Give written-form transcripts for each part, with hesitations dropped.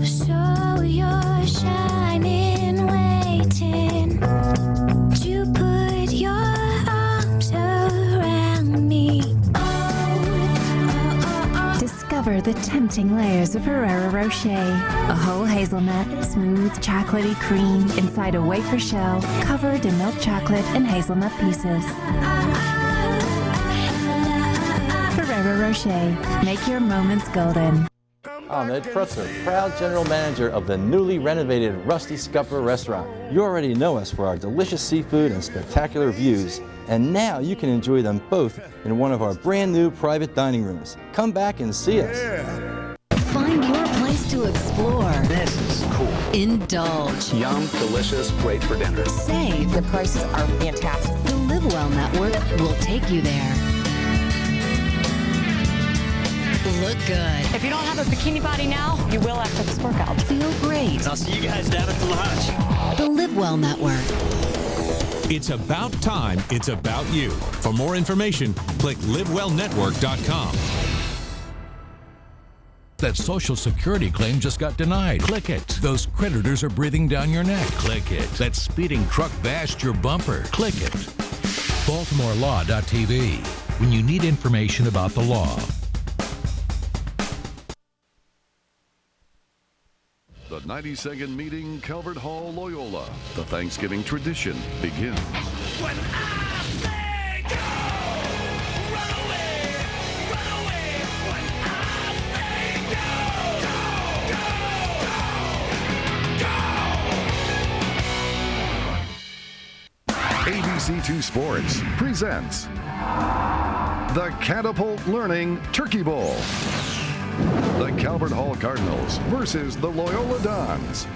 So you're shining, waiting to put your arms around me. Discover the tempting layers of Ferrero Rocher. A whole hazelnut, smooth chocolatey cream inside a wafer shell covered in milk chocolate and hazelnut pieces. Ferrero Rocher. Make your moments golden. I'm Ed Prutzer, proud general manager of the newly renovated Rusty Scupper restaurant. You already know us for our delicious seafood and spectacular views, and now you can enjoy them both in one of our brand new private dining rooms. Come back and see us. Find your place to explore. This is cool. Indulge. Yum, delicious, great for dinner. Save. The prices are fantastic. The Live Well Network will take you there. Look good. If you don't have a bikini body now, you will after this workout. Feel great. I'll see you guys down at the lodge. The Live Well Network. It's about time. It's about you. For more information, click livewellnetwork.com. That Social Security claim just got denied. Click it. Those creditors are breathing down your neck. Click it. That speeding truck bashed your bumper. Click it. BaltimoreLaw.tv. When you need information about the law. The 92nd meeting, Calvert Hall, Loyola. The Thanksgiving tradition begins. When I say go, run away, when I say go. ABC2 Sports presents the Catapult Learning Turkey Bowl. The Calvert Hall Cardinals versus the Loyola Dons.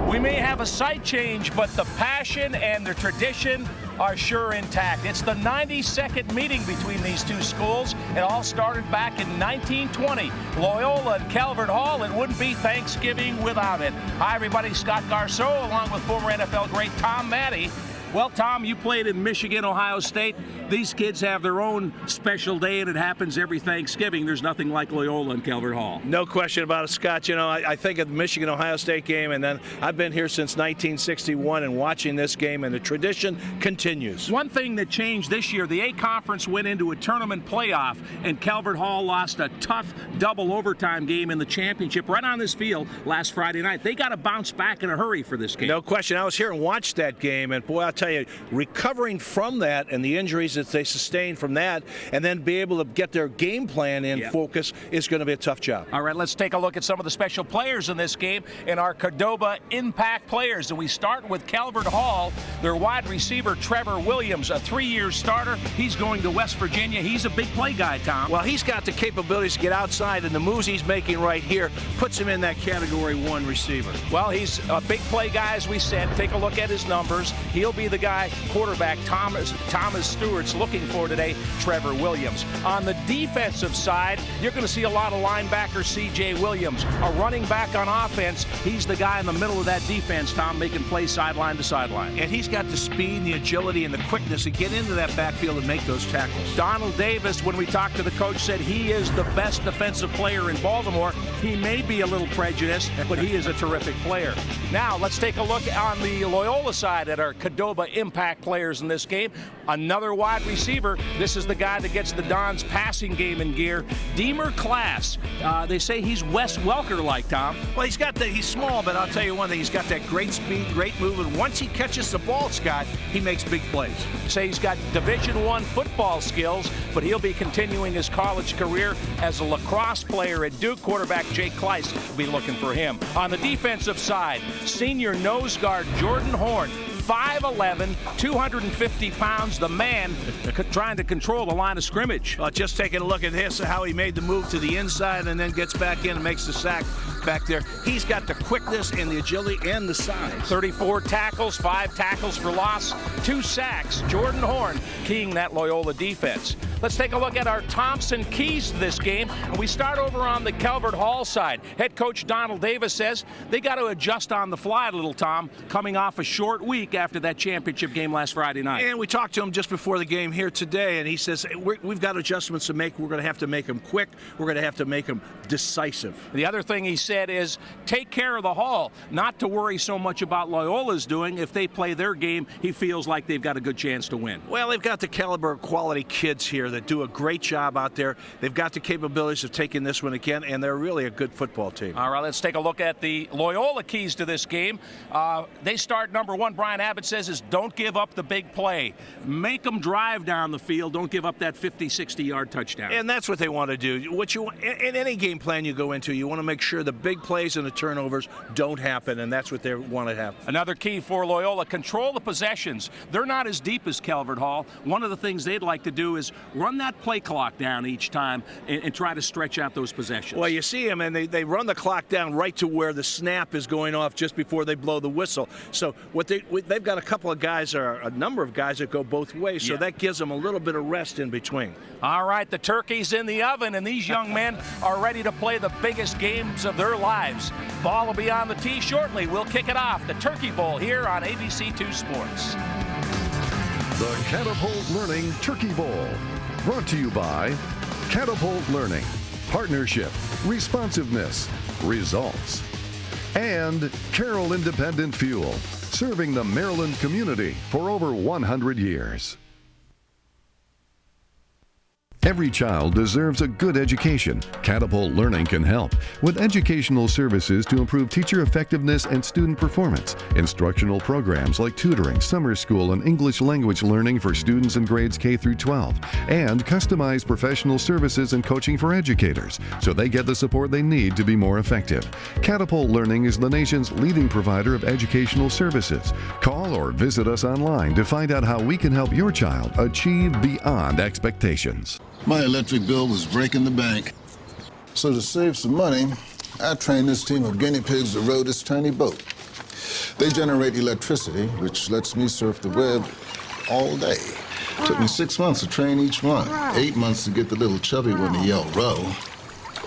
We may have a site change, but the passion and the tradition are sure intact. It's the 92nd meeting between these two schools. It all started back in 1920. Loyola and Calvert Hall. It wouldn't be Thanksgiving without it. Hi, everybody. Scott Garceau, along with former NFL great Tom Matte. Well, Tom, you played in Michigan, Ohio State. These kids have their own special day, and it happens every Thanksgiving. There's nothing like Loyola and Calvert Hall. No question about it, Scott. You know, I think of the Michigan-Ohio State game, and then I've been here since 1961 and watching this game, and the tradition continues. One thing that changed this year, the A Conference went into a tournament playoff, and Calvert Hall lost a tough double overtime game in the championship right on this field last Friday night. They got to bounce back in a hurry for this game. No question. I was here and watched that game, and boy, I'll tell you, recovering from that and the injuries that they sustained from that, and then be able to get their game plan in focus is going to be a tough job. All right, let's take a look at some of the special players in this game and our Qdoba Impact players. And we start with Calvert Hall, their wide receiver, Trevor Williams, a 3-year starter. He's going to West Virginia. He's a big play guy, Tom. Well, he's got the capabilities to get outside, and the moves he's making right here puts him in that Category 1 receiver. Well, he's a big play guy, as we said. Take a look at his numbers. He'll be the guy, quarterback Thomas Stewart's looking for today, Trevor Williams. On the defensive side, you're going to see a lot of linebacker C.J. Williams. A running back on offense, he's the guy in the middle of that defense, Tom, making plays sideline to sideline. And he's got the speed, the agility, and the quickness to get into that backfield and make those tackles. Donald Davis, when we talked to the coach, said he is the best defensive player in Baltimore. He may be a little prejudiced, but he is a terrific player. Now, let's take a look on the Loyola side at our Qdoba Impact players in this game. Another wide receiver. This is the guy that gets the Dons passing game in gear. Deemer Class. They say he's Wes Welker-like, Tom. Well, he's small, but I'll tell you one thing. He's got that great speed, great movement. Once he catches the ball, Scott, he makes big plays. Say he's got Division I football skills, but he'll be continuing his college career as a lacrosse player at Duke. Quarterback Jake Kleiss will be looking for him. On the defensive side, senior nose guard Jordan Horn. 5'11", 250 pounds, the man trying to control the line of scrimmage. Just taking a look at this, how he made the move to the inside and then gets back in and makes the sack. back there. He's got the quickness and the agility and the size. 34 tackles, 5 tackles for loss, 2 sacks. Jordan Horn keying that Loyola defense. Let's take a look at our Thompson keys to this game. And we start over on the Calvert Hall side. Head coach Donald Davis says they got to adjust on the fly a little, Tom, coming off a short week after that championship game last Friday night. And we talked to him just before the game here today, and he says, we've got adjustments to make. We're going to have to make them quick. We're going to have to make them decisive. The other thing he said is take care of the Hall, not to worry so much about Loyola's doing. If they play their game, he feels like they've got a good chance to win. Well, they've got the caliber of quality kids here that do a great job out there. They've got the capabilities of taking this one again, and they're really a good football team. All right, let's take a look at the Loyola keys to this game. They start, number one, Brian Abbott says, is don't give up the big play. Make them drive down the field. Don't give up that 50, 60-yard touchdown. And that's what they want to do. What you in any game plan you go into, you want to make sure the big plays and the turnovers don't happen, and that's what they want to have. Another key for Loyola, control the possessions. They're not as deep as Calvert Hall. One of the things they'd like to do is run that play clock down each time and try to stretch out those possessions. Well, you see them, and they run the clock down right to where the snap is going off just before they blow the whistle. So they've got a couple of guys, or a number of guys that go both ways, so that gives them a little bit of rest in between. All right, the turkey's in the oven, and these young men are ready to play the biggest games of their lives. Ball will be on the tee shortly. We'll kick it off. The Turkey Bowl here on ABC2 Sports. The Catapult Learning Turkey Bowl. Brought to you by Catapult Learning. Partnership, responsiveness, results. And Carroll Independent Fuel, serving the Maryland community for over 100 years. Every child deserves a good education. Catapult Learning can help with educational services to improve teacher effectiveness and student performance, instructional programs like tutoring, summer school, and English language learning for students in grades K through 12, and customized professional services and coaching for educators so they get the support they need to be more effective. Catapult Learning is the nation's leading provider of educational services. Call or visit us online to find out how we can help your child achieve beyond expectations. My electric bill was breaking the bank. So to save some money, I trained this team of guinea pigs to row this tiny boat. They generate electricity, which lets me surf the web all day. Took me 6 months to train each one, 8 months to get the little chubby one to yell row.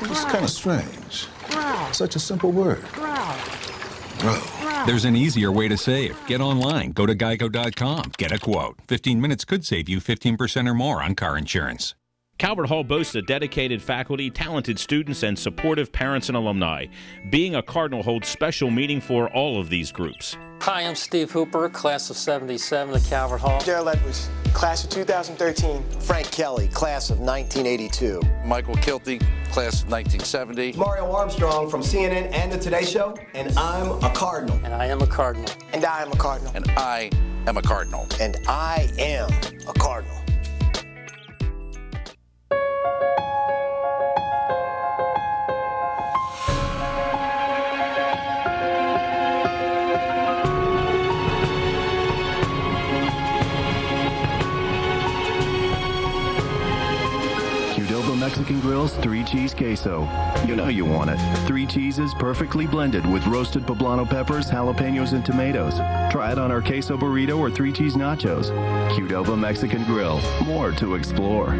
It's kind of strange. Such a simple word. Row. There's an easier way to save. Get online. Go to geico.com. Get a quote. 15 minutes could save you 15% or more on car insurance. Calvert Hall boasts a dedicated faculty, talented students, and supportive parents and alumni. Being a Cardinal holds special meaning for all of these groups. Hi, I'm Steve Hooper, class of 77 at Calvert Hall. Gerald Edwards, class of 2013. Frank Kelly, class of 1982. Michael Kilty, class of 1970. Mario Armstrong from CNN and The Today Show, and I'm a Cardinal. And I am a Cardinal. And I am a Cardinal. And I am a Cardinal. And I am a Cardinal. Mexican Grill's 3-cheese queso. You know you want it. 3 cheeses perfectly blended with roasted poblano peppers, jalapenos, and tomatoes. Try it on our queso burrito or 3-cheese nachos. Qdoba Mexican Grill. More to explore.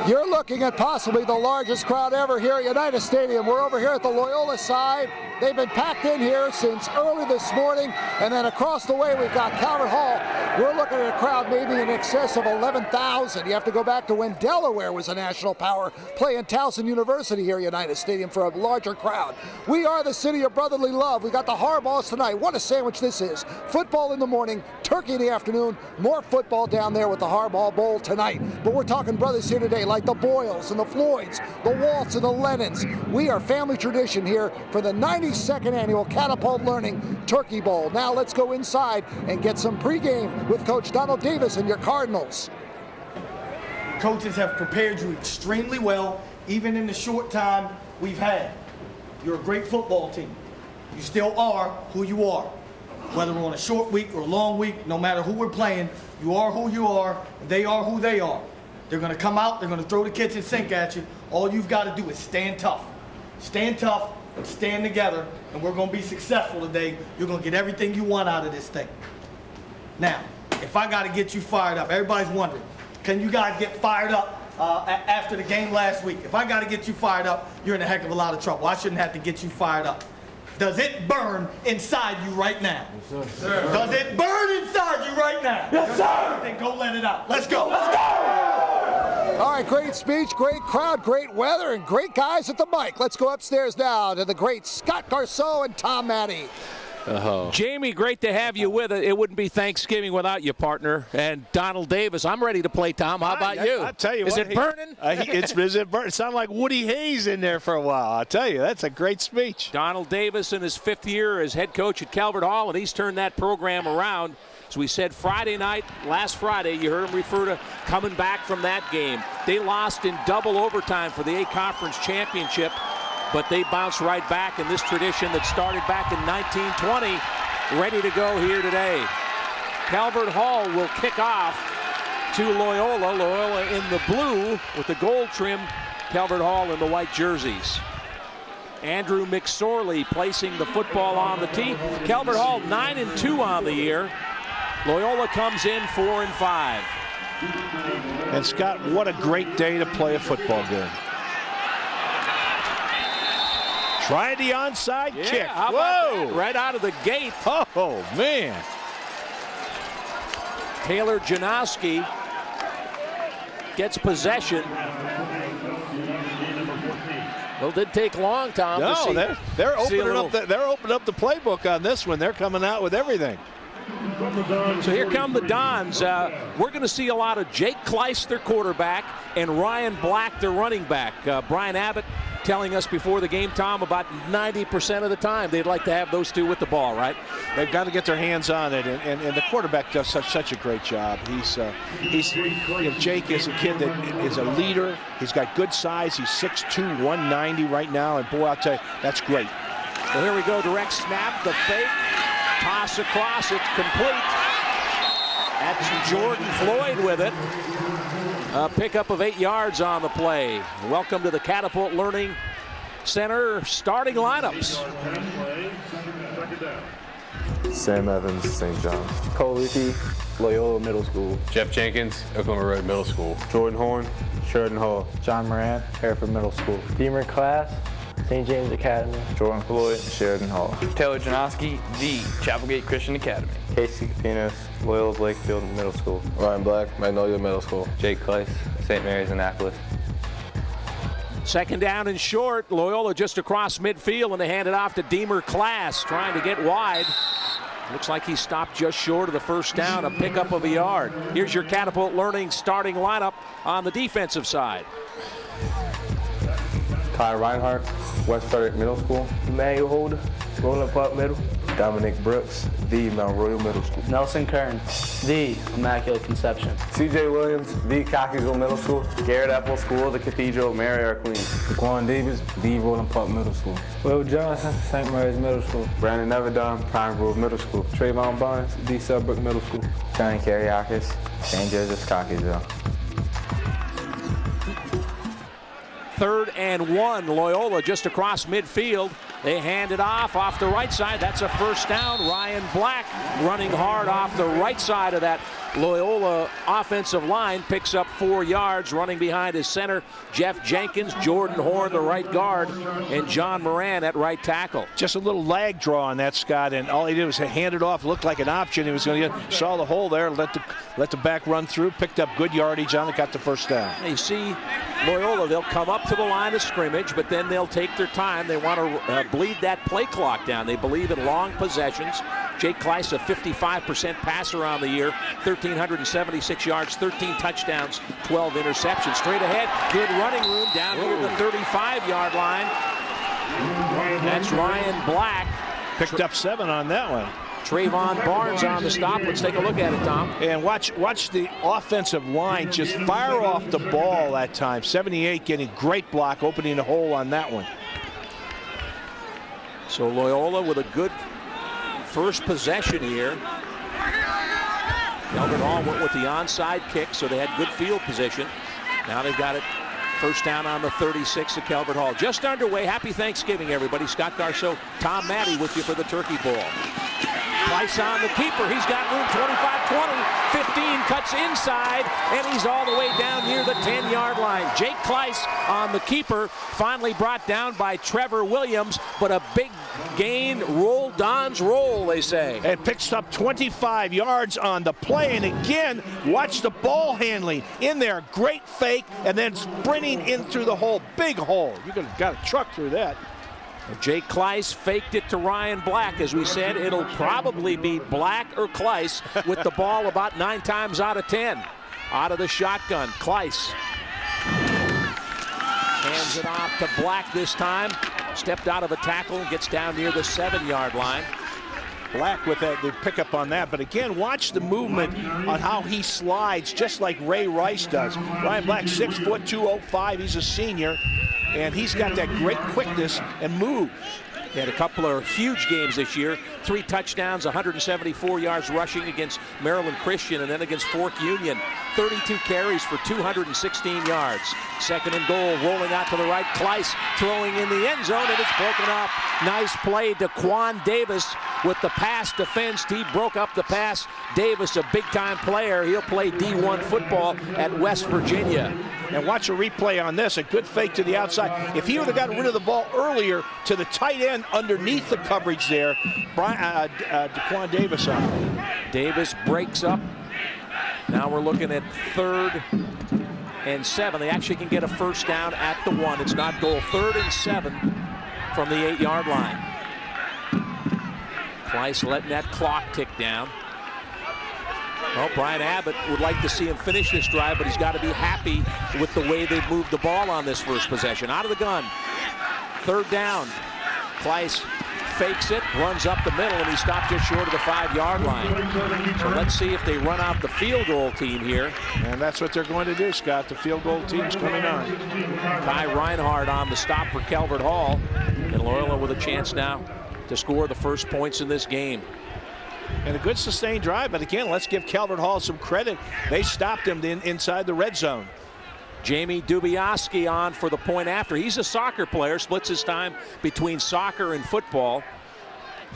You're looking at possibly the largest crowd ever here at United Stadium. We're over here at the Loyola side. They've been packed in here since early this morning, and then across the way we've got Calvert Hall. We're looking at a crowd maybe in excess of 11,000. You have to go back to when Delaware was a national power, playing Towson University here at United Stadium for a larger crowd. We are the city of brotherly love. We got the Hardballs tonight. What a sandwich this is. Football in the morning, turkey in the afternoon, more football down there with the Hardball Bowl tonight. But we're talking brothers here today like the Boyles and the Floyds, the Waltz and the Lennons. We are family tradition here for the 92nd annual Catapult Learning Turkey Bowl. Now let's go inside and get some pregame with Coach Donald Davis and your Cardinals. Coaches have prepared you extremely well, even in the short time we've had. You're a great football team. You still are who you are. Whether we're on a short week or a long week, no matter who we're playing, you are who you are, and they are who they are. They're going to come out, they're going to throw the kitchen sink at you. All you've got to do is stand tough. Stand tough and stand together, and we're going to be successful today. You're going to get everything you want out of this thing. Now, if I got to get you fired up, everybody's wondering, can you guys get fired up after the game last week? If I got to get you fired up, you're in a heck of a lot of trouble. I shouldn't have to get you fired up. Does it burn inside you right now? Yes, sir. Does it burn inside you right now? Yes, sir. Then go let it out. Let's go. Let's go. All right, great speech, great crowd, great weather, and great guys at the mic. Let's go upstairs now to the great Scott Garceau and Tom Matte. Jamie, great to have you with us. It wouldn't be Thanksgiving without you, partner. And Donald Davis, I'm ready to play, Tom. How about you? I'll tell you is what. It burning? Is it burning? It sounded like Woody Hayes in there for a while. I'll tell you, that's a great speech. Donald Davis in his 5th year as head coach at Calvert Hall, and he's turned that program around. As we said Friday night, last Friday, you heard him refer to coming back from that game. They lost in double overtime for the A-Conference Championship, but they bounced right back in this tradition that started back in 1920, ready to go here today. Calvert Hall will kick off to Loyola. Loyola in the blue with the gold trim, Calvert Hall in the white jerseys. Andrew McSorley placing the football on the tee. Calvert Hall 9-2 on the year. Loyola comes in 4-5. And Scott, what a great day to play a football game. Try the onside kick. Whoa! Right out of the gate. Oh, man. Taylor Janowski gets possession. Well, it didn't take long, Tom. No, to see, they're opening up the playbook on this one. They're coming out with everything. So here come the Dons. We're going to see a lot of Jake Kleiss, their quarterback, and Ryan Black, their running back. Brian Abbott telling us before the game, Tom, about 90% of the time they'd like to have those two with the ball, right? They've got to get their hands on it, and the quarterback does such a great job. Jake is a kid that is a leader. He's got good size. He's 6'2", 190 right now, and boy, I'll tell you, that's great. So here we go, direct snap, the fake, toss across, it's complete. That's Jordan Floyd with it. A pickup of 8 yards on the play. Welcome to the Catapult Learning Center starting lineups. Sam Evans, St. John's. Cole Leafy, Loyola Middle School. Jeff Jenkins, Oklahoma Road Middle School. Jordan Horn, Sheridan Hall. John Moran, Hereford Middle School. Deemer Class, St. James Academy. Jordan Floyd, Sheridan Hall. Taylor Janowski, the Chapelgate Christian Academy. Casey Capinas, Loyola Blakefield Middle School. Ryan Black, Magnolia Middle School. Jake Kleiss, St. Mary's Annapolis. Second down and short. Loyola just across midfield, and they hand it off to Deemer Class, trying to get wide. Looks like he stopped just short of the first down, a pickup of a yard. Here's your Catapult Learning starting lineup on the defensive side. Ty Reinhardt, West Frederick Middle School. Emmanuel Holder, Roland Park Middle. Dominic Brooks, the Mount Royal Middle School. Nelson Kern, the Immaculate Conception. CJ Williams, the Cockeysville Middle School. Garrett Apple School, the Cathedral of Mary Our Queen. Daquan Davis, the Roland Park Middle School. Will Johnson, St. Mary's Middle School. Brandon Neverdon, Pine Grove Middle School. Trayvon Barnes, the Subbrook Middle School. Johnny Kariakis, St. Joseph's Cockeysville. 3rd and 1, Loyola just across midfield. They hand it off the right side. That's a first down. Ryan Black running hard off the right side of that Loyola offensive line, picks up 4 yards, running behind his center, Jeff Jenkins, Jordan Horn, the right guard, and John Moran at right tackle. Just a little lag draw on that, Scott, and all he did was hand it off, looked like an option. He was going to get, saw the hole there, let the back run through, picked up good yardage on it, got the first down. You see Loyola, they'll come up to the line of scrimmage, but then they'll take their time. They want to bleed that play clock down. They believe in long possessions. Jake Kleiss, a 55% passer on the year, 1,376 yards, 13 touchdowns, 12 interceptions. Straight ahead, good running room down here at the 35-yard line. That's Ryan Black. Picked up 7 on that one. Trayvon Barnes on the stop. Let's take a look at it, Tom. And watch the offensive line just fire off the ball that time. 78 getting great block, opening a hole on that one. So Loyola with a good first possession here. Calvert Hall went with the onside kick, so they had good field position. Now they've got it first down on the 36 of Calvert Hall. Just underway. Happy Thanksgiving, everybody. Scott Garceau, Tom Matte with you for the Turkey Bowl. Price on the keeper. He's got room 25-20. 15 cuts inside, and he's all the way down near the 10-yard line. Jake Kleiss on the keeper, finally brought down by Trevor Williams, but a big gain. Roll, Don's roll, they say. And picks up 25 yards on the play, and again, watch the ball handling in there. Great fake, and then sprinting in through the hole. Big hole. You got a truck through that. Jake Kleiss faked it to Ryan Black. As we said, it'll probably be Black or Kleiss with the ball about 9 times out of 10. Out of the shotgun, Kleiss hands it off to Black this time. Stepped out of a tackle and gets down near the 7-yard line. Black with the pickup on that, but again, watch the movement on how he slides, just like Ray Rice does. Ryan Black, 6 foot 205, he's a senior, and he's got that great quickness and move. He had a couple of huge games this year. 3 touchdowns, 174 yards rushing against Maryland Christian and then against Fork Union. 32 carries for 216 yards. Second and goal, rolling out to the right. Kleiss throwing in the end zone, and it's broken up. Nice play to Quan Davis with the pass defense. He broke up the pass. Davis, a big-time player. He'll play D1 football at West Virginia. And watch a replay on this. A good fake to the outside. If he would have gotten rid of the ball earlier to the tight end underneath the coverage there, Quan Davis on it. Davis breaks up. Now we're looking at 3rd and 7. They actually can get a first down at the 1. It's not goal. 3rd and 7 from the 8-yard line. Kleiss letting that clock tick down. Well, Brian Abbott would like to see him finish this drive, but he's got to be happy with the way they've moved the ball on this first possession. Out of the gun. 3rd down. Kleiss fakes it, runs up the middle, and he stopped just short of the 5-yard line. So let's see if they run out the field goal team here. And that's what they're going to do, Scott. The field goal team's coming on. Kai Reinhardt on the stop for Calvert Hall. And Loyola with a chance now to score the first points in this game. And a good sustained drive, but again, let's give Calvert Hall some credit. They stopped him inside the red zone. Jamie Dubiowski on for the point after. He's a soccer player, splits his time between soccer and football.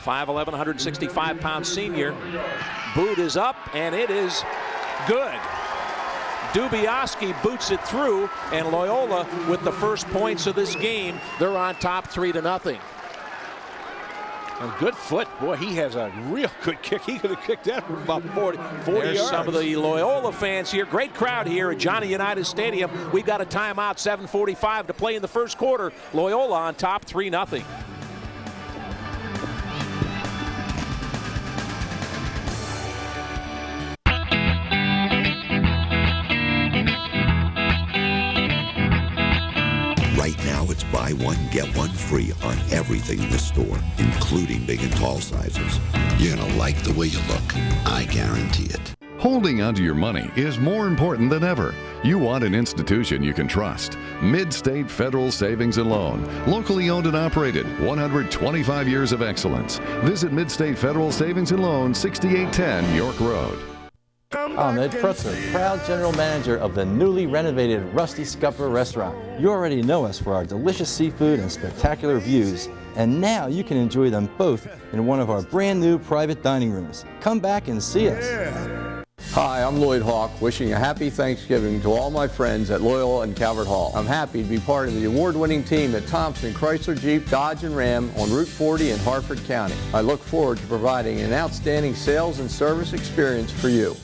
5'11", 165-pound senior. Boot is up, and it is good. Dubiowski boots it through, and Loyola with the first points of this game. They're on top 3-0. A good foot. Boy, he has a real good kick. He could have kicked that from about 40 There's yards. Some of the Loyola fans here. Great crowd here at Johnny Unitas Stadium. We've got a timeout, 7:45 to play in the first quarter. Loyola on top 3-0. Right now, it's buy one, get one free on everything in the store, including big and tall sizes. You're going to like the way you look. I guarantee it. Holding onto your money is more important than ever. You want an institution you can trust. Mid-State Federal Savings and Loan. Locally owned and operated. 125 years of excellence. Visit Mid-State Federal Savings and Loan, 6810 York Road. I'm Ed Pretzler, proud general manager of the newly renovated Rusty Scupper restaurant. You already know us for our delicious seafood and spectacular views, and now you can enjoy them both in one of our brand new private dining rooms. Come back and see us. Hi, I'm Lloyd Hawk, wishing a happy Thanksgiving to all my friends at Loyola and Calvert Hall. I'm happy to be part of the award-winning team at Thompson Chrysler Jeep Dodge and Ram on Route 40 in Harford County. I look forward to providing an outstanding sales and service experience for you.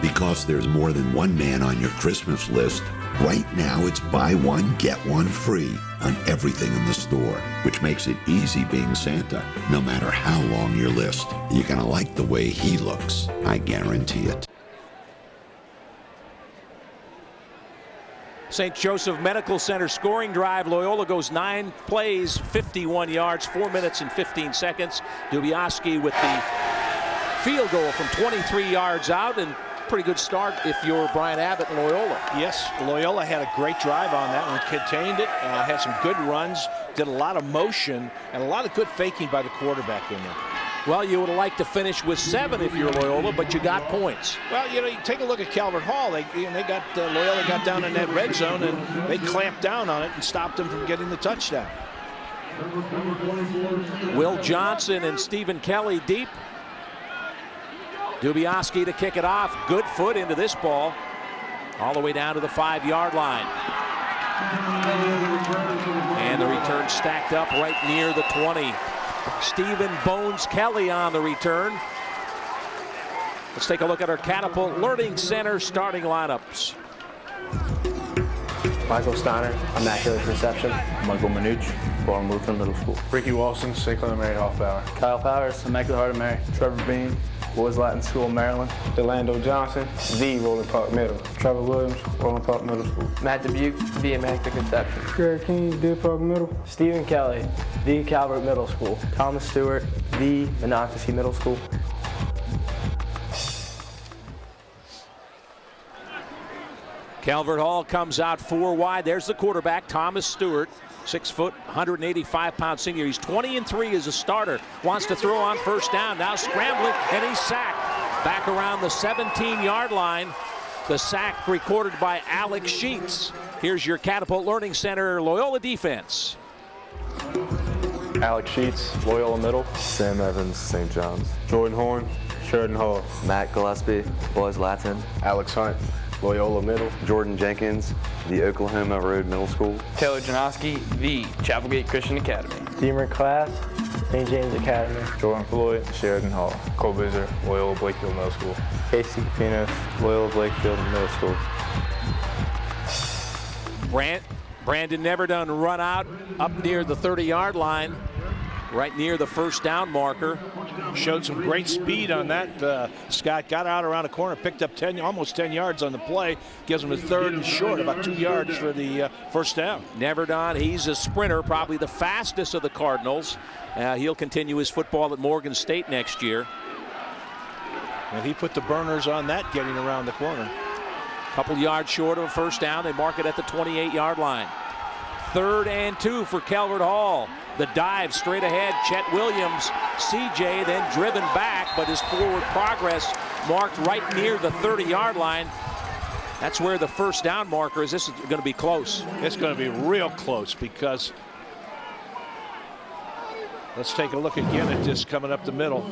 Because there's more than one man on your Christmas list, right now it's buy one, get one free on everything in the store, which makes it easy being Santa, no matter how long your list. You're going to like the way he looks. I guarantee it. St. Joseph Medical Center scoring drive. Loyola goes 9 plays, 51 yards, 4 minutes and 15 seconds. Dubiowski with the field goal from 23 yards out, and pretty good start if you're Brian Abbott and Loyola. Yes, Loyola had a great drive on that one, contained it, had some good runs, did a lot of motion, and a lot of good faking by the quarterback in there. Well, you would have liked to finish with 7 if you're Loyola, but you got points. Well, you take a look at Calvert Hall. Loyola got down in that red zone, and they clamped down on it and stopped them from getting the touchdown. Will Johnson and Stephen Kelly deep. Dubiowski to kick it off. Good foot into this ball. All the way down to the 5-yard line. And the return stacked up right near the 20. Stephen Bones Kelly on the return. Let's take a look at our Catapult Learning Center starting lineups. Michael Steiner, Immaculate Conception. Michael Manucci, Baltimore Lutheran Middle School. Ricky Wilson, St. Clement Mary Hoffbauer. Kyle Powers, Immaculate Heart of Mary. Trevor Bean, Boys Latin School, Maryland. Delando Johnson, the Roland Park Middle. Trevor Williams, Roland Park Middle School. Matt Dubuque, the Immaculate Conception. Greg King, Deer Park Middle. Stephen Kelly, the Calvert Middle School. Thomas Stewart, the Monocacy Middle School. Calvert Hall comes out 4 wide. There's the quarterback, Thomas Stewart. 6 foot, 185-pound senior. He's 20-3 as a starter. Wants to throw on first down. Now scrambling, and he's sacked. Back around the 17-yard line. The sack recorded by Alex Sheets. Here's your Catapult Learning Center Loyola defense. Alex Sheets, Loyola Middle. Sam Evans, St. John's. Jordan Horn, Sheridan Hall. Matt Gillespie, Boys Latin. Alex Hunt, Loyola Middle. Jordan Jenkins, the Oklahoma Road Middle School. Taylor Janoski, the Chapelgate Christian Academy. Deemer Class, St. James Academy. Jordan Floyd, Sheridan Hall. Cole Bizer, Loyola Blakefield Middle School. Casey Capinos, Loyola Blakefield Middle School. Brandon Neverdone run out up near the 30-yard line, right near the first down marker. Showed some great speed on that. Scott got out around the corner, picked up almost 10 yards on the play. Gives him a 3rd and short, about 2 yards for the first down. Neverdone, he's a sprinter, probably the fastest of the Cardinals. He'll continue his football at Morgan State next year. And he put the burners on that getting around the corner. Couple yards short of a first down. They mark it at the 28-yard line. 3rd and 2 for Calvert Hall. The dive straight ahead. Chet Williams, CJ then driven back, but his forward progress marked right near the 30-yard line. That's where the first down marker is. This is going to be close. It's going to be real close because let's take a look again at this coming up the middle.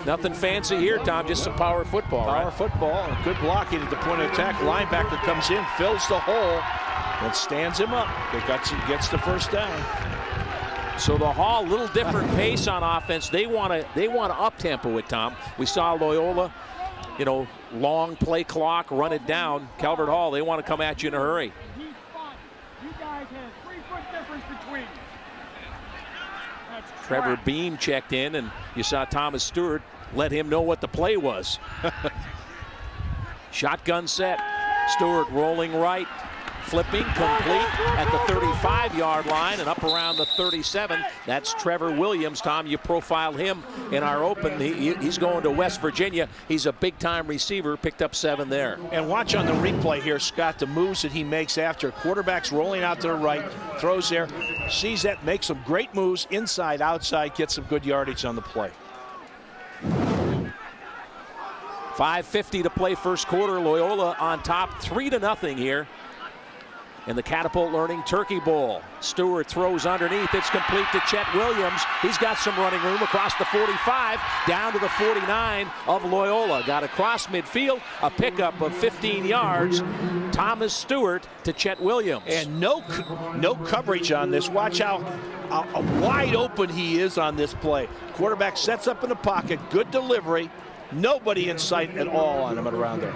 Nothing fancy here, Tom, just some power football. Power football, and good blocking at the point of attack. Linebacker comes in, fills the hole, and stands him up. Gets the first down. So the Hall, a little different pace on offense. They want to up tempo it, Tom. We saw Loyola, long play clock, run it down. Calvert Hall, they want to come at you in a hurry. You guys have 3-foot difference between you. Trevor Beam checked in, and you saw Thomas Stewart let him know what the play was. Shotgun set. Stewart rolling right. Flipping complete at the 35-yard line and up around the 37. That's Trevor Williams. Tom, you profiled him in our open. He's going to West Virginia. He's a big-time receiver. Picked up 7 there. And watch on the replay here, Scott, the moves that he makes after. Quarterback's rolling out to the right, throws there, sees that, makes some great moves inside, outside, gets some good yardage on the play. 5:50 to play first quarter. Loyola on top, 3-0 here in the Catapult Learning Turkey Bowl. Stewart throws underneath. It's complete to Chet Williams. He's got some running room across the 45, down to the 49 of Loyola. Got across midfield, a pickup of 15 yards. Thomas Stewart to Chet Williams. And no coverage on this. Watch how wide open he is on this play. Quarterback sets up in the pocket, good delivery. Nobody in sight at all on him around there.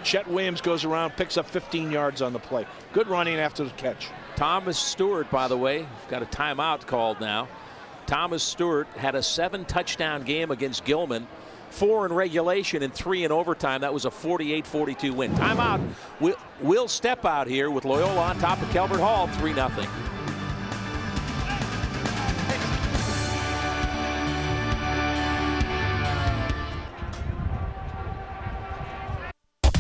Chet Williams goes around, picks up 15 yards on the play. Good running after the catch. Thomas Stewart, by the way, got a timeout called now. Thomas Stewart had a 7-touchdown game against Gilman. 4 in regulation and 3 in overtime. That was a 48-42 win. Timeout. We'll step out here with Loyola on top of Calvert Hall, 3-0.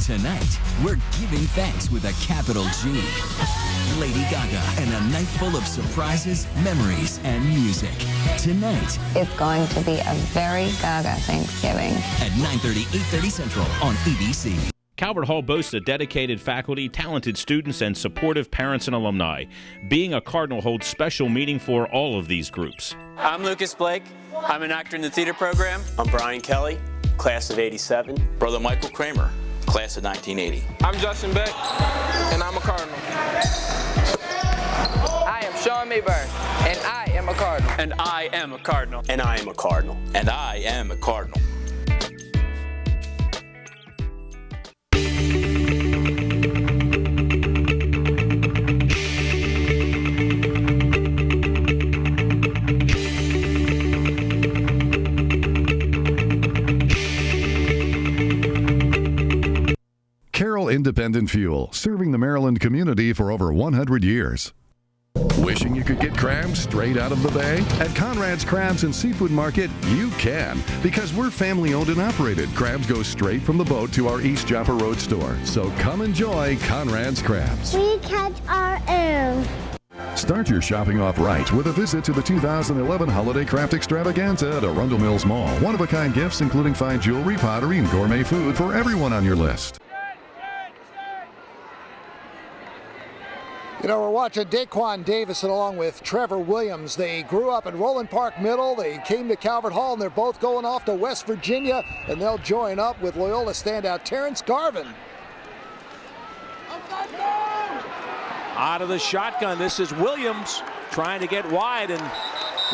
Tonight, we're giving thanks with a capital G. Lady Gaga and a night full of surprises, memories, and music. Tonight. It's going to be a very Gaga Thanksgiving. At 9:30, 8:30 Central on ABC. Calvert Hall boasts a dedicated faculty, talented students, and supportive parents and alumni. Being a Cardinal holds special meaning for all of these groups. I'm Lucas Blake. I'm an actor in the theater program. I'm Brian Kelly, class of '87. Brother Michael Kramer, class of 1980. I'm Justin Beck, and I'm a Cardinal. I am Sean Mayburn, and I am a Cardinal. And I am a Cardinal. And I am a Cardinal. And I am a Cardinal. Carroll Independent Fuel, serving the Maryland community for over 100 years. Wishing you could get crabs straight out of the bay? At Conrad's Crabs and Seafood Market, you can, because we're family owned and operated. Crabs go straight from the boat to our East Joppa Road store. So come enjoy Conrad's Crabs. We catch our own. Start your shopping off right with a visit to the 2011 Holiday Craft Extravaganza at Arundel Mills Mall. One-of-a-kind gifts including fine jewelry, pottery, and gourmet food for everyone on your list. You know, we're watching Daquan Davison along with Trevor Williams. They grew up in Roland Park Middle. They came to Calvert Hall, and they're both going off to West Virginia, and they'll join up with Loyola standout Terrence Garvin. Out of the shotgun, this is Williams trying to get wide, and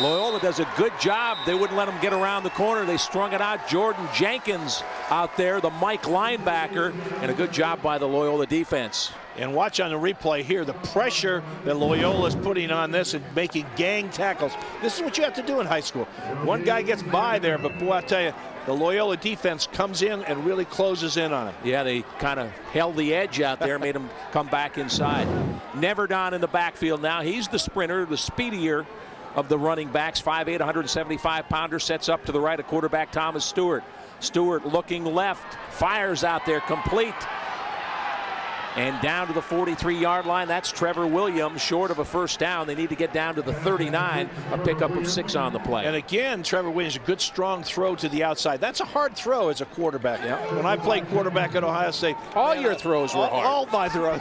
Loyola does a good job. They wouldn't let him get around the corner. They strung it out. Jordan Jenkins out there, the Mike linebacker, and a good job by the Loyola defense. And watch on the replay here the pressure that Loyola is putting on this and making gang tackles. This is what you have to do in high school. One guy gets by there, but boy, I tell you, the Loyola defense comes in and really closes in on it. Yeah, they kind of held the edge out there, made him come back inside. Neverdon in the backfield now. He's the sprinter, the speedier of the running backs. 5'8", 175-pounder, sets up to the right of quarterback Thomas Stewart. Stewart looking left, fires out there, complete. And down to the 43-yard line, that's Trevor Williams, short of a first down. They need to get down to the 39, a pickup of 6 on the play. And again, Trevor Williams, a good strong throw to the outside. That's a hard throw as a quarterback. Yeah. When I played quarterback at Ohio State, all your throws were hard. All my throws.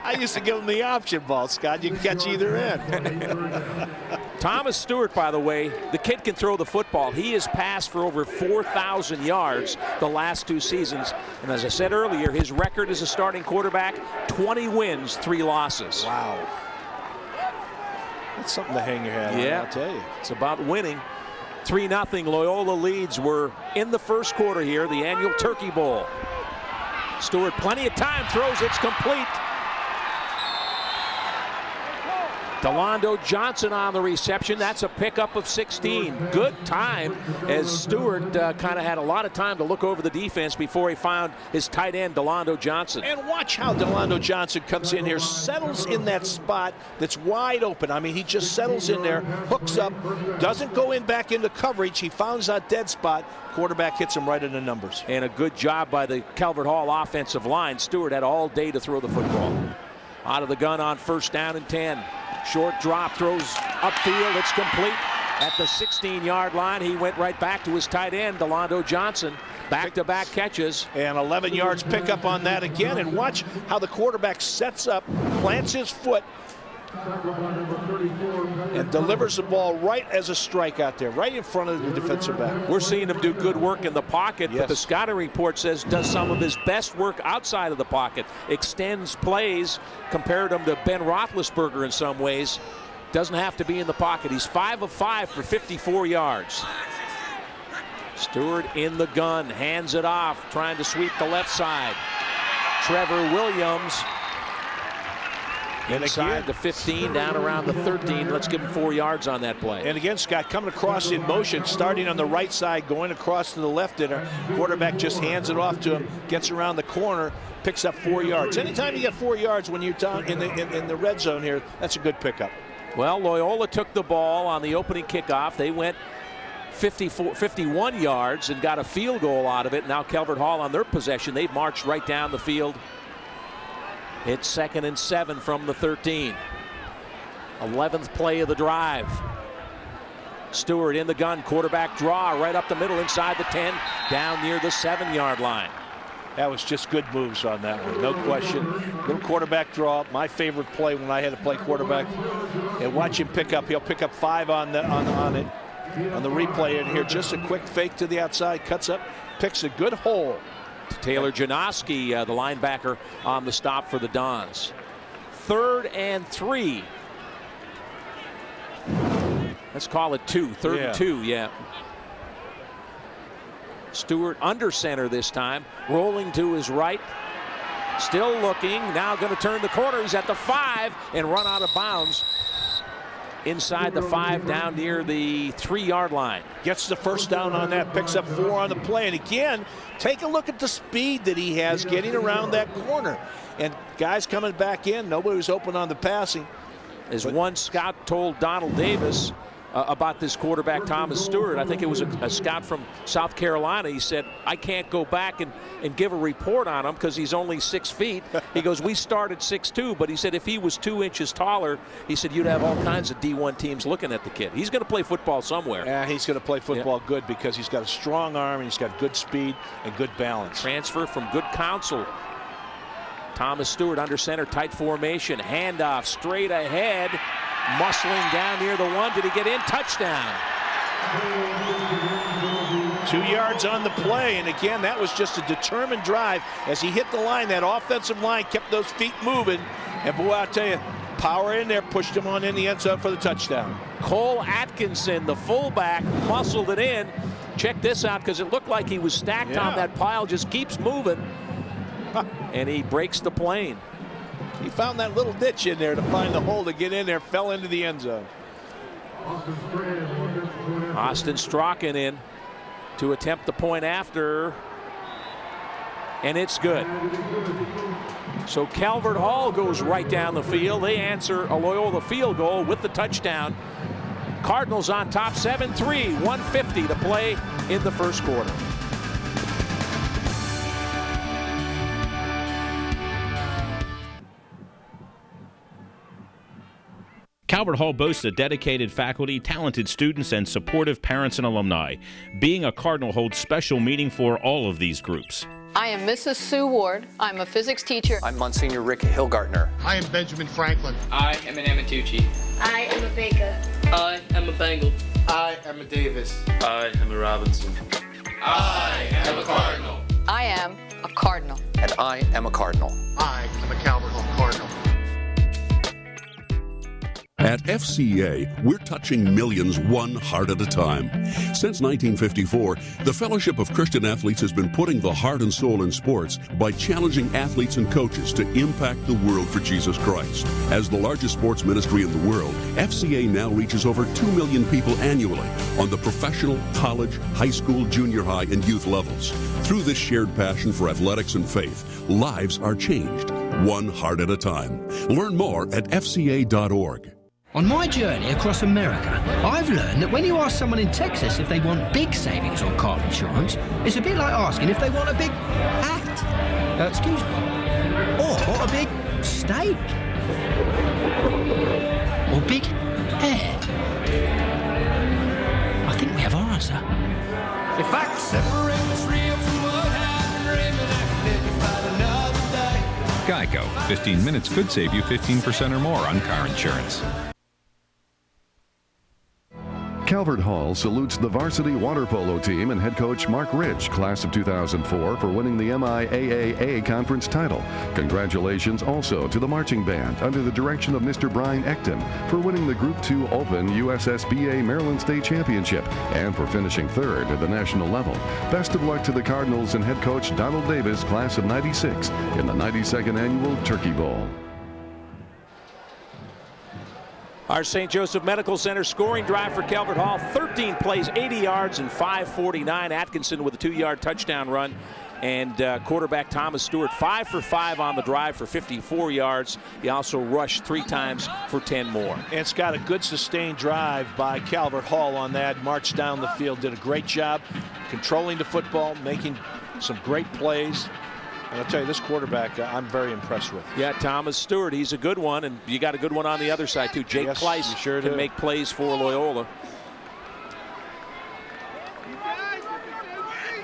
I used to give them the option ball, Scott. You can catch either end. Thomas Stewart, by the way, the kid can throw the football. He has passed for over 4,000 yards the last 2 seasons. And as I said earlier, his record as a starting quarterback, 20 wins, 3 losses. Wow. That's something to hang your hat on, yeah, I'll tell you. It's about winning. 3-0 Loyola leads. We're in the first quarter here, the annual Turkey Bowl. Stewart, plenty of time, throws, it's complete. Delando Johnson on the reception. That's a pickup of 16. Good time as Stewart kind of had a lot of time to look over the defense before he found his tight end, Delando Johnson. And watch how Delando Johnson comes in here, settles in that spot that's wide open. I mean, he just settles in there, hooks up, doesn't go in back into coverage. He finds that dead spot. Quarterback hits him right in the numbers. And a good job by the Calvert Hall offensive line. Stewart had all day to throw the football. Out of the gun on first down and 10. Short drop, throws upfield, it's complete at the 16-yard line. He went right back to his tight end, Delando Johnson. Back-to-back catches. And 11 yards pickup on that again. And watch how the quarterback sets up, plants his foot, and delivers the ball right as a strike out there, right in front of the defensive back. We're seeing him do good work in the pocket, yes, but the scouting report says does some of his best work outside of the pocket, extends plays, compared him to Ben Roethlisberger in some ways. Doesn't have to be in the pocket. He's 5 of 5 for 54 yards. Stewart in the gun, hands it off, trying to sweep the left side. Trevor Williams Inside the 15, down around the 13. Let's give him 4 yards on that play. And again, Scott, coming across in motion, starting on the right side, going across to the left, and our quarterback just hands it off to him, gets around the corner, picks up 4 yards. Anytime you get 4 yards when you're down in the red zone here, that's a good pickup. Well, Loyola took the ball on the opening kickoff. They went 51 yards and got a field goal out of it. Now Calvert Hall on their possession. They've marched right down the field. It's 2nd and 7 from the 13. 11th play of the drive. Stewart in the gun, quarterback draw right up the middle inside the 10, down near the 7-yard line. That was just good moves on that one, no question. Little quarterback draw, my favorite play when I had to play quarterback. And watch him pick up. He'll pick up 5 on the replay in here. Just a quick fake to the outside, cuts up, picks a good hole. Taylor Janoski, the linebacker, on the stop for the Dons. 3rd and 3. Let's call it 2. 3rd and 2, yeah. Stewart under center this time, rolling to his right. Still looking, now going to turn the corner. He's at the 5 and run out of bounds. Inside the 5, down near the 3-yard line. Gets the first down on that, picks up 4 on the play. And again, take a look at the speed that he has getting around that corner. And guys coming back in, nobody was open on the passing. As one scout told Donald Davis about this quarterback, Thomas Stewart, I think it was a scout from South Carolina. He said, I can't go back and give a report on him because he's only 6 feet. He goes, we started 6'2", but he said if he was 2 inches taller, he said you'd have all kinds of D1 teams looking at the kid. He's going to play football somewhere. Yeah, he's going to play football good because he's got a strong arm and he's got good speed and good balance. Transfer from good counsel. Thomas Stewart under center, tight formation, handoff straight ahead. Muscling down near the 1. Did he get in? Touchdown. 2 yards on the play. And again, that was just a determined drive. As he hit the line, that offensive line kept those feet moving. And boy, I'll tell you, power in there, pushed him on in the end zone for the touchdown. Cole Atkinson, the fullback, muscled it in. Check this out because it looked like he was stacked on that pile, just keeps moving. And he breaks the plane. He found that little niche in there to find the hole to get in there, fell into the end zone. Austin Strachan in to attempt the point after, and it's good. So Calvert Hall goes right down the field. They answer a Loyola field goal with the touchdown. Cardinals on top 7-3, 1:50 to play in the first quarter. Calvert Hall boasts a dedicated faculty, talented students, and supportive parents and alumni. Being a Cardinal holds special meaning for all of these groups. I am Mrs. Sue Ward. I'm a physics teacher. I'm Monsignor Rick Hilgartner. I am Benjamin Franklin. I am an Amatucci. I am a Baker. I am a Bengal. I am a Davis. I am a Robinson. I am a Cardinal. I am a Cardinal. And I am a Cardinal. I am a Calvert Hall Cardinal. At FCA, we're touching millions one heart at a time. Since 1954, the Fellowship of Christian Athletes has been putting the heart and soul in sports by challenging athletes and coaches to impact the world for Jesus Christ. As the largest sports ministry in the world, FCA now reaches over 2 million people annually on the professional, college, high school, junior high, and youth levels. Through this shared passion for athletics and faith, lives are changed, one heart at a time. Learn more at fca.org. On my journey across America, I've learned that when you ask someone in Texas if they want big savings on car insurance, it's a bit like asking if they want a big hat. Excuse me. Or a big steak. Or big hair. I think we have our answer. If I could separate what's real from what I've been dreaming, I could take you fight another day. Geico. 15 minutes could save you 15% or more on car insurance. Calvert Hall salutes the varsity water polo team and head coach Mark Rich, class of 2004, for winning the MIAAA conference title. Congratulations also to the marching band under the direction of Mr. Brian Ecton for winning the Group 2 Open USSBA Maryland State Championship and for finishing third at the national level. Best of luck to the Cardinals and head coach Donald Davis, class of 96, in the 92nd Annual Turkey Bowl. Our St. Joseph Medical Center scoring drive for Calvert Hall, 13 plays, 80 yards, and 5:49. Atkinson with a 2-yard touchdown run. And quarterback Thomas Stewart, 5 for 5 on the drive for 54 yards. He also rushed 3 times for 10 more. And it's got a good sustained drive by Calvert Hall on that. Marched down the field, did a great job controlling the football, making some great plays. And I'll tell you, this quarterback, I'm very impressed with. Yeah, Thomas Stewart, he's a good one, and you got a good one on the other side, too. Jake Kleiss sure can make plays for Loyola.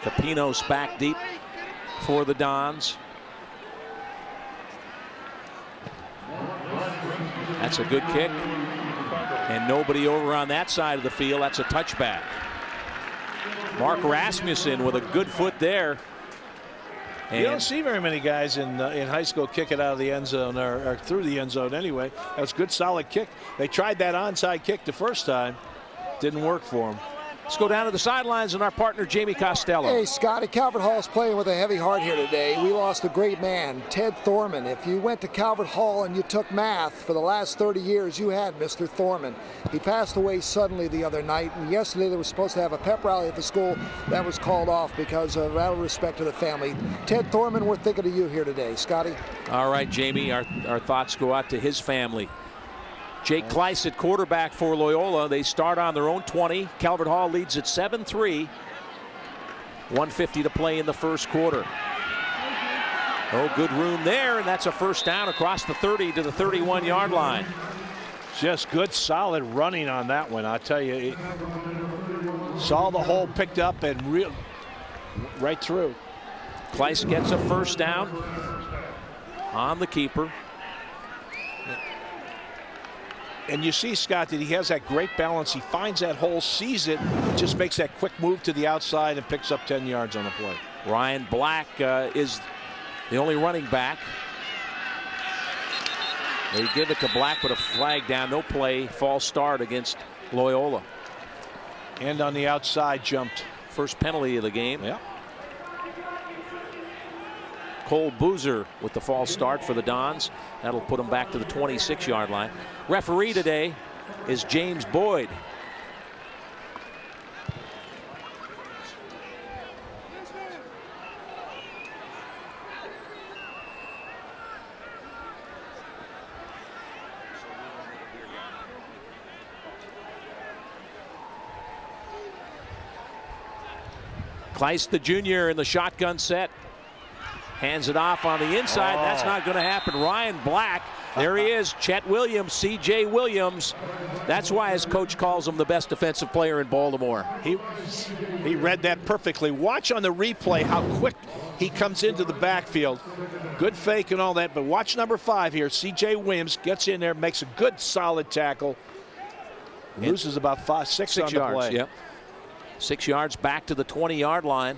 Capinos back deep for the Dons. That's a good kick. And nobody over on that side of the field. That's a touchback. Mark Rasmussen with a good foot there. And you don't see very many guys in high school kick it out of the end zone or through the end zone anyway. That's a good, solid kick. They tried that onside kick the first time. Didn't work for them. Let's go down to the sidelines and our partner, Jamie Costello. Hey, Scotty, Calvert Hall's playing with a heavy heart here today. We lost a great man, Ted Thorman. If you went to Calvert Hall and you took math for the last 30 years, you had Mr. Thorman. He passed away suddenly the other night, and yesterday they were supposed to have a pep rally at the school. That was called off because of out of respect to the family. Ted Thorman, we're thinking of you here today. Scotty? All right, Jamie, our thoughts go out to his family. Jake Kleiss at quarterback for Loyola. They start on their own 20. Calvert Hall leads at 7-3. 1:50 to play in the first quarter. Oh, good room there, and that's a first down across the 30 to the 31-yard line. Just good, solid running on that one. I tell you, saw the hole picked up and right through. Kleiss gets a first down on the keeper. And you see, Scott, that he has that great balance. He finds that hole, sees it, just makes that quick move to the outside and picks up 10 yards on the play. Ryan Black is the only running back. They give it to Black, but a flag down, no play, false start against Loyola. And on the outside jumped. First penalty of the game. Yeah. Cole Boozer with the false start for the Dons. That'll put them back to the 26-yard line. Referee today is James Boyd. Kleiss, the junior, in the shotgun set. Hands it off on the inside. That's not going to happen. Ryan Black, there he is. Chet Williams, C.J. Williams. That's why his coach calls him the best defensive player in Baltimore. He read that perfectly. Watch on the replay how quick he comes into the backfield. Good fake and all that, but watch number 5 here. C.J. Williams gets in there, makes a good, solid tackle. Loses about 6 on yards, the play. Yep. 6 yards back to the 20-yard line.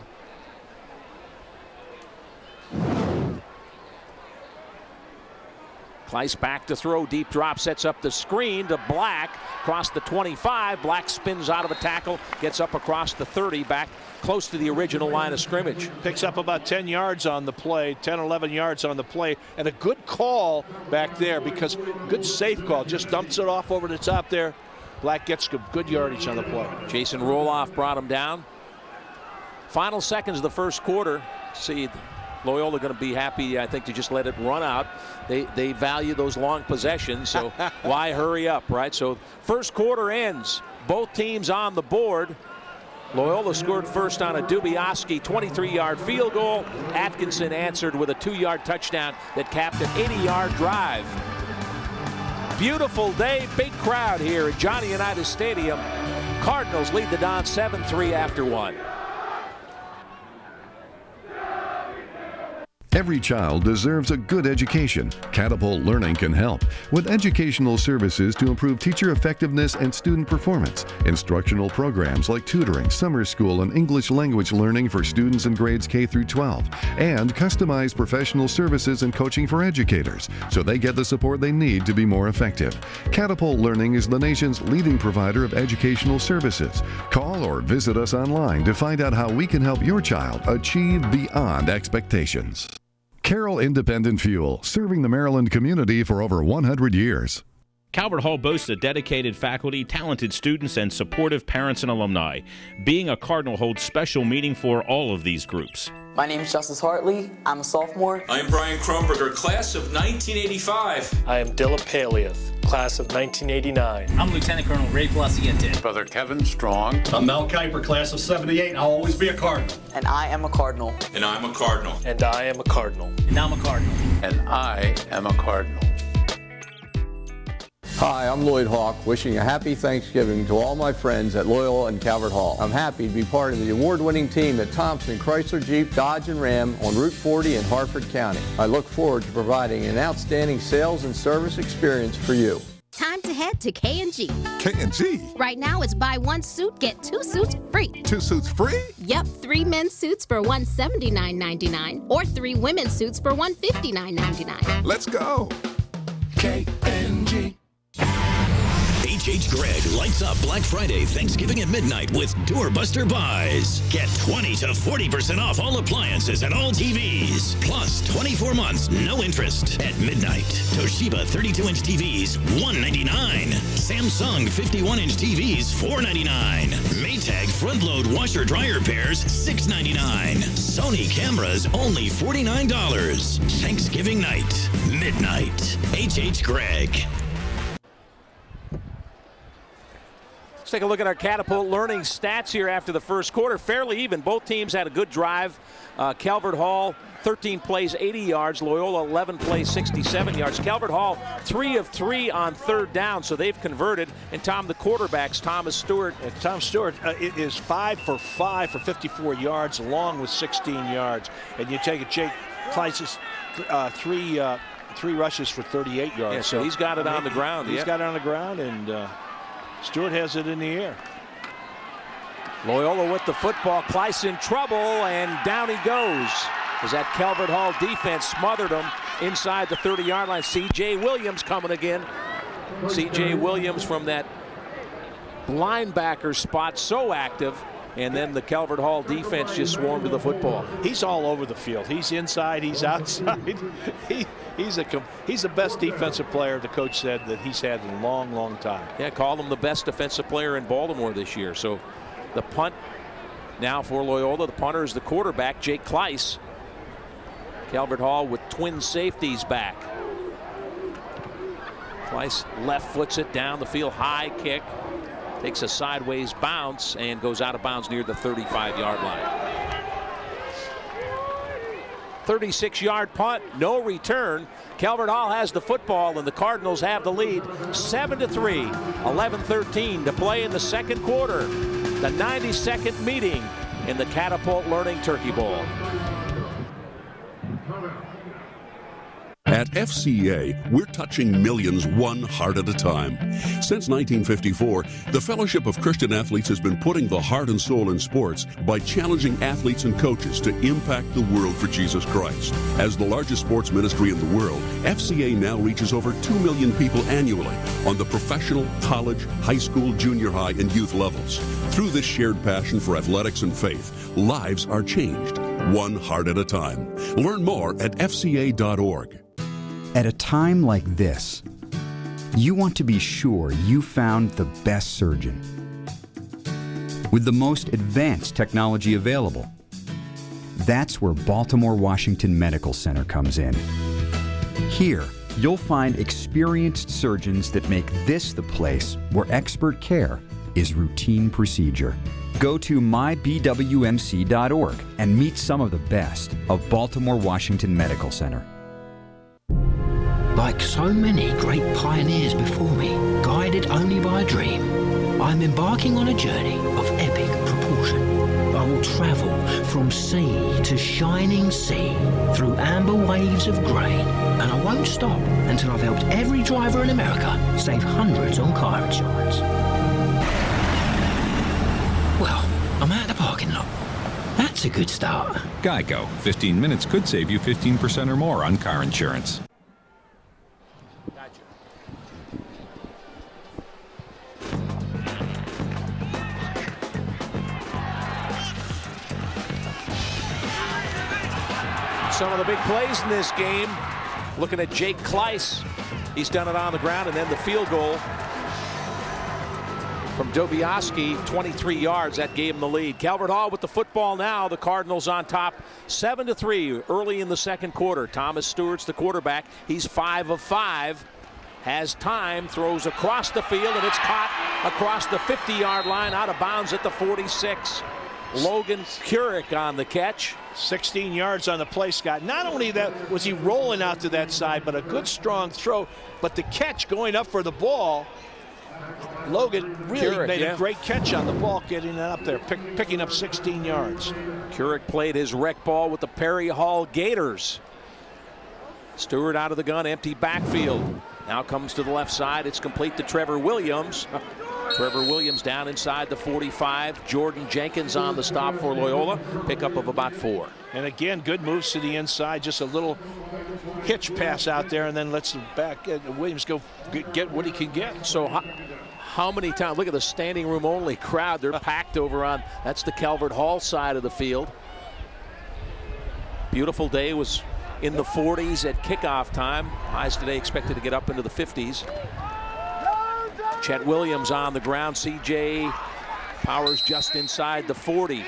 Kleiss back to throw, deep drop, sets up the screen to Black, across the 25. Black spins out of a tackle, gets up across the 30, back close to the original line of scrimmage. Picks up about 10 yards on the play, 10, 11 yards on the play, and a good call back there because good safe call, just dumps it off over the top there. Black gets good yardage on the play. Jason Roloff brought him down. Final seconds of the first quarter. See, Loyola going to be happy, I think, to just let it run out. They value those long possessions, so why hurry up, right? So first quarter ends. Both teams on the board. Loyola scored first on a Dubioski 23-yard field goal. Atkinson answered with a 2-yard touchdown that capped an 80-yard drive. Beautiful day, big crowd here at Johnny Unitas Stadium. Cardinals lead the Dons 7-3 after 1. Every child deserves a good education. Catapult Learning can help with educational services to improve teacher effectiveness and student performance. Instructional programs like tutoring, summer school, and English language learning for students in grades K through 12, and customized professional services and coaching for educators so they get the support they need to be more effective. Catapult Learning is the nation's leading provider of educational services. Call or visit us online to find out how we can help your child achieve beyond expectations. Carroll Independent Fuel, serving the Maryland community for over 100 years. Calvert Hall boasts a dedicated faculty, talented students, and supportive parents and alumni. Being a Cardinal holds special meaning for all of these groups. My name is Justice Hartley. I'm a sophomore. I'm Brian Kronberger, class of 1985. I am Dilla Paliath, class of 1989. I'm Lieutenant Colonel Ray Placiente. Brother Kevin Strong. I'm Mel Kiper, class of 78. I'll always be a Cardinal. And I am a Cardinal. And I'm a Cardinal. And I am a Cardinal. And I'm a Cardinal. And I am a Cardinal. Hi, I'm Lloyd Hawk, wishing a happy Thanksgiving to all my friends at Loyola and Calvert Hall. I'm happy to be part of the award-winning team at Thompson Chrysler Jeep Dodge and Ram on Route 40 in Harford County. I look forward to providing an outstanding sales and service experience for you. Time to head to K&G. K&G? Right now it's buy one suit, get 2 suits free. 2 suits free? Yep, 3 men's suits for $179.99 or 3 women's suits for $159.99. Let's go. K&G. H.H. Gregg lights up Black Friday, Thanksgiving at midnight with doorbuster buys. Get 20 to 40% off all appliances and all TVs. Plus 24 months, no interest. At midnight, Toshiba 32-inch TVs, $199. Samsung 51-inch TVs, $499. Maytag front-load washer-dryer pairs, $699. Sony cameras, only $49. Thanksgiving night, midnight. H.H. Gregg. Let's take a look at our Catapult Learning stats here after the first quarter. Fairly even. Both teams had a good drive. Calvert Hall, 13 plays, 80 yards. Loyola, 11 plays, 67 yards. Calvert Hall, 3 of 3 on third down, so they've converted. And Tom, the quarterbacks, Tom Stewart is 5 for 5 for 54 yards, along with 16 yards. And you take it, Jake Kleiss's three rushes for 38 yards. Yeah, so he's got it on the ground. He's got it on the ground, and Stewart has it in the air. Loyola with the football. Kleiss in trouble, and down he goes. As that Calvert Hall defense smothered him inside the 30-yard line. C.J. Williams coming again. C.J. Williams from that linebacker spot, so active. And then the Calvert Hall defense just swarmed to the football. He's all over the field. He's inside, he's outside. He's the best defensive player, the coach said, that he's had in a long, long time. Yeah, called him the best defensive player in Baltimore this year. So the punt now for Loyola. The punter is the quarterback, Jake Kleiss. Calvert Hall with twin safeties back. Kleiss left foots it down the field, high kick. Takes a sideways bounce and goes out of bounds near the 35-yard line. 36-yard punt, no return. Calvert Hall has the football, and the Cardinals have the lead, 7-3, 11-13 to play in the second quarter. The 92nd meeting in the Catapult Learning Turkey Bowl. At FCA, we're touching millions one heart at a time. Since 1954, the Fellowship of Christian Athletes has been putting the heart and soul in sports by challenging athletes and coaches to impact the world for Jesus Christ. As the largest sports ministry in the world, FCA now reaches over 2 million people annually on the professional, college, high school, junior high, and youth levels. Through this shared passion for athletics and faith, lives are changed, one heart at a time. Learn more at fca.org. At a time like this, you want to be sure you found the best surgeon with the most advanced technology available. That's where Baltimore Washington Medical Center comes in. Here, you'll find experienced surgeons that make this the place where expert care is routine procedure. Go to mybwmc.org and meet some of the best of Baltimore Washington Medical Center. Like so many great pioneers before me, guided only by a dream, I'm embarking on a journey of epic proportion. I will travel from sea to shining sea, through amber waves of grain, and I won't stop until I've helped every driver in America save hundreds on car insurance. Well, I'm at the parking lot. That's a good start. Geico. 15 minutes could save you 15% or more on car insurance. Some of the big plays in this game. Looking at Jake Kleiss. He's done it on the ground, and then the field goal from Dobiaski, 23 yards. That gave him the lead. Calvert Hall with the football now. The Cardinals on top, 7-3 early in the second quarter. Thomas Stewart's the quarterback. He's 5 of 5. Has time, throws across the field, and it's caught across the 50-yard line, out of bounds at the 46. Logan Couric on the catch. 16 yards on the play, Scott. Not only that was he rolling out to that side, but a good strong throw. But the catch going up for the ball, Logan really Couric, made a great catch on the ball, getting it up there, picking up 16 yards. Couric played his rec ball with the Perry Hall Gators. Stewart out of the gun, empty backfield. Now comes to the left side. It's complete to Trevor Williams. Trevor Williams down inside the 45. Jordan Jenkins on the stop for Loyola. Pickup of about 4. And again, good moves to the inside. Just a little hitch pass out there, and then lets the back Williams go get what he can get. So how many times? Look at the standing room only crowd. They're packed over on, that's the Calvert Hall side of the field. Beautiful day. Was in the 40s at kickoff time. Highs today expected to get up into the 50s. Chet Williams on the ground. CJ Powers just inside the 40.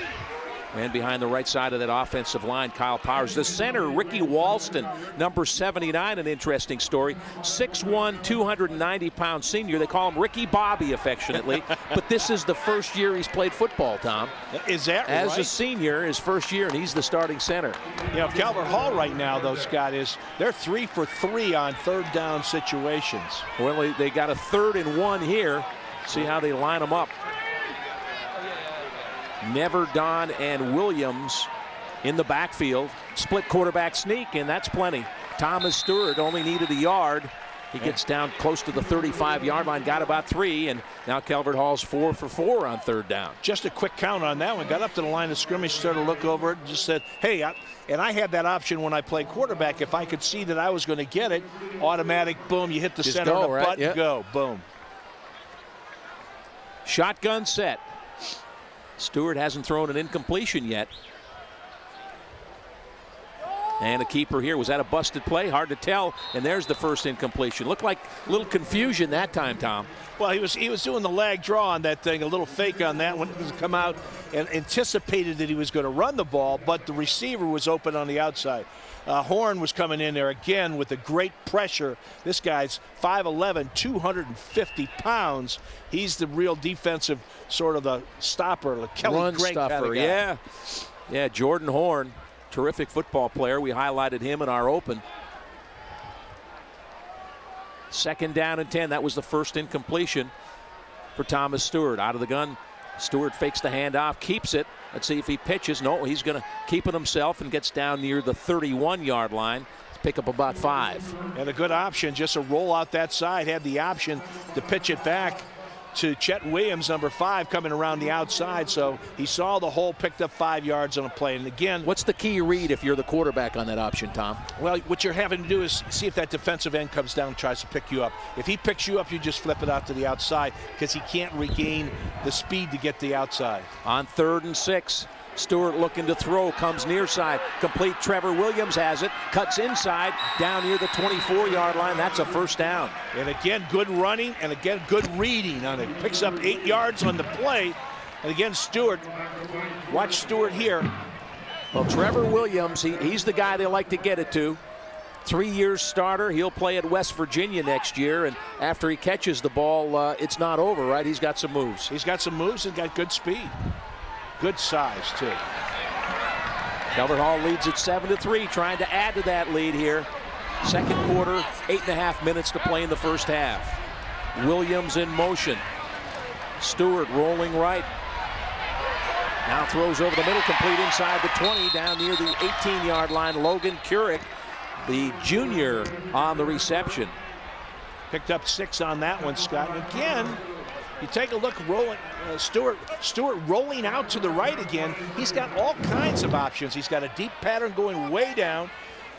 Man behind the right side of that offensive line, Kyle Powers. The center, Ricky Walston, number 79, an interesting story. 6'1", 290-pound senior. They call him Ricky Bobby affectionately. But this is the first year he's played football, Tom. Is that right? As a senior, his first year, and he's the starting center. You know, Calvert Hall right now, though, Scott, they're 3 for 3 on third down situations. Well, they got a 3rd and 1 here. See how they line them up. Neverdon and Williams in the backfield. Split quarterback sneak, and that's plenty. Thomas Stewart only needed a yard. He gets down close to the 35-yard line, got about 3, and now Calvert Hall's 4 for 4 on third down. Just a quick count on that one. Got up to the line of scrimmage, started to look over it, and just said, hey, and I had that option when I played quarterback. If I could see that I was going to get it, automatic, boom, you hit the just center go, of the right? butt, Yep. Go, boom. Shotgun set. Stewart hasn't thrown an incompletion yet. And a keeper here. Was that a busted play? Hard to tell. And there's the first incompletion. Looked like a little confusion that time, Tom. Well, he was doing the lag draw on that thing, a little fake on that one. He come out and anticipated that he was going to run the ball, but the receiver was open on the outside. Horn was coming in there again with a great pressure. This guy's 5'11", 250 pounds. He's the real defensive sort of the stopper, the Kelly Run Gregg stuffer, kind of guy. yeah. Yeah, Jordan Horn, terrific football player. We highlighted him in our open. 2nd down and 10. That was the first incompletion for Thomas Stewart. Out of the gun, Stewart fakes the handoff, keeps it. Let's see if he pitches. No, he's going to keep it himself and gets down near the 31-yard line. Pick up about 5. And a good option, just a roll out that side. Had the option to pitch it back to Chet Williams, number 5, coming around the outside. So he saw the hole, picked up 5 yards on a play. And again, what's the key read if you're the quarterback on that option, Tom? Well, what you're having to do is see if that defensive end comes down and tries to pick you up. If he picks you up, you just flip it out to the outside because he can't regain the speed to get the outside. On 3rd and 6, Stewart looking to throw, comes near side, complete. Trevor Williams has it, cuts inside, down near the 24-yard line. That's a first down. And again, good running, and again, good reading on it. Picks up 8 yards on the play. And again, Stewart, watch Stewart here. Well, Trevor Williams, he's the guy they like to get it to. 3-year starter. He'll play at West Virginia next year, and after he catches the ball, it's not over, right? He's got some moves. He's got some moves and got good speed. Good size, too. Calvert Hall leads at 7-3, trying to add to that lead here. Second quarter, 8.5 minutes to play in the first half. Williams in motion. Stewart rolling right. Now throws over the middle, complete inside the 20, down near the 18-yard line. Logan Couric, the junior, on the reception. Picked up 6 on that one, Scott. And again, you take a look, rolling. Stewart rolling out to the right again. He's got all kinds of options. He's got a deep pattern going way down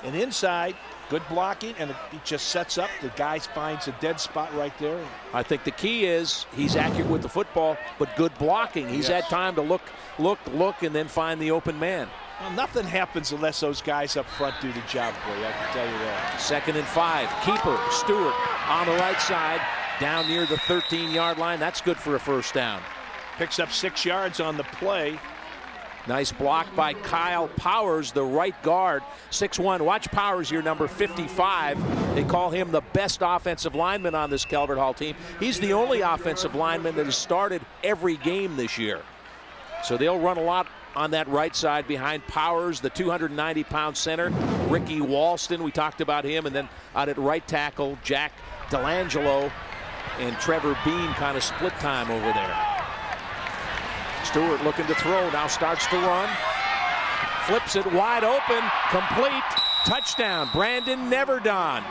and inside. Good blocking, and he just sets up. The guy finds a dead spot right there. I think the key is he's accurate with the football, but good blocking. He's had time to look, and then find the open man. Well, nothing happens unless those guys up front do the job for you, I can tell you that. 2nd and 5. Keeper, Stewart, on the right side, down near the 13-yard line. That's good for a first down. Picks up 6 yards on the play. Nice block by Kyle Powers, the right guard, 6'1". Watch Powers here, number 55. They call him the best offensive lineman on this Calvert Hall team. He's the only offensive lineman that has started every game this year. So they'll run a lot on that right side behind Powers, the 290-pound center, Ricky Walston, we talked about him, and then out at right tackle, Jack Delangelo and Trevor Bean kind of split time over there. Stewart looking to throw, now starts to run. Flips it wide open, complete, touchdown, Brandon Neverdon.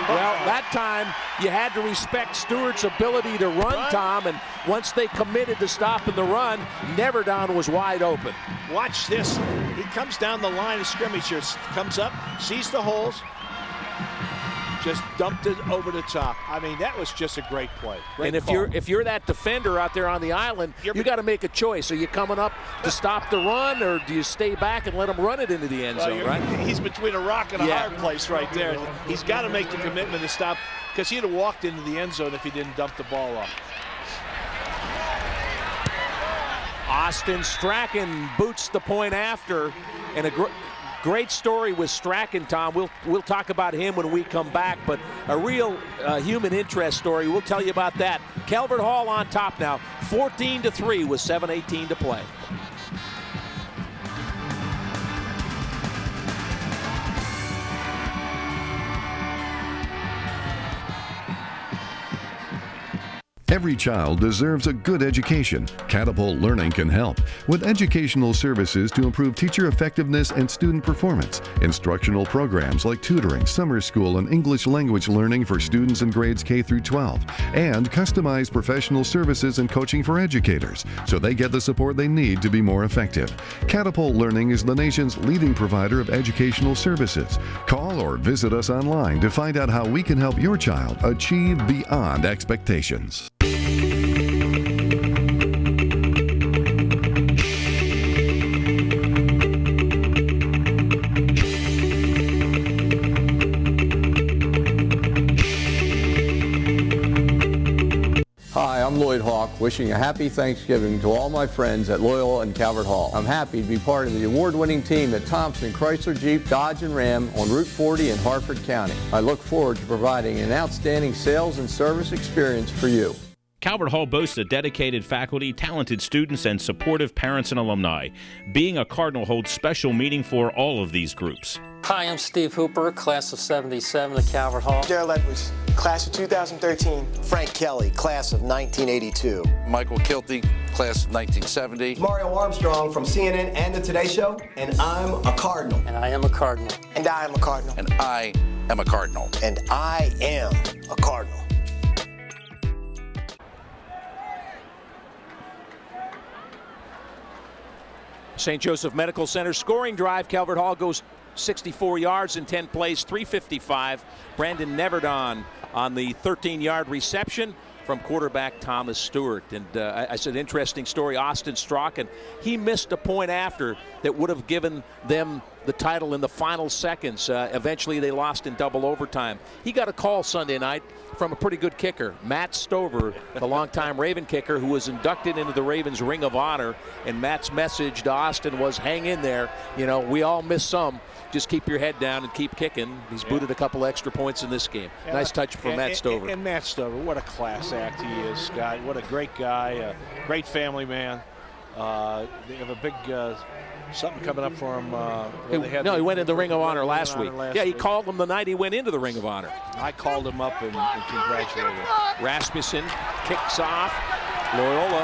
Well, that time you had to respect Stewart's ability to run, Tom, and once they committed to stopping the run, Neverdon was wide open. Watch this. He comes down the line of scrimmage here, comes up, sees the holes, just dumped it over the top. I mean, that was just a great play. Great and if you're that defender out there on the island, you got to make a choice. Are you coming up to stop the run, or do you stay back and let him run it into the end zone, right? He's between a rock and a hard place right there. He's got to make the commitment to stop, because he'd have walked into the end zone if he didn't dump the ball off. Austin Strachan boots the point after, and a great story with Strachan, Tom. We'll talk about him when we come back, but a real human interest story. We'll tell you about that. Calvert Hall on top now, 14-3 with 7:18 to play. Every child deserves a good education. Catapult Learning can help with educational services to improve teacher effectiveness and student performance, instructional programs like tutoring, summer school, and English language learning for students in grades K through 12, and customized professional services and coaching for educators so they get the support they need to be more effective. Catapult Learning is the nation's leading provider of educational services. Call or visit us online to find out how we can help your child achieve beyond expectations. Hi, I'm Lloyd Hawk, wishing a happy Thanksgiving to all my friends at Loyola and Calvert Hall. I'm happy to be part of the award-winning team at Thompson, Chrysler, Jeep, Dodge, and Ram on Route 40 in Harford County. I look forward to providing an outstanding sales and service experience for you. Calvert Hall boasts a dedicated faculty, talented students, and supportive parents and alumni. Being a Cardinal holds special meaning for all of these groups. Hi, I'm Steve Hooper, class of 77 at Calvert Hall. Daryl Edwards, class of 2013. Frank Kelly, class of 1982. Michael Kilty, class of 1970. Mario Armstrong from CNN and The Today Show, and I'm a Cardinal. And I am a Cardinal. And I am a Cardinal. And I am a Cardinal. And I am a Cardinal. St. Joseph Medical Center scoring drive. Calvert Hall goes 64 yards in 10 plays, 355. Brandon Neverdon on the 13-yard reception from quarterback Thomas Stewart. And I said, interesting story, Austin Strachan. He missed a point after that would have given them the title in the final seconds. Eventually they lost in double overtime. He got a call Sunday night from a pretty good kicker, Matt Stover, the longtime Raven kicker who was inducted into the Ravens Ring of Honor. And Matt's message to Austin was, hang in there. You know, we all miss some. Just keep your head down and keep kicking. He's booted a couple extra points in this game. Nice touch from Matt Stover. And Matt Stover, what a class act he is, Scott. What a great guy, a great family man. They have a big something coming up for him. He went in the Ring of Honor last week. He called him the night he went into the Ring of Honor. I called him up and congratulated him. Rasmussen kicks off. Loyola,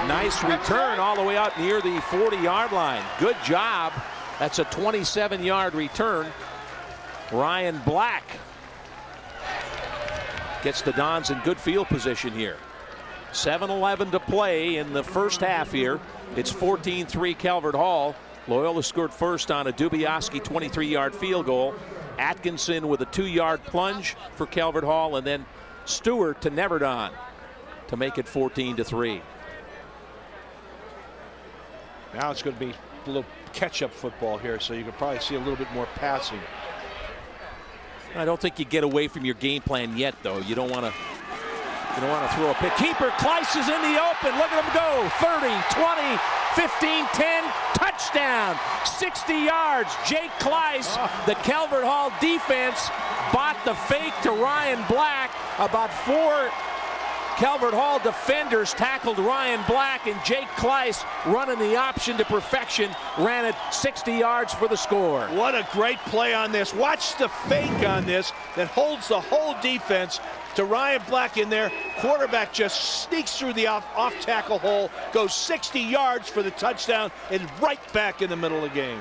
nice return all the way out near the 40-yard line. Good job. That's a 27-yard return. Ryan Black gets the Dons in good field position here. 7:11 to play in the first half here. It's 14-3 Calvert Hall. Loyola scored first on a Dubioski 23-yard field goal. Atkinson with a 2-yard plunge for Calvert Hall, and then Stewart to Neverdon to make it 14-3. Now it's going to be a little catch-up football here, so you can probably see a little bit more passing. I don't think you get away from your game plan yet, though. You don't want to throw a pick. Keeper Kleiss is in the open. Look at him go. 30, 20, 15, 10, touchdown. 60 yards. Jake Kleiss, the Calvert Hall defense, bought the fake to Ryan Black. About 4 Calvert Hall defenders tackled Ryan Black, and Jake Kleiss, running the option to perfection, ran it 60 yards for the score. What a great play on this. Watch the fake on this that holds the whole defense to Ryan Black in there. Quarterback just sneaks through the off tackle hole, goes 60 yards for the touchdown, and right back in the middle of the game.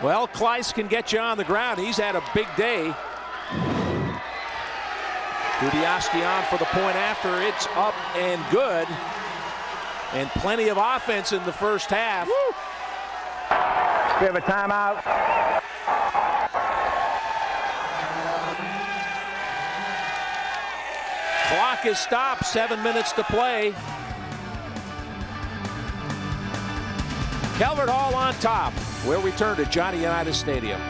Well, Kleiss can get you on the ground. He's had a big day. Dubiowski on for the point after. It's up and good. And plenty of offense in the first half. Woo. We have a timeout. Clock is stopped. 7 minutes to play. Calvert Hall on top. We'll return to Johnny Unitas Stadium.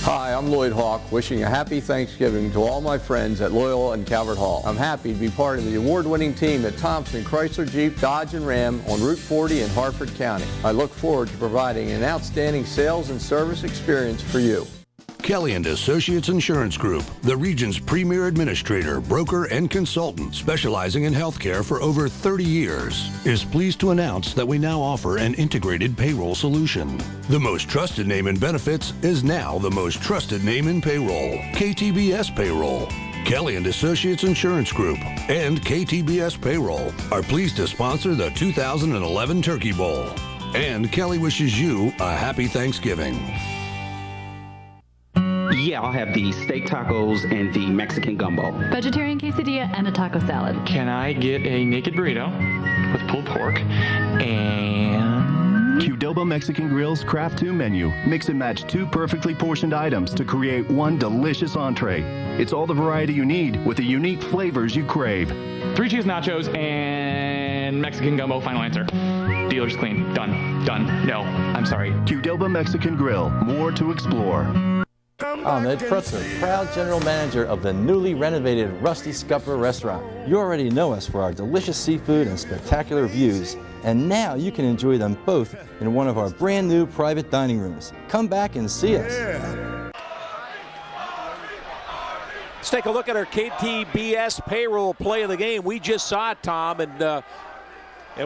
Hi, I'm Lloyd Hawk, wishing a happy Thanksgiving to all my friends at Loyola and Calvert Hall. I'm happy to be part of the award-winning team at Thompson, Chrysler, Jeep, Dodge, and Ram on Route 40 in Harford County. I look forward to providing an outstanding sales and service experience for you. Kelly & Associates Insurance Group, the region's premier administrator, broker, and consultant specializing in healthcare for over 30 years, is pleased to announce that we now offer an integrated payroll solution. The most trusted name in benefits is now the most trusted name in payroll, KTBS Payroll. Kelly & Associates Insurance Group and KTBS Payroll are pleased to sponsor the 2011 Turkey Bowl. And Kelly wishes you a happy Thanksgiving. Yeah, I'll have the steak tacos and the Mexican gumbo. Vegetarian quesadilla and a taco salad. Can I get a naked burrito with pulled pork and Qdoba Mexican Grill's Craft 2 menu. Mix and match 2 perfectly portioned items to create one delicious entree. It's all the variety you need with the unique flavors you crave. 3 cheese nachos and Mexican gumbo. Final answer. Dealer's clean. Done. Done. No, I'm sorry. Qdoba Mexican Grill. More to explore. I'm Ed Prutzer, proud general manager of the newly renovated Rusty Scupper restaurant. You already know us for our delicious seafood and spectacular views, and now you can enjoy them both in one of our brand new private dining rooms. Come back and see us. Let's take a look at our KTBS payroll play of the game. We just saw it, Tom, and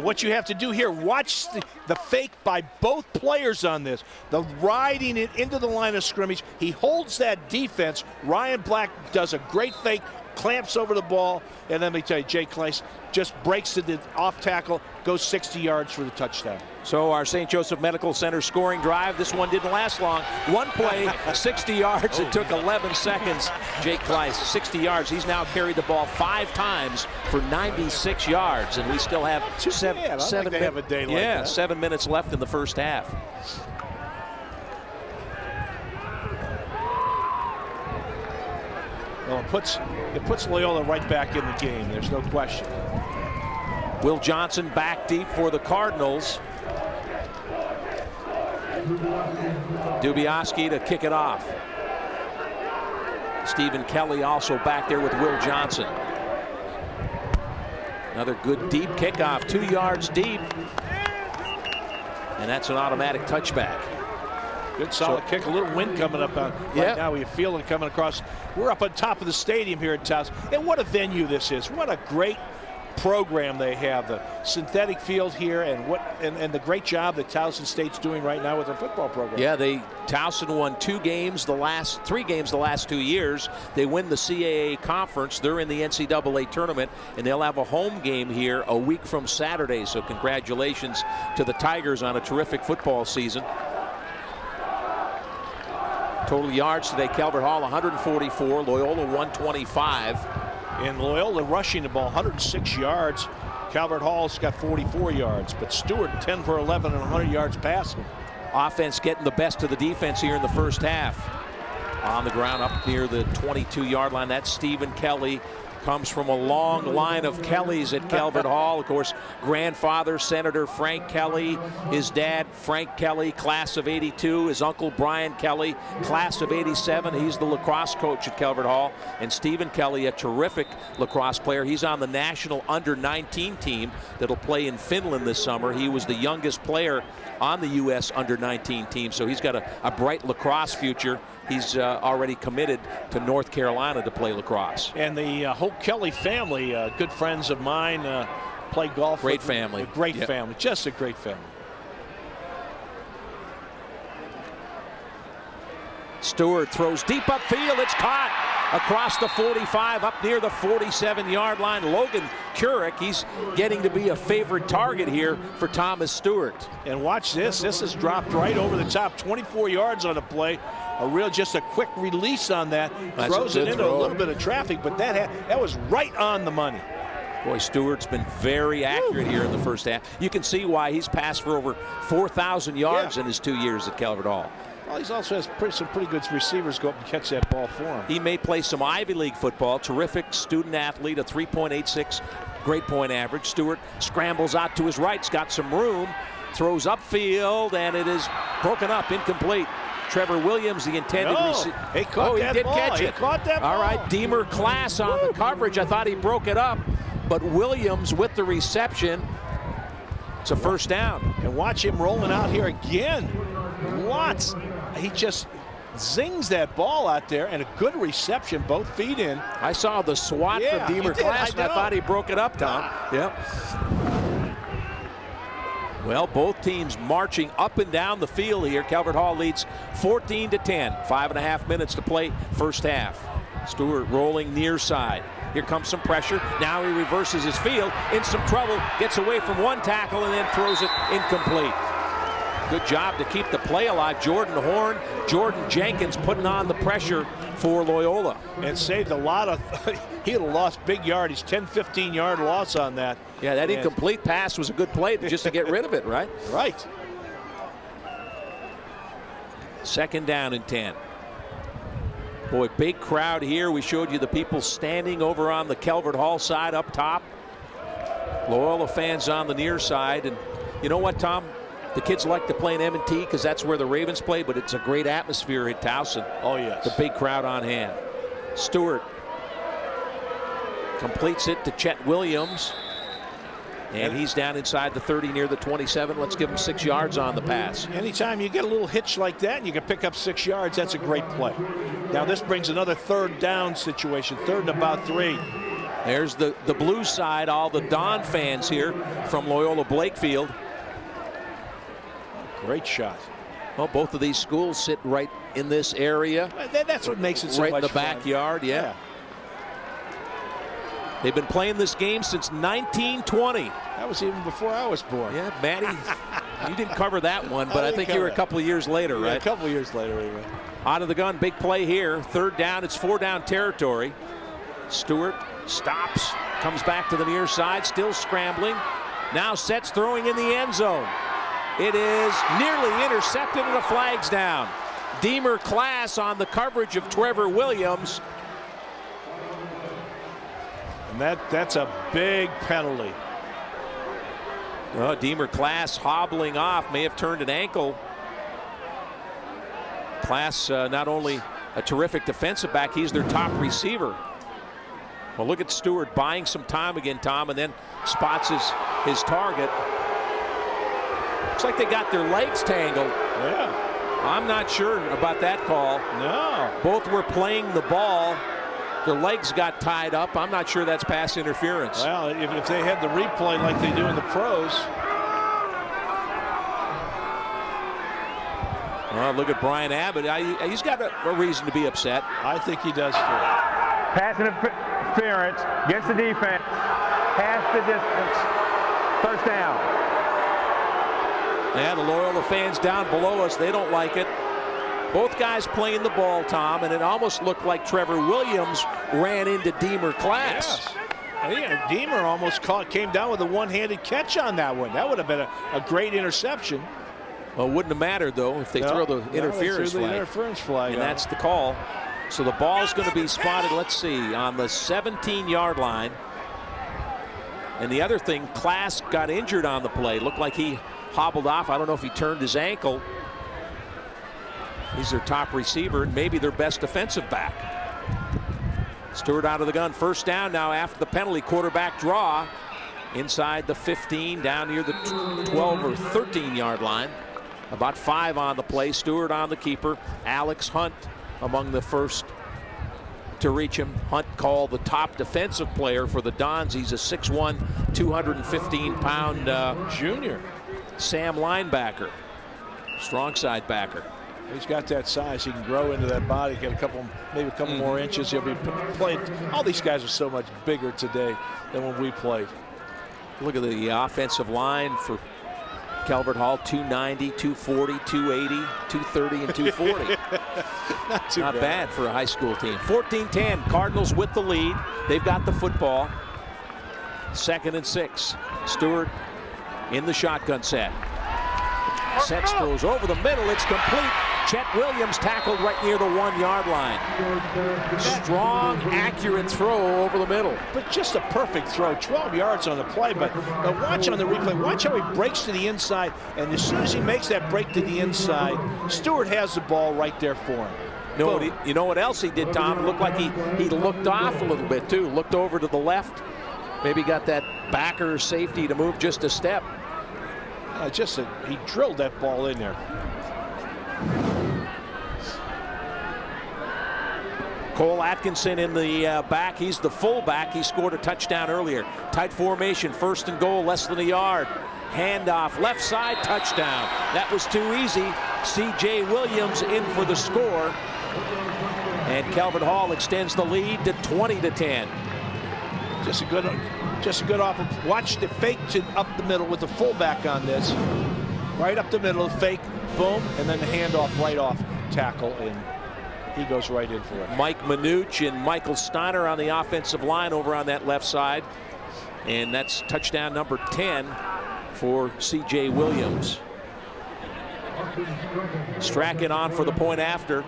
what you have to do here, watch the fake by both players on this. The riding it into the line of scrimmage. He holds that defense. Ryan Black does a great fake, clamps over the ball, and let me tell you, Jake Kleiss just breaks to the off tackle, goes 60 yards for the touchdown. So our St. Joseph Medical Center scoring drive, this one didn't last long. One play, 60 yards. It took 11 seconds. Jake Kleiss, 60 yards. He's now carried the ball 5 times for 96 yards, and we still have 7 minutes left in the first half. Well, it puts Loyola right back in the game. There's no question. Will Johnson back deep for the Cardinals. Dubiowski to kick it off. Stephen Kelly also back there with Will Johnson. Another good deep kickoff, 2 yards deep. And that's an automatic touchback. Good solid kick, a little wind coming up right now. We feel it coming across. We're up on top of the stadium here at Towson. And what a venue this is. What a great program they have. The synthetic field here, and the great job that Towson State's doing right now with their football program. Yeah, Towson won 3 games the last 2 years. They win the CAA conference. They're in the NCAA tournament, and they'll have a home game here a week from Saturday. So congratulations to the Tigers on a terrific football season. Total yards today, Calvert Hall 144, Loyola 125. And Loyola rushing the ball 106 yards. Calvert Hall's got 44 yards, but Stewart 10 for 11 and 100 yards passing. Offense getting the best of the defense here in the first half. On the ground up near the 22-yard line, that's Stephen Kelly. Comes from a long line of Kellys at Calvert Hall. Of course, grandfather, Senator Frank Kelly. His dad, Frank Kelly, class of 82. His uncle, Brian Kelly, class of 87. He's the lacrosse coach at Calvert Hall. And Stephen Kelly, a terrific lacrosse player. He's on the national under-19 team that'll play in Finland this summer. He was the youngest player on the U.S. under-19 team, so he's got a bright lacrosse future. He's already committed to North Carolina to play lacrosse. And the whole Kelly family, good friends of mine, play golf. Great family. A great family, just a great family. Stewart throws deep upfield. It's caught across the 45, up near the 47-yard line. Logan Couric, he's getting to be a favorite target here for Thomas Stewart. And watch this. This is dropped right over the top. 24 yards on the play. Just a quick release on that. Throws it into a little bit of traffic, but that was right on the money. Boy, Stewart's been very accurate here in the first half. You can see why he's passed for over 4,000 yards in his 2 years at Calvert Hall. Well, he also has some pretty good receivers go up and catch that ball for him. He may play some Ivy League football. Terrific student athlete, a 3.86 grade point average. Stewart scrambles out to his right. He's got some room. Throws upfield, and it is broken up, incomplete. Trevor Williams, the intended receiver. He caught that did ball. Catch it. He caught that ball. All right, Deemer Class on the coverage. I thought he broke it up, but Williams with the reception. It's a first down. And watch him rolling out here again. Lots. He just zings that ball out there, and a good reception, both feet in. I saw the swat from Deemer Class, and I thought he broke it up, Tom. Yep. Well, both teams marching up and down the field here. Calvert Hall leads 14-10. 5.5 minutes to play first half. Stewart rolling near side. Here comes some pressure. Now he reverses his field. In some trouble. Gets away from one tackle and then throws it incomplete. Good job to keep the play alive. Jordan Horn, Jordan Jenkins putting on the pressure for Loyola. And saved a lot of, he had lost big yardage, 10, 15-yard loss on that. Yeah, that incomplete pass was a good play just to get rid of it, right? Right. Second down and 10. Boy, big crowd here. We showed you the people standing over on the Calvert Hall side up top. Loyola fans on the near side. And you know what, Tom? The kids like to play in M&T because that's where the Ravens play, but it's a great atmosphere at Towson. Oh, yes. The big crowd on hand. Stewart completes it to Chet Williams. And he's down inside the 30 near the 27. Let's give him 6 yards on the pass. Anytime you get a little hitch like that and you can pick up 6 yards, that's a great play. Now this brings another third down situation, 3rd and about 3. There's the blue side, all the Don fans here from Loyola Blakefield. Great shot. Well, both of these schools sit right in this area. That's what makes it so much fun. Right in the fun. backyard, yeah. They've been playing this game since 1920. That was even before I was born. Yeah, Matty, you didn't cover that one, but I think you were a couple of years later, right? A couple of years later, anyway. Out of the gun, big play here. 3rd down, it's 4-down territory. Stewart stops, comes back to the near side, still scrambling. Now sets throwing in the end zone. It is nearly intercepted and the flag's down. Deemer Class on the coverage of Trevor Williams. And that's a big penalty. Well, Deemer Class hobbling off, may have turned an ankle. Class not only a terrific defensive back, he's their top receiver. Well, look at Stewart buying some time again, Tom, and then spots his target. Looks like they got their legs tangled. Yeah. I'm not sure about that call. No. Both were playing the ball. Their legs got tied up. I'm not sure that's pass interference. Well, if they had the replay like they do in the pros. Well, look at Brian Abbott. He's got a reason to be upset. I think he does too. Pass interference against the defense. Pass the distance. First down. Yeah, the Loyola fans down below us, they don't like it. Both guys playing the ball, Tom, and it almost looked like Trevor Williams ran into Deemer Class. Yes. Yeah, Deemer almost came down with a one-handed catch on that one. That would have been a great interception. Well, it wouldn't have mattered, though, if they throw the interference flag. Interference flag. And that's the call. So the ball's going to be spotted, let's see, on the 17-yard line. And the other thing, Klass got injured on the play. Looked like he hobbled off. I don't know if he turned his ankle. He's their top receiver and maybe their best defensive back. Stewart out of the gun. First down now after the penalty. Quarterback draw inside the 15, down near the 12 or 13-yard line. About 5 on the play. Stewart on the keeper. Alex Hunt among the first to reach him. Hunt called the top defensive player for the Dons. He's a 6'1", 215-pound junior Sam linebacker, strong side backer. He's got that size. He can grow into that body, get maybe a couple more inches. He'll be playing. All these guys are so much bigger today than when we played. Look at the offensive line for Calvert Hall: 290, 240, 280, 230, and 240. Not bad for a high school team. 14-10, Cardinals with the lead. They've got the football. 2nd and 6. Stewart in the shotgun set. Sets throws over the middle. It's complete. Chet Williams tackled right near the 1-yard line. Strong, accurate throw over the middle. But just a perfect throw. 12 yards on the play. But watch on the replay. Watch how he breaks to the inside. And as soon as he makes that break to the inside, Stewart has the ball right there for him. You know what else he did, Tom? It looked like he looked off a little bit, too. Looked over to the left. Maybe got that backer safety to move just a step. He drilled that ball in there. Cole Atkinson in the back. He's the fullback. He scored a touchdown earlier. Tight formation, 1st and goal, less than a yard. Handoff, left side, touchdown. That was too easy. C.J. Williams in for the score. And Calvert Hall extends the lead to 20-10. Just a good offer. Watch the fake up the middle with the fullback on this. Right up the middle, fake, boom, and then the handoff right off tackle, and he goes right in for it. Mike Minuch and Michael Steiner on the offensive line over on that left side. And that's touchdown number 10 for C.J. Williams. Strachan on for the point after.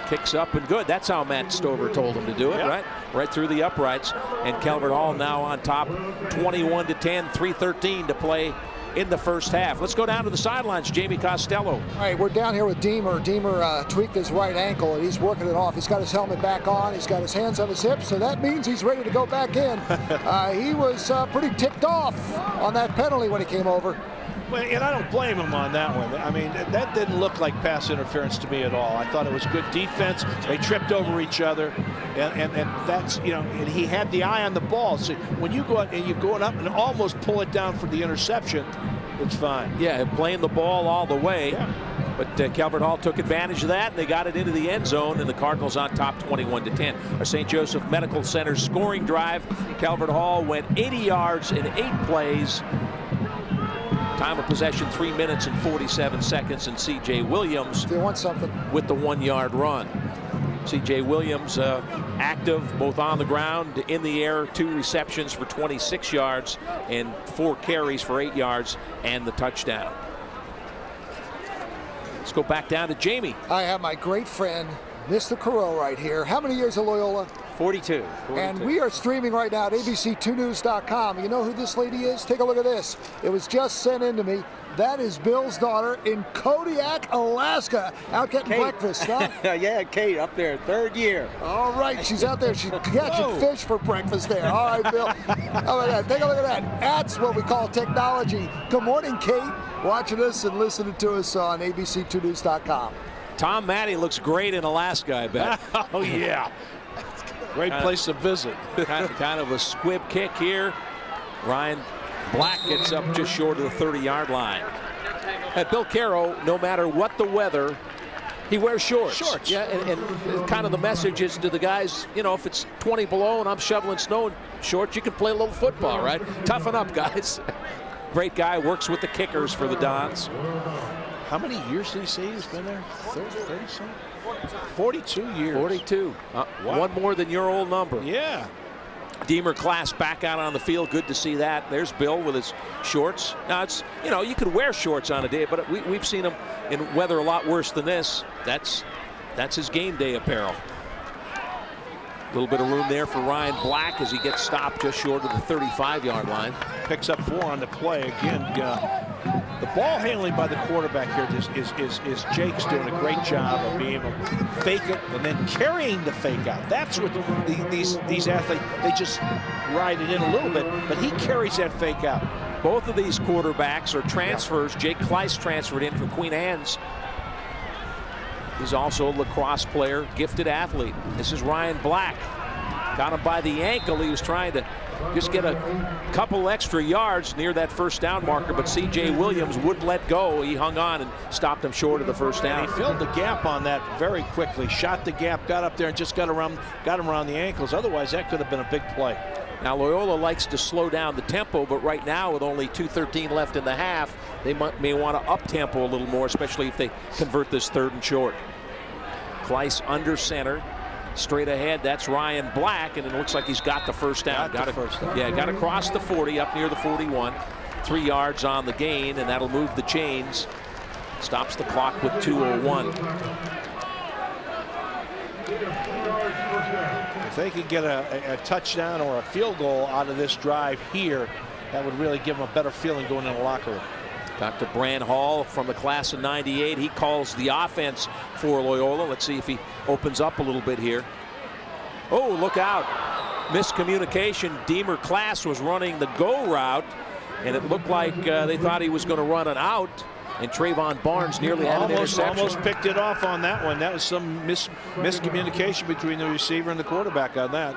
Kicks up and good. That's how Matt Stover told him to do it, right? Right through the uprights. And Calvert Hall now on top, 21-10, 3:13 to play in the first half. Let's go down to the sidelines. Jamie Costello. All right, we're down here with Deemer. Deemer tweaked his right ankle, and he's working it off. He's got his helmet back on. He's got his hands on his hips, so that means he's ready to go back in. He was pretty ticked off on that penalty when he came over. Well, and I don't blame him on that one. I mean, that didn't look like pass interference to me at all. I thought it was good defense. They tripped over each other, and that's, and he had the eye on the ball. So when you go out and you're going up and almost pull it down for the interception, it's fine. Yeah, playing the ball all the way. Yeah. But Calvert Hall took advantage of that, and they got it into the end zone, and the Cardinals on top 21-10. Our St. Joseph Medical Center scoring drive. Calvert Hall went 80 yards in 8 plays. Time of possession 3 minutes and 47 seconds, and C.J. Williams they want something with the 1-yard run. C.J. Williams active both on the ground, in the air, 2 receptions for 26 yards and 4 carries for 8 yards and the touchdown. Let's go back down to Jamie. I have my great friend, Mr. Carroll, right here. How many years at Loyola? 42. And we are streaming right now at abc2news.com. You know who this lady is? Take a look at this. It was just sent in to me. That is Bill's daughter in Kodiak, Alaska, out getting breakfast, huh? Yeah, Kate up there, 3rd year. All right, she's out there. She's catching fish for breakfast there. All right, Bill. How about that? Take a look at that. That's what we call technology. Good morning, Kate. Watching us and listening to us on abc2news.com. Tom Matte looks great in Alaska, I bet. Oh, yeah. Great place to visit. kind of a squib kick here. Ryan Black gets up just short of the 30-yard line. At Bill Caro, no matter what the weather, he wears shorts. Yeah, and kind of the message is to the guys, if it's 20 below and I'm shoveling snow in shorts, you can play a little football, right? Toughen up, guys. Great guy, works with the kickers for the Dons. How many years did he say he's been there? 30-something? 42 years. 42. Wow. One more than your old number. Yeah. Deemer Class back out on the field. Good to see that. There's Bill with his shorts. Now, it's, you know, you could wear shorts on a day, but we've seen him in weather a lot worse than this. That's his game day apparel. A little bit of room there for Ryan Black as he gets stopped just short of the 35-yard line. Picks up 4 on the play. Again, the ball handling by the quarterback here is Jake's doing a great job of being able to fake it and then carrying the fake out. That's what these athletes, they just ride it in a little bit, but he carries that fake out. Both of these quarterbacks are transfers. Jake Kleiss transferred in from Queen Anne's. He's also a lacrosse player, gifted athlete. This is Ryan Black. Got him by the ankle. He was trying to just get a couple extra yards near that first down marker, but C.J. Williams wouldn't let go. He hung on and stopped him short of the first down. And he filled the gap on that very quickly. Shot the gap, got up there, and just got him around the ankles. Otherwise, that could have been a big play. Now, Loyola likes to slow down the tempo, but right now, with only 2:13 left in the half, they may want to up-tempo a little more, especially if they convert this 3rd and short. Kleiss under center. Straight ahead, that's Ryan Black, and it looks like he's got the first down. Got across the 40, up near the 41. 3 yards on the gain, and that'll move the chains. Stops the clock with 2:01. If they could get a touchdown or a field goal out of this drive here, that would really give them a better feeling going in the locker room. Dr. Bran Hall from the class of '98. He calls the offense for Loyola. Let's see if he opens up a little bit here. Oh, look out. Miscommunication. Deemer Class was running the go route, and it looked like they thought he was going to run an out, and Trayvon Barnes nearly had an interception. Almost picked it off on that one. That was some miscommunication between the receiver and the quarterback on that.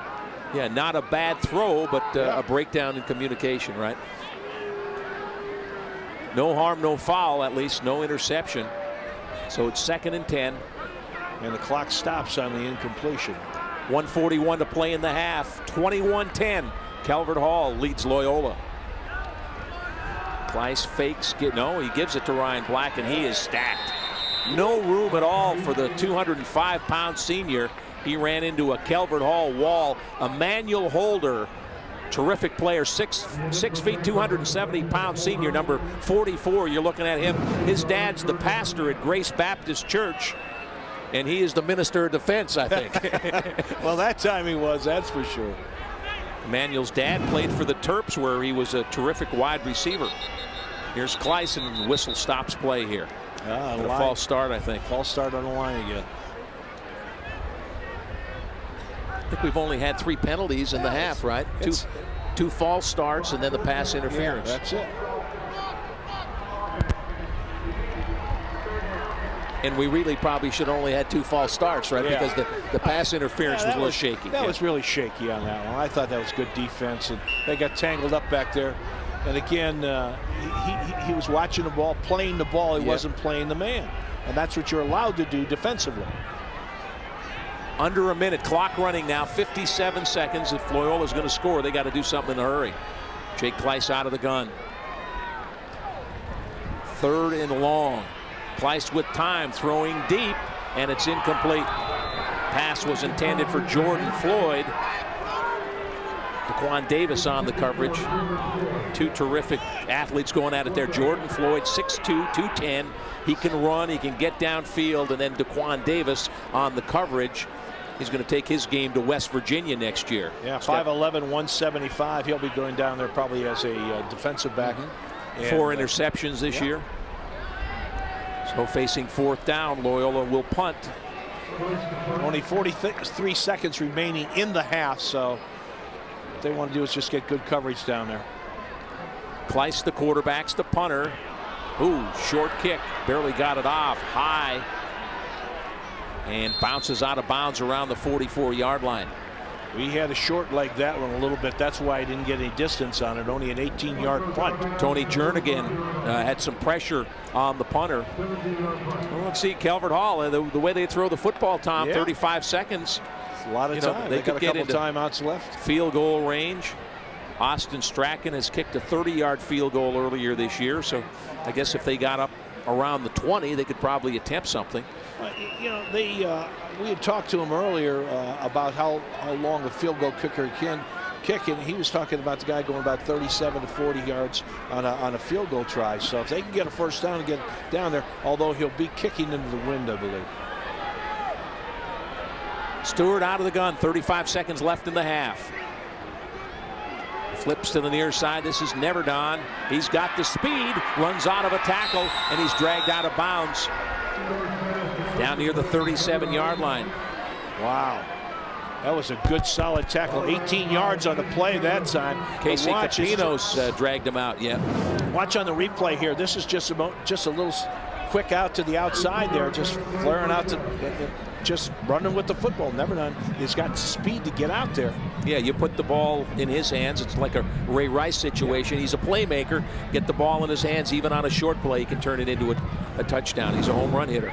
Yeah, not a bad throw, but a breakdown in communication, right? No harm, no foul, at least no interception. So it's 2nd and 10. And the clock stops on the incompletion. 1:41 to play in the half. 21-10. Calvert Hall leads Loyola. Kleiss fakes. He gives it to Ryan Black, and he is stacked. No room at all for the 205-pound senior. He ran into a Calvert Hall wall. Emmanuel Holder, terrific player, 6 feet, 270-pound senior, number 44. You're looking at him. His dad's the pastor at Grace Baptist Church, and he is the minister of defense, I think. Well, that time he was, that's for sure. Emmanuel's dad played for the Terps, where he was a terrific wide receiver. Here's Kleiss, and whistle stops play here. A false start, I think. False start on the line again. I think we've only had 3 penalties in the half, right? Two false starts and then the pass interference. Yeah, that's it. And we really probably should only had 2 false starts, right? Yeah. Because the pass interference was a little shaky. That was really shaky on that one. I thought that was good defense, and they got tangled up back there. And again, he was watching the ball, playing the ball. He wasn't playing the man. And that's what you're allowed to do defensively. Under a minute, clock running now, 57 seconds. If Loyola's going to score, they got to do something in a hurry. Jake Kleiss out of the gun. 3rd and long. Kleiss with time, throwing deep, and it's incomplete. Pass was intended for Jordan Floyd. Daquan Davis on the coverage. 2 terrific athletes going at it there. Jordan Floyd, 6'2", 210. He can run, he can get downfield, and then Daquan Davis on the coverage. He's going to take his game to West Virginia next year. Yeah, 5'11", 175. He'll be going down there probably as a defensive back. 4 interceptions this year. So facing 4th down, Loyola will punt. Only 43 seconds remaining in the half, so what they want to do is just get good coverage down there. Kleiss, the quarterback's the punter. Ooh, short kick, barely got it off, high, and bounces out of bounds around the 44-yard line. We had a short leg that one a little bit. That's why I didn't get any distance on it. Only an 18-yard punt. Tony Jernigan had some pressure on the punter. Well, let's see, Calvert Hall, the way they throw the football, Tom, 35 seconds. It's a lot of time. They could get a couple timeouts left. Field goal range. Austin Strachan has kicked a 30-yard field goal earlier this year, so I guess if they got up around the 20, they could probably attempt something. You know, we had talked to him earlier about how long a field goal kicker can. kick, and he was talking about the guy going about 37 to 40 yards on a field goal try. So if they can get a first down and get down there, although he'll be kicking into the wind, I believe. Stewart out of the gun, 35 seconds left in the half. Flips to the near side. This is Neverdon. He's got the speed, runs out of a tackle, and he's dragged out of bounds down near the 37-yard line. Wow. That was a good, solid tackle. 18 yards on the play that time. Casey Capinos dragged him out, yeah. Watch on the replay here. This is just a little quick out to the outside there, just flaring out to just running with the football. Neverdon has got speed to get out there. Yeah, you put the ball in his hands. It's like a Ray Rice situation. He's a playmaker. Get the ball in his hands, even on a short play, he can turn it into a touchdown. He's a home run hitter.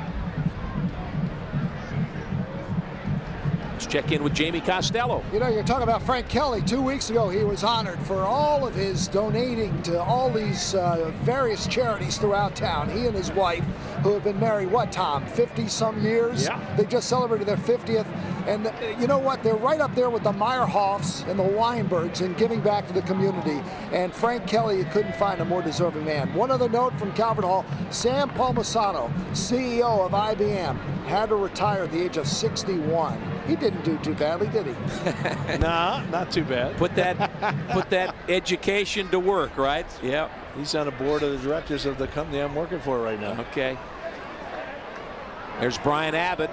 Let's check in with Jamie Costello. You know, you're talking about Frank Kelly. 2 weeks ago, he was honored for all of his donating to all these various charities throughout town. He and his wife, who have been married, what, Tom, 50-some years? Yeah. They just celebrated their 50th. And you know what? They're right up there with the Meyerhoffs and the Weinbergs in giving back to the community. And Frank Kelly couldn't find a more deserving man. One other note from Calvert Hall, Sam Palmisano, CEO of IBM, had to retire at the age of 61. He didn't do too badly, did he? Nah, not too bad. Put that education to work, right? Yeah. He's on the board of the directors of the company I'm working for right now. Okay. There's Brian Abbott.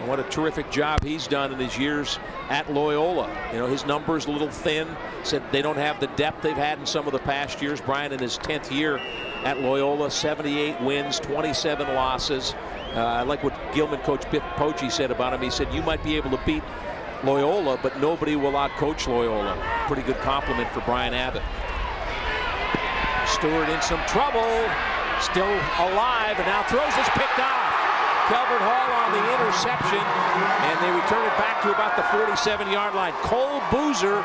What a terrific job he's done in his years at Loyola. You know, his numbers a little thin. Said they don't have the depth they've had in some of the past years. Brian in his 10th year at Loyola, 78 wins, 27 losses. I like what Gilman coach Biff Poche said about him. He said, you might be able to beat Loyola, but nobody will out-coach Loyola. Pretty good compliment for Brian Abbott. Stewart in some trouble. Still alive, and now throws is picked off. Calvert Hall on the interception, and they return it back to about the 47-yard line. Cole Boozer,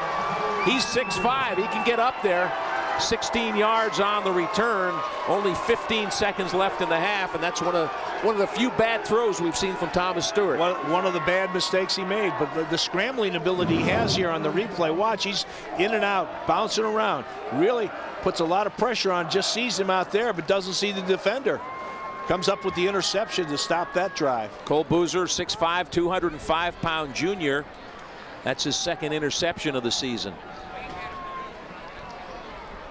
he's 6'5". He can get up there. 16 yards on the return. Only 15 seconds left in the half, and that's one of the few bad throws we've seen from Thomas Stewart. One of the bad mistakes he made, but the scrambling ability he has here on the replay. Watch, he's in and out, bouncing around. Really puts a lot of pressure on, just sees him out there, but doesn't see the defender. Comes up with the interception to stop that drive. Cole Boozer, 6'5", 205-pound junior. That's his second interception of the season.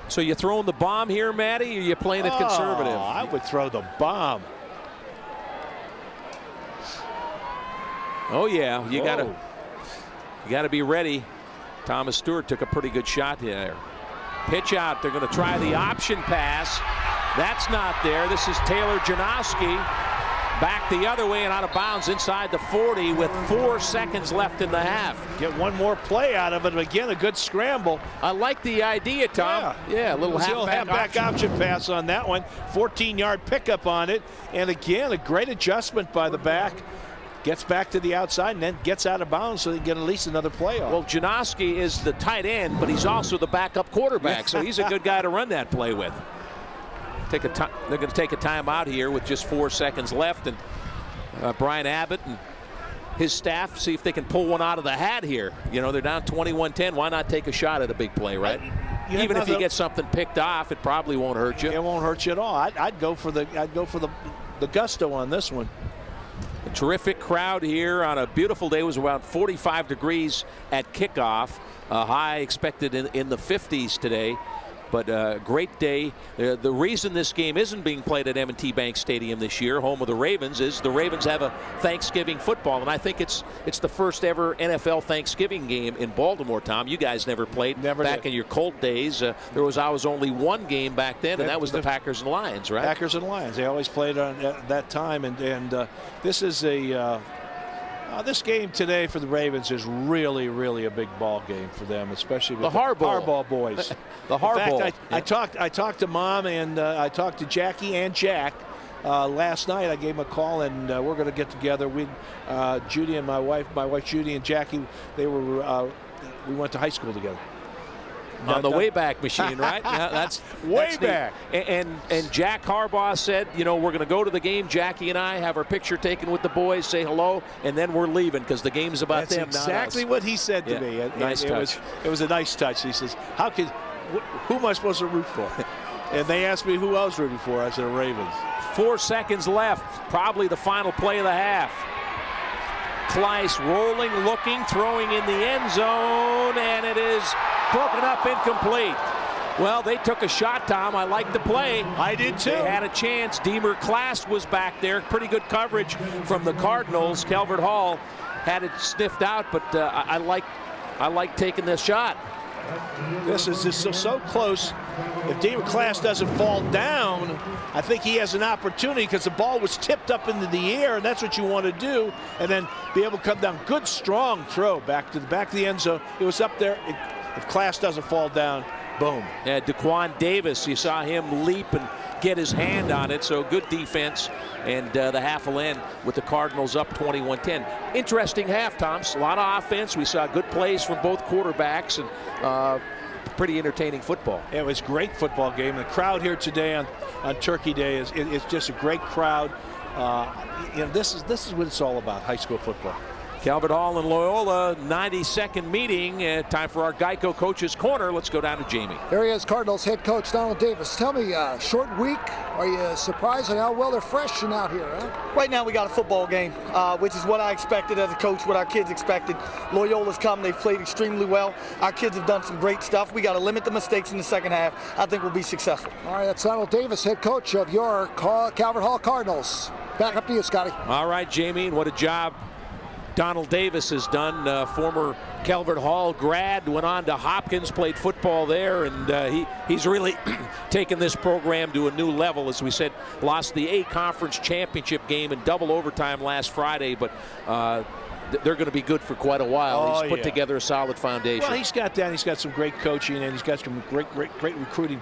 So you throwing the bomb here, Matty, or you playing it conservative? I would throw the bomb. Oh yeah, you gotta be ready. Thomas Stewart took a pretty good shot there. Pitch out. They're going to try the option pass. That's not there. This is Taylor Janowski back the other way and out of bounds inside the 40 with 4 seconds left in the half. Get one more play out of it. Again, a good scramble. I like the idea, Tom. Yeah, a little halfback option pass on that one. 14-yard pickup on it. And again, a great adjustment by the back. Gets back to the outside and then gets out of bounds so they get at least another play off. Well, Janowski is the tight end, but he's also the backup quarterback, so he's a good guy to run that play with. They're going to take a timeout here with just 4 seconds left, and Brian Abbott and his staff see if they can pull one out of the hat here. You know, they're down 21-10. Why not take a shot at a big play, right? Even if you get something picked off, it probably won't hurt you. It won't hurt you at all. I'd go for the gusto on this one. A terrific crowd here on a beautiful day. It was around 45 degrees at kickoff. A high expected in the 50s today. But a great day. The reason this game isn't being played at M&T Bank Stadium this year, home of the Ravens, is the Ravens have a Thanksgiving football. And I think it's the first ever NFL Thanksgiving game in Baltimore, Tom. You guys never played. Back in your Colt days. There was always only one game back then, and that was the Packers and Lions, right? Packers and Lions. They always played at that time. And this is this game today for the Ravens is really, really a big ball game for them, especially with the Harbaugh boys. The Harbaugh. In fact, I talked to Mom and I talked to Jackie and Jack last night. I gave them a call, and we're going to get together. Judy and my wife Judy and Jackie, we went to high school together. on the Wayback Machine, right? Yeah, that's Wayback. And Jack Harbaugh said, we're going to go to the game. Jackie and I have our picture taken with the boys, say hello, and then we're leaving because the game's about them, That's exactly what he said to me. Nice touch. It was a nice touch. He says, who am I supposed to root for? And they asked me who I was rooting for. I said, Ravens. 4 seconds left, probably the final play of the half. Kleiss rolling, looking, throwing in the end zone, and it is broken up, incomplete. Well, they took a shot, Tom. I liked the play. I did too. They had a chance. Deemer Class was back there. Pretty good coverage from the Cardinals. Calvert Hall had it sniffed out, but I like taking this shot. This is just so close. If Deemer Class doesn't fall down, I think he has an opportunity because the ball was tipped up into the air, and that's what you want to do, and then be able to come down. Good, strong throw back to the back of the end zone. It was up there. If Class doesn't fall down, boom. Yeah, Daquan Davis, you saw him leap and get his hand on it, so good defense. And the half will end with the Cardinals up 21-10. Interesting half, Toms. A lot of offense. We saw good plays from both quarterbacks and pretty entertaining football. It was a great football game. The crowd here today on Turkey Day is just a great crowd. This is what it's all about, high school football. Calvert Hall and Loyola, 92nd meeting. Time for our Geico Coach's Corner. Let's go down to Jamie. Here he is, Cardinals head coach Donald Davis. Tell me, short week, are you surprised at how well they're freshening out here, huh? Right now we got a football game, which is what I expected as a coach, what our kids expected. Loyola's come, they've played extremely well. Our kids have done some great stuff. We got to limit the mistakes in the second half. I think we'll be successful. All right, that's Donald Davis, head coach of your Calvert Hall Cardinals. Back up to you, Scotty. All right, Jamie, and what a job Donald Davis has done. Former Calvert Hall grad, went on to Hopkins, played football there, and he's really taken this program to a new level. As we said, lost the A-Conference championship game in double overtime last Friday, but they're going to be good for quite a while. He's put together a solid foundation. Well, he's got that. He's got some great coaching, and he's got some great recruiting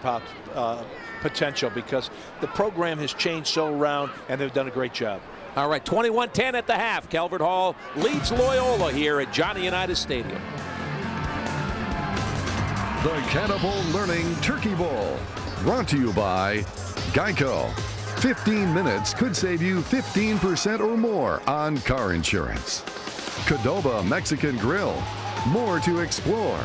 potential because the program has changed so around, and they've done a great job. All right, 21-10 at the half. Calvert Hall leads Loyola here at Johnny Unitas Stadium. The Catapult Learning Turkey Bowl, brought to you by Geico. 15 minutes could save you 15% or more on car insurance. Qdoba Mexican Grill, more to explore.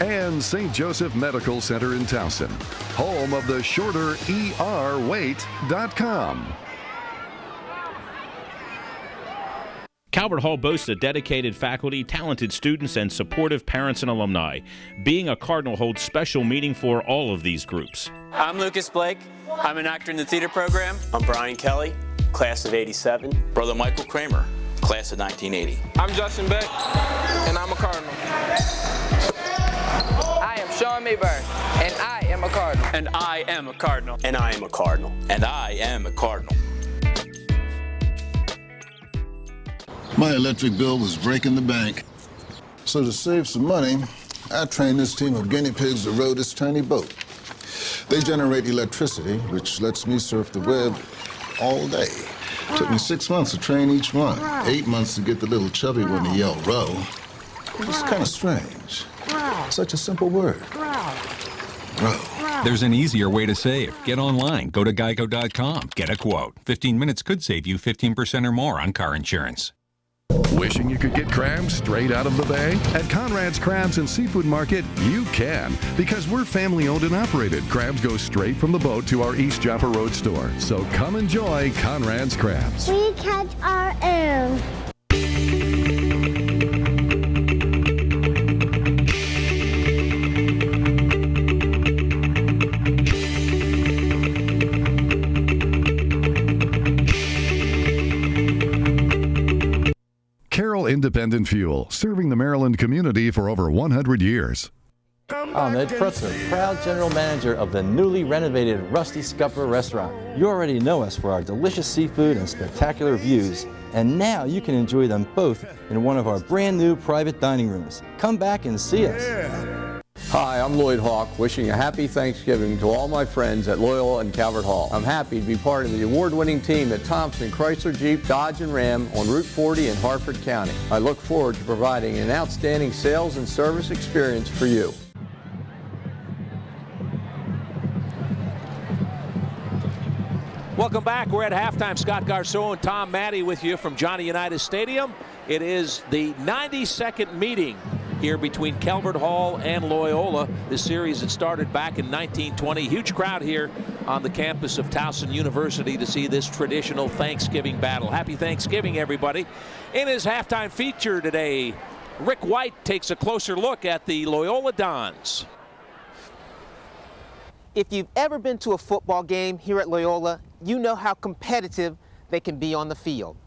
And St. Joseph Medical Center in Towson, home of the shorter ERwait.com. Calvert Hall boasts a dedicated faculty, talented students, and supportive parents and alumni. Being a Cardinal holds special meaning for all of these groups. I'm Lucas Blake. I'm an actor in the theater program. I'm Brian Kelly, class of '87. Brother Michael Kramer, class of 1980. I'm Justin Beck, and I'm a Cardinal. I am Sean Mayburn, and I am a Cardinal. And I am a Cardinal. And I am a Cardinal. And I am a Cardinal. My electric bill was breaking the bank. So to save some money, I trained this team of guinea pigs to row this tiny boat. They generate electricity, which lets me surf the web all day. Took me 6 months to train each one, 8 months to get the little chubby one to yell row. It was kind of strange. Such a simple word. Row. There's an easier way to save. Get online. Go to geico.com. Get a quote. 15 minutes could save you 15% or more on car insurance. Wishing you could get crabs straight out of the bay? At Conrad's Crabs and Seafood Market, you can. Because we're family owned and operated. Crabs go straight from the boat to our East Joppa Road store. So come enjoy Conrad's Crabs. We catch our own. Independent Fuel, serving the Maryland community for over 100 years. I'm Ed Pretzer, proud general manager of the newly renovated Rusty Scupper restaurant. You already know us for our delicious seafood and spectacular views, and now you can enjoy them both in one of our brand new private dining rooms. Come back and see us. Hi, I'm Lloyd Hawk, wishing a happy Thanksgiving to all my friends at Loyola and Calvert Hall. I'm happy to be part of the award-winning team at Thompson, Chrysler, Jeep, Dodge, and Ram on Route 40 in Harford County. I look forward to providing an outstanding sales and service experience for you. Welcome back. We're at halftime. Scott Garceau and Tom Matte with you from Johnny Unitas Stadium. It is the 92nd meeting here between Calvert Hall and Loyola. This series had started back in 1920. Huge crowd here on the campus of Towson University to see this traditional Thanksgiving battle. Happy Thanksgiving, everybody. In his halftime feature today, Rick White takes a closer look at the Loyola Dons. If you've ever been to a football game here at Loyola, you know how competitive they can be on the field.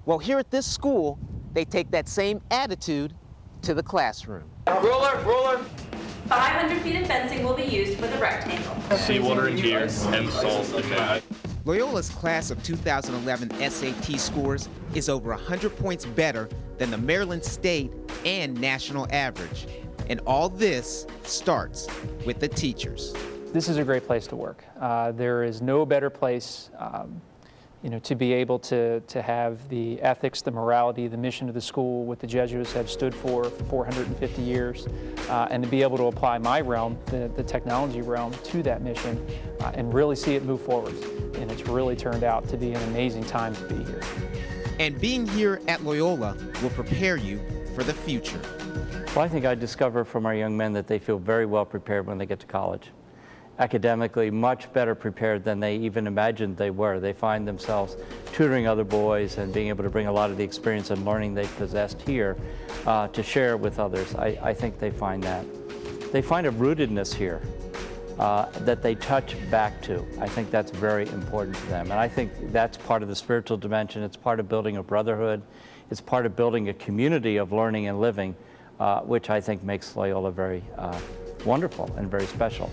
Well, here at this school, they take that same attitude to the classroom. Ruler. 500 feet of fencing will be used for the rectangle. Seawater and gear and salt to dry. Loyola's class of 2011 SAT scores is over 100 points better than the Maryland State and national average. And all this starts with the teachers. This is a great place to work. There is no better place to be able to have the ethics, the morality, the mission of the school, what the Jesuits have stood for 450 years, and to be able to apply my realm, the technology realm, to that mission and really see it move forward. And it's really turned out to be an amazing time to be here. And being here at Loyola will prepare you for the future. Well, I think I discover from our young men that they feel very well prepared when they get to college. Academically much better prepared than they even imagined they were. They find themselves tutoring other boys and being able to bring a lot of the experience and learning they've possessed here to share with others. I think they find that. They find a rootedness here that they touch back to. I think that's very important to them. And I think that's part of the spiritual dimension. It's part of building a brotherhood. It's part of building a community of learning and living, which I think makes Loyola very wonderful and very special.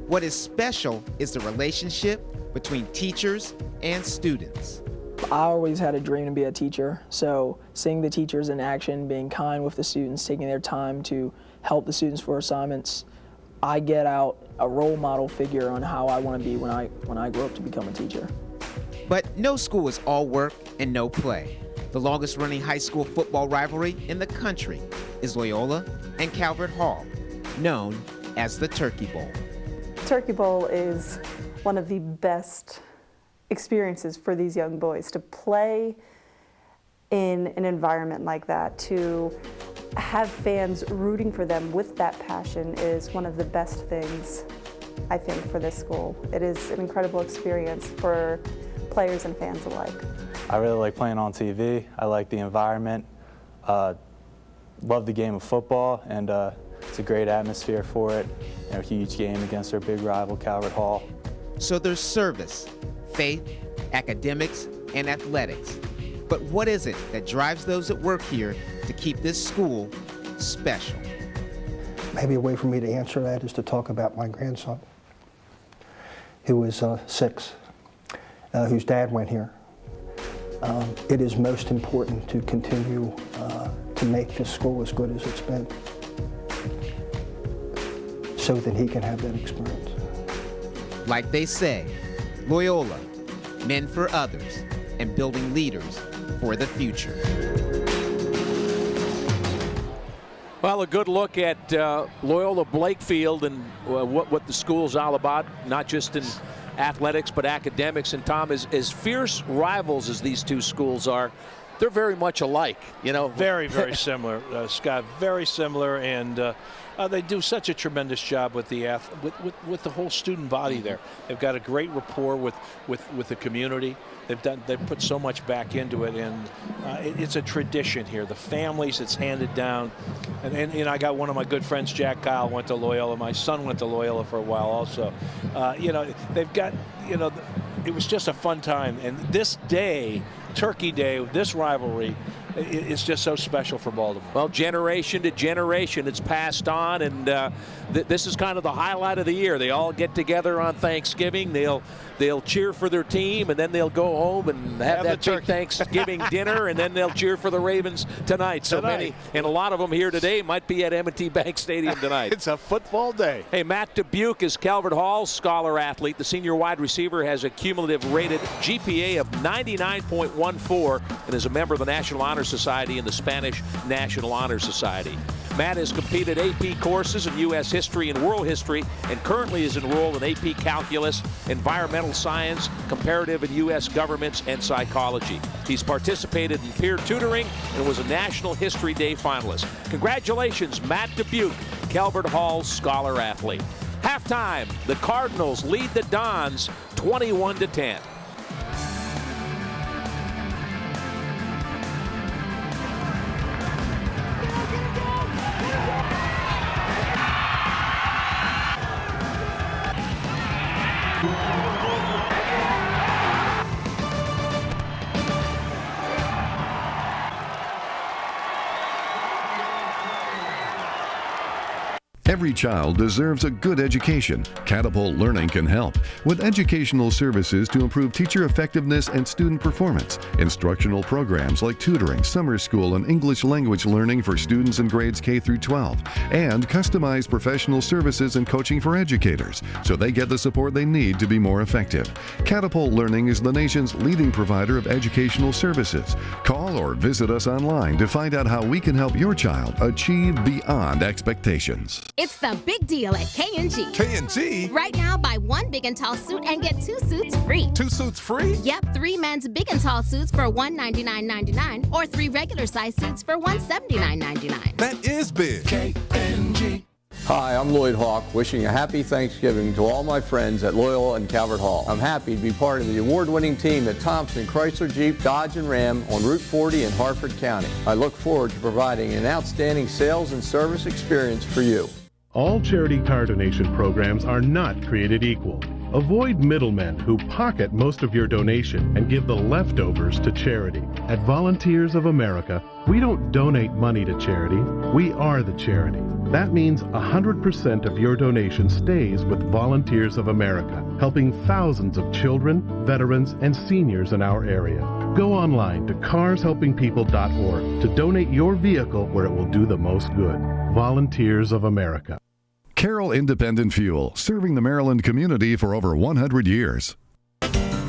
What is special is the relationship between teachers and students. I always had a dream to be a teacher, so seeing the teachers in action, being kind with the students, taking their time to help the students for assignments, I get out a role model figure on how I want to be when I grow up to become a teacher. But no school is all work and no play. The longest running high school football rivalry in the country is Loyola and Calvert Hall, known as the Turkey Bowl. Turkey Bowl is one of the best experiences for these young boys to play in an environment like that, to have fans rooting for them with that passion is one of the best things, I think, for this school. It is an incredible experience for players and fans alike. I really like playing on TV. I like the environment, love the game of football, and it's a great atmosphere for it. A huge game against our big rival, Calvert Hall. So there's service, faith, academics, and athletics. But what is it that drives those that work here to keep this school special? Maybe a way for me to answer that is to talk about my grandson, who is 6, whose dad went here. It is most important to continue to make this school as good as it's been, so that he can have that experience. Like they say, Loyola, men for others, and building leaders for the future. Well, a good look at Loyola Blakefield and what the school's all about, not just in athletics but academics. And Tom, as fierce rivals as these two schools are, they're very much alike, you know. Very, very similar, Scott. Very similar, and they do such a tremendous job with the with the whole student body there. They've got a great rapport with the community. They've put so much back into it, and it's a tradition here. The families, it's handed down, and I got one of my good friends, Jack Kyle, went to Loyola. My son went to Loyola for a while also. They've got, it was just a fun time, and this day, Turkey Day, this rivalry, it's just so special for Baltimore. Well, generation to generation, it's passed on, and this is kind of the highlight of the year. They all get together on Thanksgiving. They'll cheer for their team, and then they'll go home and have that big Thanksgiving dinner, and then they'll cheer for the Ravens tonight. So many, and a lot of them here today might be at M&T Bank Stadium tonight. It's a football day. Hey, Matt Dubuque is Calvert Hall's scholar athlete. The senior wide receiver has a cumulative rated GPA of 99.14 and is a member of the National Honor Society and the Spanish National Honor Society. Matt has completed AP courses in U.S. history and world history and currently is enrolled in AP calculus, environmental science, comparative and U.S. governments, and psychology. He's participated in peer tutoring and was a National History Day finalist. Congratulations, Matt Dubuque, Calvert Hall Scholar Athlete. Halftime, the Cardinals lead the Dons 21-10. Every child deserves a good education. Catapult Learning can help with educational services to improve teacher effectiveness and student performance, instructional programs like tutoring, summer school, and English language learning for students in grades K through 12, and customized professional services and coaching for educators so they get the support they need to be more effective. Catapult Learning is the nation's leading provider of educational services. Call or visit us online to find out how we can help your child achieve beyond expectations. It's the big deal at K&G. K&G? Right now, buy one big and tall suit and get 2 suits free. 2 suits free? Yep, 3 men's big and tall suits for $199.99 or 3 regular size suits for $179.99. That is big. K&G. Hi, I'm Lloyd Hawk, wishing a happy Thanksgiving to all my friends at Loyola and Calvert Hall. I'm happy to be part of the award-winning team at Thompson, Chrysler, Jeep, Dodge, and Ram on Route 40 in Harford County. I look forward to providing an outstanding sales and service experience for you. All charity car donation programs are not created equal. Avoid middlemen who pocket most of your donation and give the leftovers to charity. At Volunteers of America, we don't donate money to charity, we are the charity. That means 100% of your donation stays with Volunteers of America, helping thousands of children, veterans, and seniors in our area. Go online to carshelpingpeople.org to donate your vehicle where it will do the most good. Volunteers of America. Carroll Independent Fuel, serving the Maryland community for over 100 years.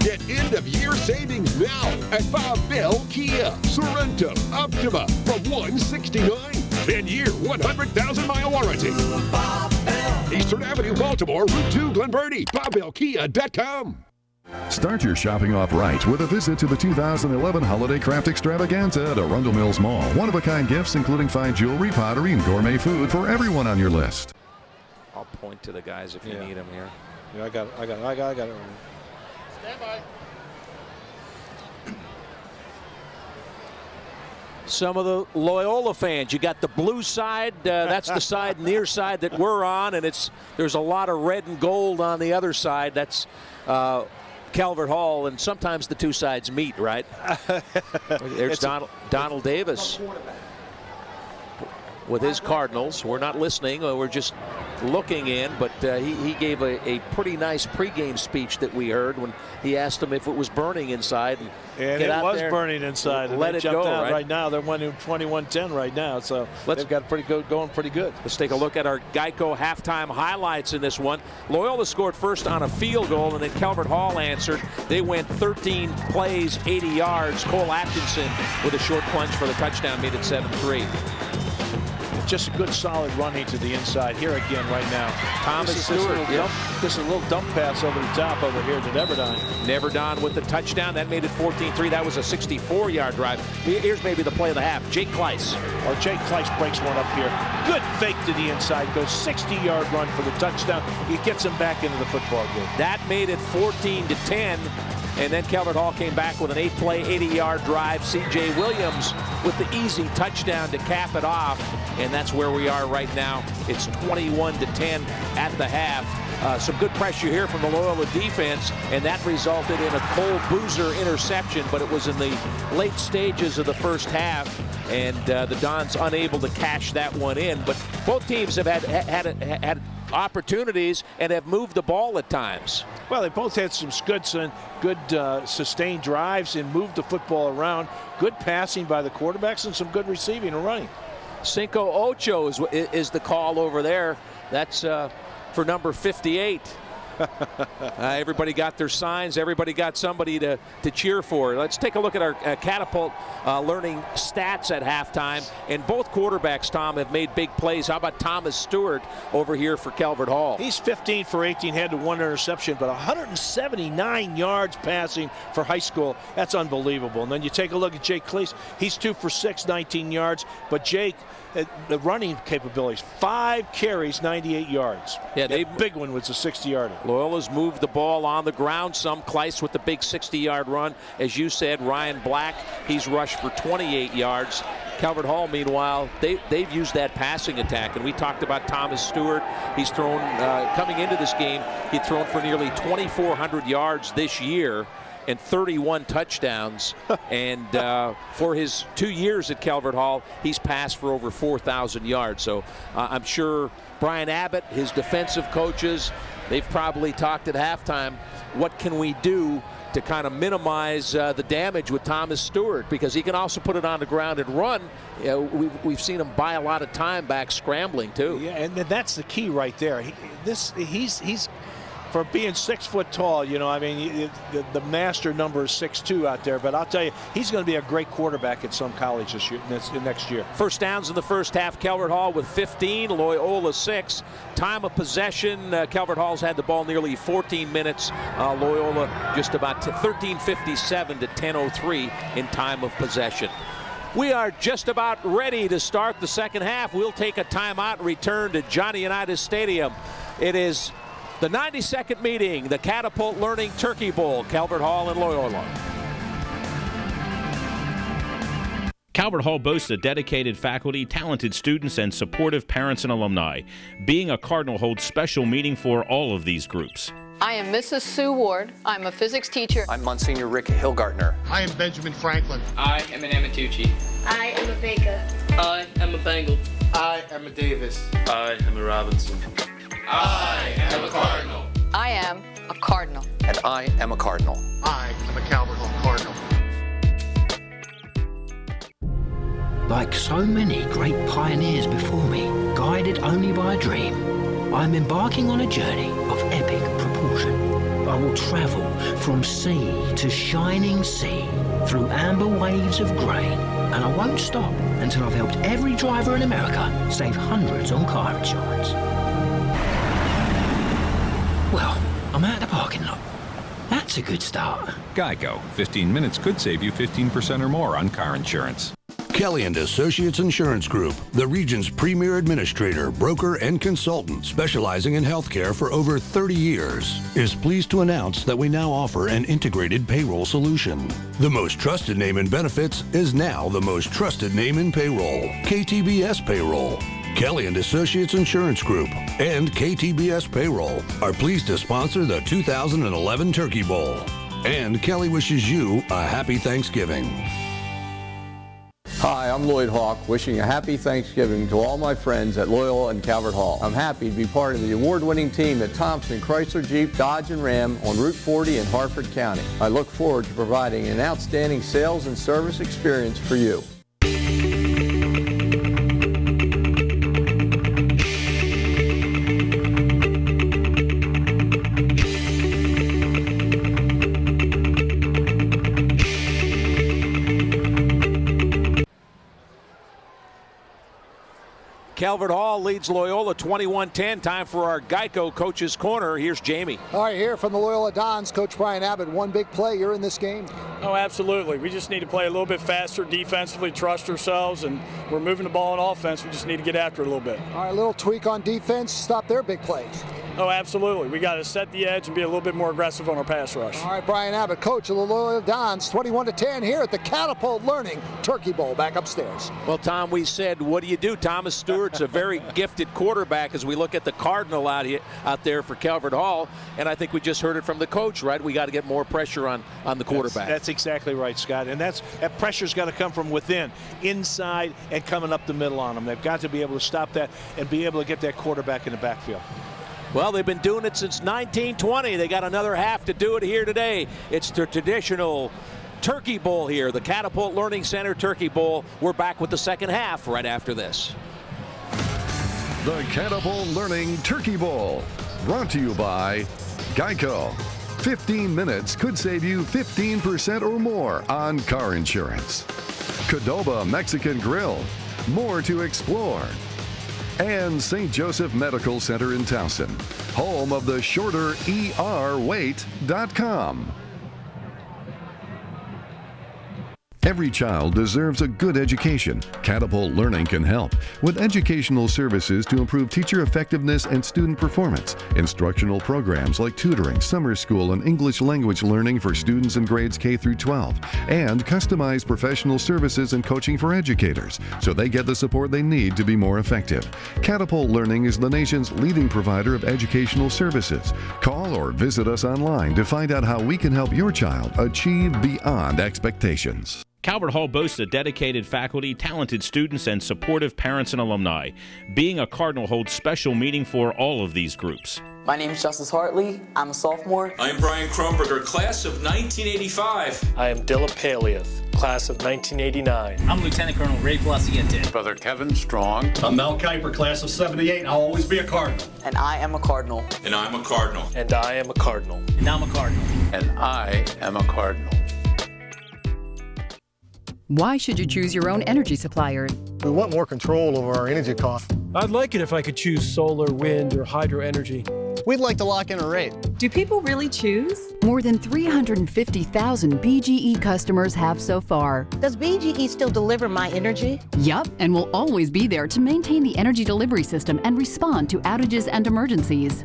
Get end-of-year savings now at Bob Bell Kia. Sorrento, Optima from $169. 10-year, 100,000-mile warranty. Bob Bell. Eastern Avenue, Baltimore, Route 2, Glen Burnie. BobBellKia.com. Start your shopping off right with a visit to the 2011 Holiday Craft Extravaganza at Arundel Mills Mall. One-of-a-kind gifts including fine jewelry, pottery, and gourmet food for everyone on your list. I'll point to the guys if you need them here. Yeah, I got it. Stand by. Some of the Loyola fans, you got the blue side, that's the side near side that we're on, and there's a lot of red and gold on the other side. That's Calvert Hall, and sometimes the two sides meet, right? There's Donald Davis with his Cardinals. We're not listening, we're just looking in, but he gave a pretty nice pregame speech that we heard when he asked him if it was burning inside. And it was burning inside. Let it go, right now. They're winning 21-10 right now, so they've got going pretty good. Let's take a look at our Geico halftime highlights in this one. Loyola scored first on a field goal, and then Calvert Hall answered. They went 13 plays, 80 yards. Cole Atkinson with a short plunge for the touchdown, made it 7-3. Just a good solid running to the inside here again right now. Thomas Stewart. Just a little dump pass over the top over here to Neverdine. Neverdine with the touchdown. That made it 14-3. That was a 64-yard drive. Here's maybe the play of the half. Jake Kleiss. Jake Kleiss breaks one up here. Good fake to the inside. Goes 60-yard run for the touchdown. He gets him back into the football game. That made it 14-10. And then Calvert Hall came back with an 8-play, 80-yard drive. C.J. Williams with the easy touchdown to cap it off. And that's where we are right now. It's 21-10 at the half. Some good pressure here from the Loyola defense, and that resulted in a Cole Boozer interception, but it was in the late stages of the first half, and the Dons unable to cash that one in. But both teams have had opportunities and have moved the ball at times. Well, they both had some good sustained drives and moved the football around. Good passing by the quarterbacks and some good receiving and running. Cinco Ocho is the call over there. That's for number 58. Everybody got their signs. Everybody got somebody to cheer for. Let's take a look at our Catapult Learning stats at halftime. And both quarterbacks, Tom, have made big plays. How about Thomas Stewart over here for Calvert Hall? He's 15 for 18, had to 1 interception, but 179 yards passing for high school. That's unbelievable. And then you take a look at Jake Cleese. He's 2 for 6, 19 yards. But Jake, the running capabilities, 5 carries, 98 yards. Yeah, the big one was a 60-yarder. Loyola's moved the ball on the ground some. Kleiss with the big 60-yard run. As you said, Ryan Black, he's rushed for 28 yards. Calvert Hall, meanwhile, they've used that passing attack. And we talked about Thomas Stewart. He's thrown, coming into this game, he'd thrown for nearly 2,400 yards this year and 31 touchdowns. And for his 2 years at Calvert Hall, he's passed for over 4,000 yards. So I'm sure Brian Abbott, his defensive coaches, they've probably talked at halftime, what can we do to kind of minimize the damage with Thomas Stewart, because he can also put it on the ground and run. We've seen him buy a lot of time back scrambling too. Yeah, and that's the key right there. He's for being 6 foot tall, you know, I mean, the master number is 6'2" out there, but I'll tell you, he's going to be a great quarterback at some college this year, next year. First downs in the first half, Calvert Hall with 15, Loyola 6. Time of possession, Calvert Hall's had the ball nearly 14 minutes. Loyola just about 13:57 to 10:03 in time of possession. We are just about ready to start the second half. We'll take a timeout and return to Johnny Unitas Stadium. It is the 92nd meeting, the Catapult Learning Turkey Bowl, Calvert Hall and Loyola. Calvert Hall boasts a dedicated faculty, talented students, and supportive parents and alumni. Being a Cardinal holds special meaning for all of these groups. I am Mrs. Sue Ward. I'm a physics teacher. I'm Monsignor Rick Hilgartner. I am Benjamin Franklin. I am an Amatucci. I am a Baker. I am a Bengal. I am a Davis. I am a Robinson. I am a Cardinal. I am a Cardinal. And I am a Cardinal. I am a Calvert Hall Cardinal. Like so many great pioneers before me, guided only by a dream, I am embarking on a journey of epic proportion. I will travel from sea to shining sea, through amber waves of grain, and I won't stop until I've helped every driver in America save hundreds on car insurance. Well, I'm at the parking lot. That's a good start. Geico. 15 minutes could save you 15% or more on car insurance. Kelly & Associates Insurance Group, the region's premier administrator, broker, and consultant specializing in healthcare for over 30 years, is pleased to announce that we now offer an integrated payroll solution. The most trusted name in benefits is now the most trusted name in payroll, KTBS Payroll. Kelly & Associates Insurance Group and KTBS Payroll are pleased to sponsor the 2011 Turkey Bowl. And Kelly wishes you a happy Thanksgiving. Hi, I'm Lloyd Hawk, wishing a happy Thanksgiving to all my friends at Loyola and Calvert Hall. I'm happy to be part of the award-winning team at Thompson, Chrysler, Jeep, Dodge, and Ram on Route 40 in Harford County. I look forward to providing an outstanding sales and service experience for you. Calvert Hall leads Loyola 21-10. Time for our Geico Coach's Corner. Here's Jamie. All right, here from the Loyola Dons, Coach Brian Abbott. One big play, you're in this game. Oh, absolutely. We just need to play a little bit faster defensively, trust ourselves, and we're moving the ball on offense. We just need to get after it a little bit. All right, a little tweak on defense, stop their big plays. Oh, absolutely. We got to set the edge and be a little bit more aggressive on our pass rush. All right, Brian Abbott, coach of the Loyola Dons, 21-10 here at the Catapult Learning Turkey Bowl back upstairs. Well, Tom, we said, what do you do? Thomas Stewart's a very gifted quarterback as we look at the Cardinal out there for Calvert Hall, and I think we just heard it from the coach, right? We got to get more pressure on the quarterback. That's exactly right, Scott, and that pressure's got to come from within, inside, and coming up the middle on them. They've got to be able to stop that and be able to get that quarterback in the backfield. Well, they've been doing it since 1920. They got another half to do it here today. It's the traditional Turkey Bowl here, the Catapult Learning Center Turkey Bowl. We're back with the second half right after this. The Catapult Learning Turkey Bowl, brought to you by Geico. 15 minutes could save you 15% or more on car insurance. Qdoba Mexican Grill. More to explore. And St. Joseph Medical Center in Towson, home of the shorter ERwait.com. Every child deserves a good education. Catapult Learning can help with educational services to improve teacher effectiveness and student performance, instructional programs like tutoring, summer school, and English language learning for students in grades K through 12, and customized professional services and coaching for educators so they get the support they need to be more effective. Catapult Learning is the nation's leading provider of educational services. Call or visit us online to find out how we can help your child achieve beyond expectations. Calvert Hall boasts a dedicated faculty, talented students, and supportive parents and alumni. Being a Cardinal holds special meaning for all of these groups. My name is Justice Hartley. I'm a sophomore. I'm Brian Kronberger, class of 1985. I am Dilla Paliath, class of 1989. I'm Lieutenant Colonel Ray Blasiente. Brother Kevin Strong. I'm Mel Kiper, class of 78. I'll always be a Cardinal. And I am a Cardinal. And I'm a Cardinal. And I am a Cardinal. And I'm a Cardinal. And I am a Cardinal. Why should you choose your own energy supplier? We want more control over our energy costs. I'd like it if I could choose solar, wind, or hydro energy. We'd like to lock in a rate. Do people really choose? More than 350,000 BGE customers have so far. Does BGE still deliver my energy? Yup, and will always be there to maintain the energy delivery system and respond to outages and emergencies.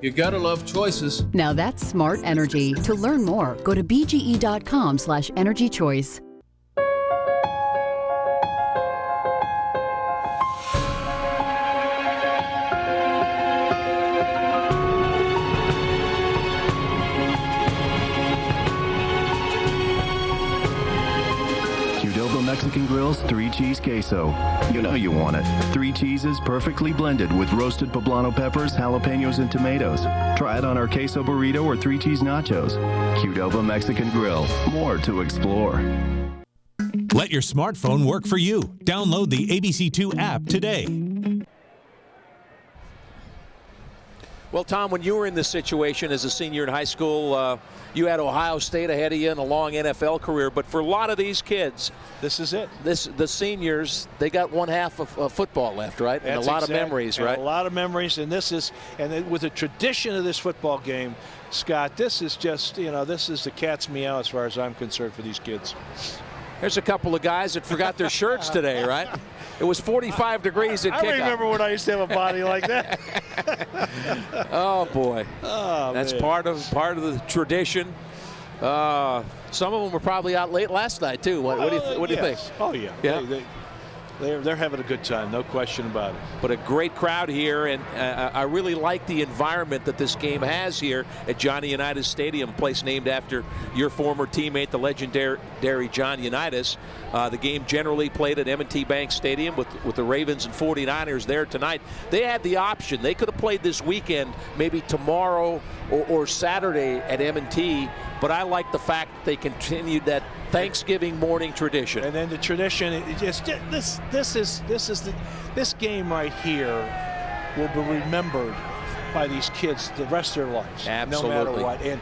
You gotta love choices. Now that's smart energy. To learn more, go to bge.com/energychoice. Mexican Grill's 3-cheese queso. You know you want it. 3 cheeses perfectly blended with roasted poblano peppers, jalapenos, and tomatoes. Try it on our queso burrito or 3-cheese nachos. Qdoba Mexican Grill. More to explore. Let your smartphone work for you. Download the ABC2 app today. Well, Tom, when you were in this situation as a senior in high school, you had Ohio State ahead of you and a long NFL career. But for a lot of these kids, this is it. The seniors, they got one half of football left, right? And a lot of memories, right? A lot of memories. And with the tradition of this football game, Scott, this is just, this is the cat's meow as far as I'm concerned for these kids. There's a couple of guys that forgot their shirts today, right? It was 45 degrees at kickoff. I remember when I used to have a body like that. Oh boy, that's man. part of the tradition. Some of them were probably out late last night too. What do you think? Oh yeah, yeah. They're having a good time, no question about it. But a great crowd here, and I really like the environment that this game has here at Johnny Unitas Stadium, a place named after your former teammate, the legendary John Unitas. The game generally played at M&T Bank Stadium with the Ravens and 49ers there tonight. They had the option. They could have played this weekend, maybe tomorrow or Saturday at M&T, but I like the fact that they continued that Thanksgiving morning tradition. And then the tradition, this game right here will be remembered by these kids the rest of their lives. Absolutely. No matter what. And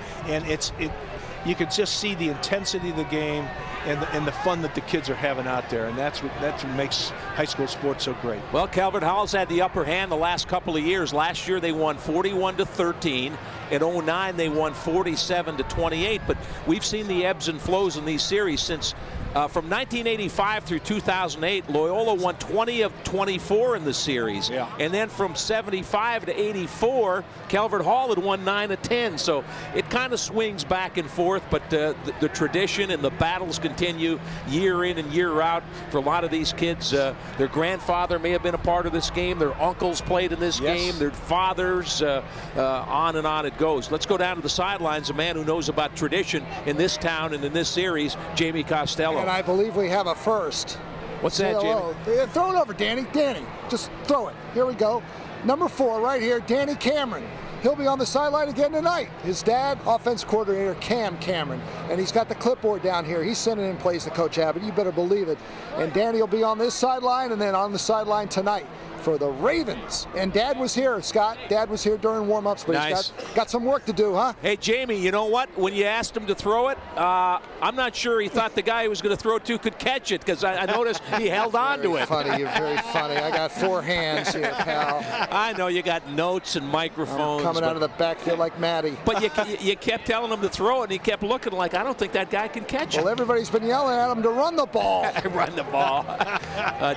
you can just see the intensity of the game and the fun that the kids are having out there, and that's what makes high school sports so great. Well, Calvert Hall's had the upper hand the last couple of years. Last year they won 41-13. In 09 they won 47-28. But we've seen the ebbs and flows in these series since from 1985 through 2008. Loyola won 20 of 24 in the series. Yeah. And then from 75 to 84, Calvert Hall had won 9 of 10. So it kind of swings back and forth, but the tradition and the battles continue year in and year out for a lot of these kids. Their grandfather may have been a part of this game. Their uncles played in this game. Their fathers, on and on it goes. Let's go down to the sidelines. A man who knows about tradition in this town and in this series, Jamie Costello. And I believe we have a first. What's that, Jamie? Throw it over, Danny. Danny, just throw it. Here we go. Number 4 right here, Danny Cameron. He'll be on the sideline again tonight. His dad, offense coordinator Cam Cameron, and he's got the clipboard down here. He's sending in plays to Coach Abbott. You better believe it. And Danny will be on this sideline and then on the sideline tonight. for the Ravens. And Dad was here, Scott. Dad was here during warm-ups, but nice. He's got some work to do, huh? Hey, Jamie, you know what? When you asked him to throw it, I'm not sure he thought the guy he was going to throw it to could catch it, because I noticed he held on to it. Funny, you're very funny. I got 4 hands here, pal. I know you got notes and microphones. I'm coming out of the backfield like Matty. But you kept telling him to throw it, and he kept looking like, I don't think that guy can catch it. Well, everybody's been yelling at him to run the ball. Run the ball.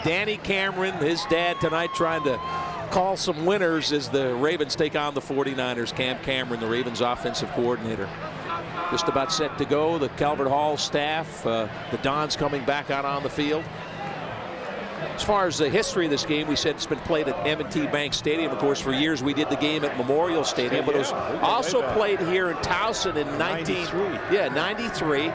Danny Cameron, his dad tonight, trying to call some winners as the Ravens take on the 49ers. Cam Cameron, the Ravens offensive coordinator. Just about set to go. The Calvert Hall staff, the Dons coming back out on the field. As far as the history of this game, we said it's been played at M&T Bank Stadium. Of course, for years we did the game at Memorial Stadium, but it was also played here in Towson in 93.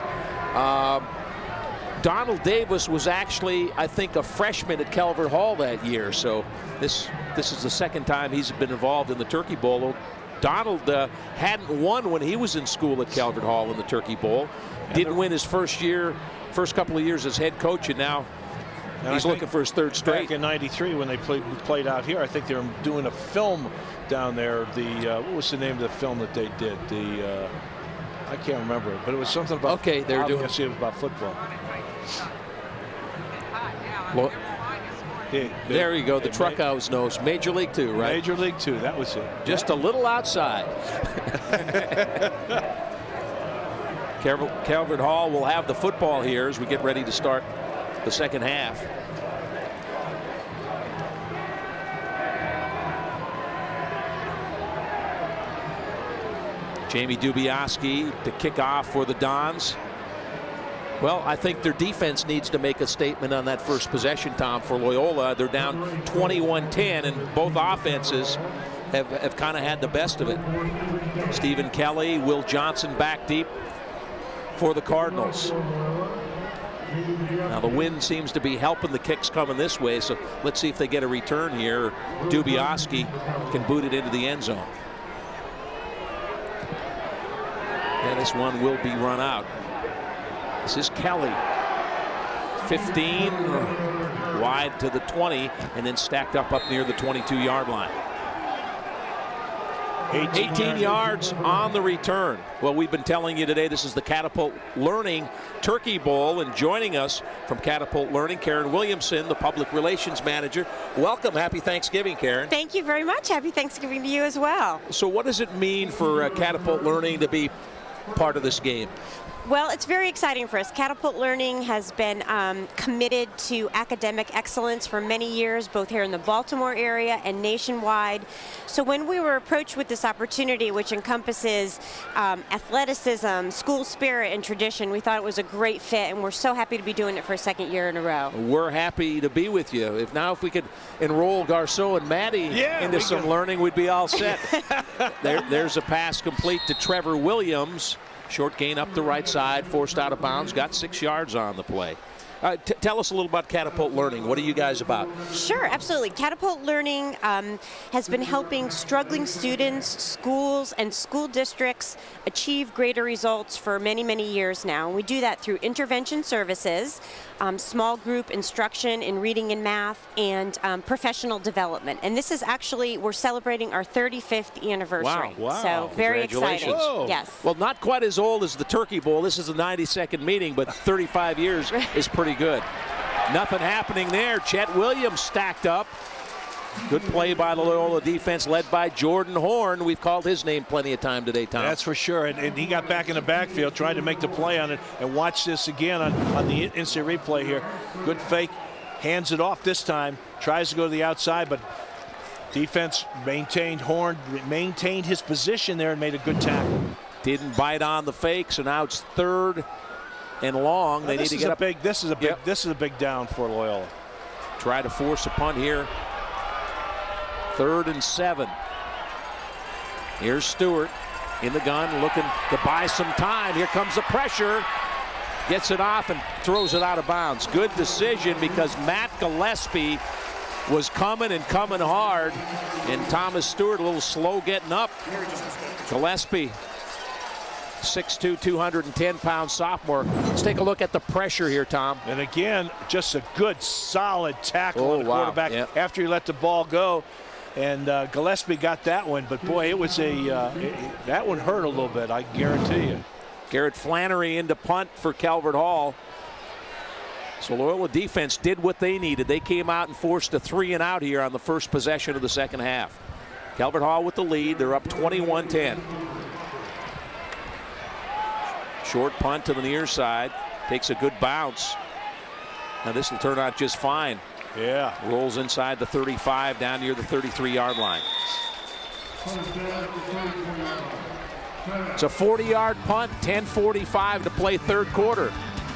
Donald Davis was actually, I think, a freshman at Calvert Hall that year. So this is the second time he's been involved in the Turkey Bowl. Donald hadn't won when he was in school at Calvert Hall in the Turkey Bowl. Didn't win his first couple of years as head coach, and now he's looking for his third straight. Back in '93 when they played out here, I think they were doing a film down there. What was the name of the film that they did? I can't remember it, but it was something about. Okay, they're doing. It was about football. There you go. The truck house knows. Major League 2, right? Major League 2. That was it. Just a little outside. Calvert Hall will have the football here as we get ready to start the second half. Jamie Dubiowski to kick off for the Dons. Well, I think their defense needs to make a statement on that first possession, Tom, for Loyola. They're down 21-10, and both offenses have kind of had the best of it. Stephen Kelly, Will Johnson back deep for the Cardinals. Now the wind seems to be helping the kicks coming this way, so let's see if they get a return here. Dubiowski can boot it into the end zone. And this one will be run out. This is Kelly. 15 wide to the 20, and then stacked up near the 22-yard line. 18 yards on the return. Well, we've been telling you today this is the Catapult Learning Turkey Bowl, and joining us from Catapult Learning, Karen Williamson, the Public Relations Manager. Welcome. Happy Thanksgiving, Karen. Thank you very much. Happy Thanksgiving to you as well. So what does it mean for Catapult Learning to be part of this game? Well, it's very exciting for us. Catapult Learning has been committed to academic excellence for many years, both here in the Baltimore area and nationwide. So when we were approached with this opportunity, which encompasses athleticism, school spirit, and tradition, we thought it was a great fit, and we're so happy to be doing it for a second year in a row. We're happy to be with you. If we could enroll Garceau and Maddie into some learning, we'd be all set. There's a pass complete to Trevor Williams. Short gain up the right side, forced out of bounds, got 6 yards on the play. Tell us a little about Catapult Learning. What are you guys about? Sure, absolutely. Catapult Learning has been helping struggling students, schools, and school districts achieve greater results for many, many years now. And we do that through intervention services, small group instruction in reading and math, and professional development. And this is actually, we're celebrating our 35th anniversary. Wow. So very exciting. Whoa. Yes. Well, not quite as old as the Turkey Bowl. This is a 92nd meeting, but 35 years is pretty good. Nothing happening there. Chet Williams stacked up. Good play by the Loyola defense led by Jordan Horn. We've called his name plenty of time today, Tom. That's for sure. And he got back in the backfield, tried to make the play on it. And watch this again on the instant replay here. Good fake. Hands it off this time. Tries to go to the outside, but defense maintained. Horn maintained his position there and made a good tackle. Didn't bite on the fake, so now it's 3rd and long. They need to get up. This is a big down for Loyola. Try to force a punt here. 3rd and 7. Here's Stewart in the gun, looking to buy some time. Here comes the pressure. Gets it off and throws it out of bounds. Good decision, because Matt Gillespie was coming hard, and Thomas Stewart a little slow getting up. Gillespie 6'2", 210-pound sophomore. Let's take a look at the pressure here, Tom. And again, just a good, solid tackle on the quarterback after he let the ball go. And Gillespie got that one, but boy, it was that one hurt a little bit, I guarantee you. Garrett Flannery into punt for Calvert Hall. So Loyola defense did what they needed. They came out and forced a 3-and-out here on the first possession of the second half. Calvert Hall with the lead. They're up 21-10. Short punt to the near side. Takes a good bounce. Now this will turn out just fine. Yeah. Rolls inside the 35 down near the 33-yard line. It's a 40-yard punt, 10:45 to play third quarter.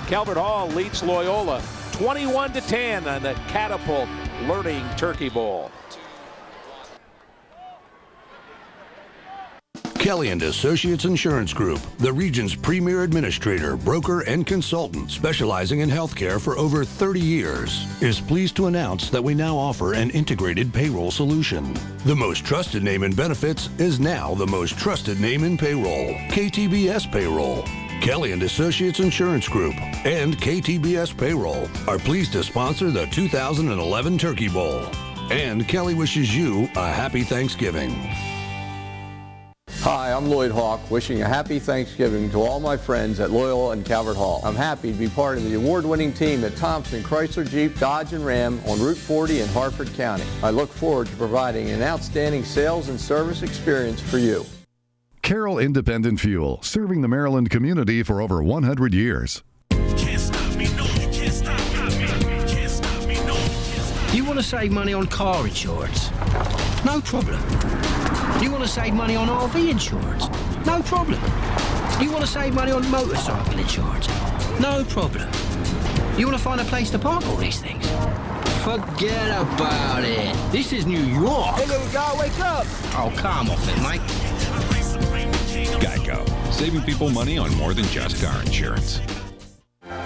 Calvert Hall leads Loyola 21-10 on the Catapult Learning Turkey Bowl. Kelly & Associates Insurance Group, the region's premier administrator, broker, and consultant specializing in healthcare for over 30 years, is pleased to announce that we now offer an integrated payroll solution. The most trusted name in benefits is now the most trusted name in payroll, KTBS Payroll. Kelly & Associates Insurance Group and KTBS Payroll are pleased to sponsor the 2011 Turkey Bowl. And Kelly wishes you a happy Thanksgiving. Hi, I'm Lloyd Hawk, wishing a happy Thanksgiving to all my friends at Loyola and Calvert Hall. I'm happy to be part of the award-winning team at Thompson, Chrysler, Jeep, Dodge, and Ram on Route 40 in Harford County. I look forward to providing an outstanding sales and service experience for you. Carroll Independent Fuel, serving the Maryland community for over 100 years. You want to save money on car insurance? No problem. You want to save money on RV insurance? No problem. You want to save money on motorcycle insurance? No problem. You want to find a place to park all these things? Forget about it. This is New York. Hey, little guy, wake up. Oh, come off it, mate. Geico, saving people money on more than just car insurance.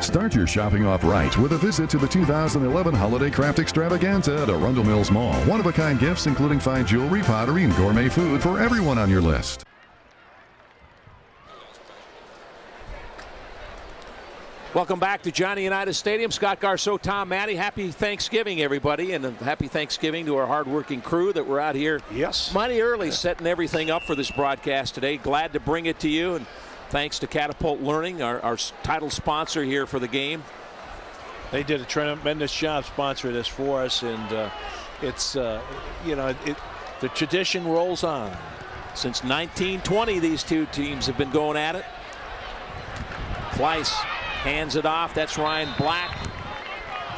Start your shopping off right with a visit to the 2011 Holiday Craft Extravaganza at Arundel Mills Mall. One-of-a-kind gifts including fine jewelry, pottery, and gourmet food for everyone on your list. Welcome back to Johnny Unitas Stadium. Scott Garceau, Tom Matte. Happy Thanksgiving, everybody, and a happy Thanksgiving to our hardworking crew that were out here mighty early setting everything up for this broadcast today. Glad to bring it to you, and thanks to Catapult Learning, our title sponsor here for the game. They did a tremendous job sponsoring this for us, and it's, the tradition rolls on. Since 1920, these two teams have been going at it. Kleiss hands it off. That's Ryan Black.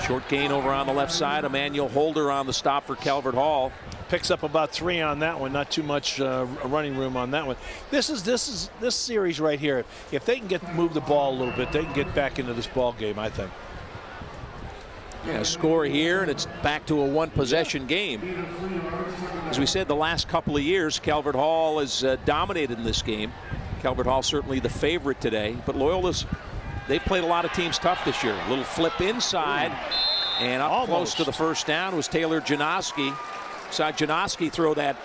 Short gain over on the left side. Emmanuel Holder on the stop for Calvert Hall. Picks up about 3 on that one. Not too much running room on that one. This series right here. If they can move the ball a little bit, they can get back into this ball game, I think. Yeah, score here, and it's back to a one-possession game. As we said, the last couple of years, Calvert Hall has dominated in this game. Calvert Hall certainly the favorite today, but Loyola's, they've played a lot of teams tough this year. A little flip inside, and up close to the first down was Taylor Janoski. Saw Janoski throw that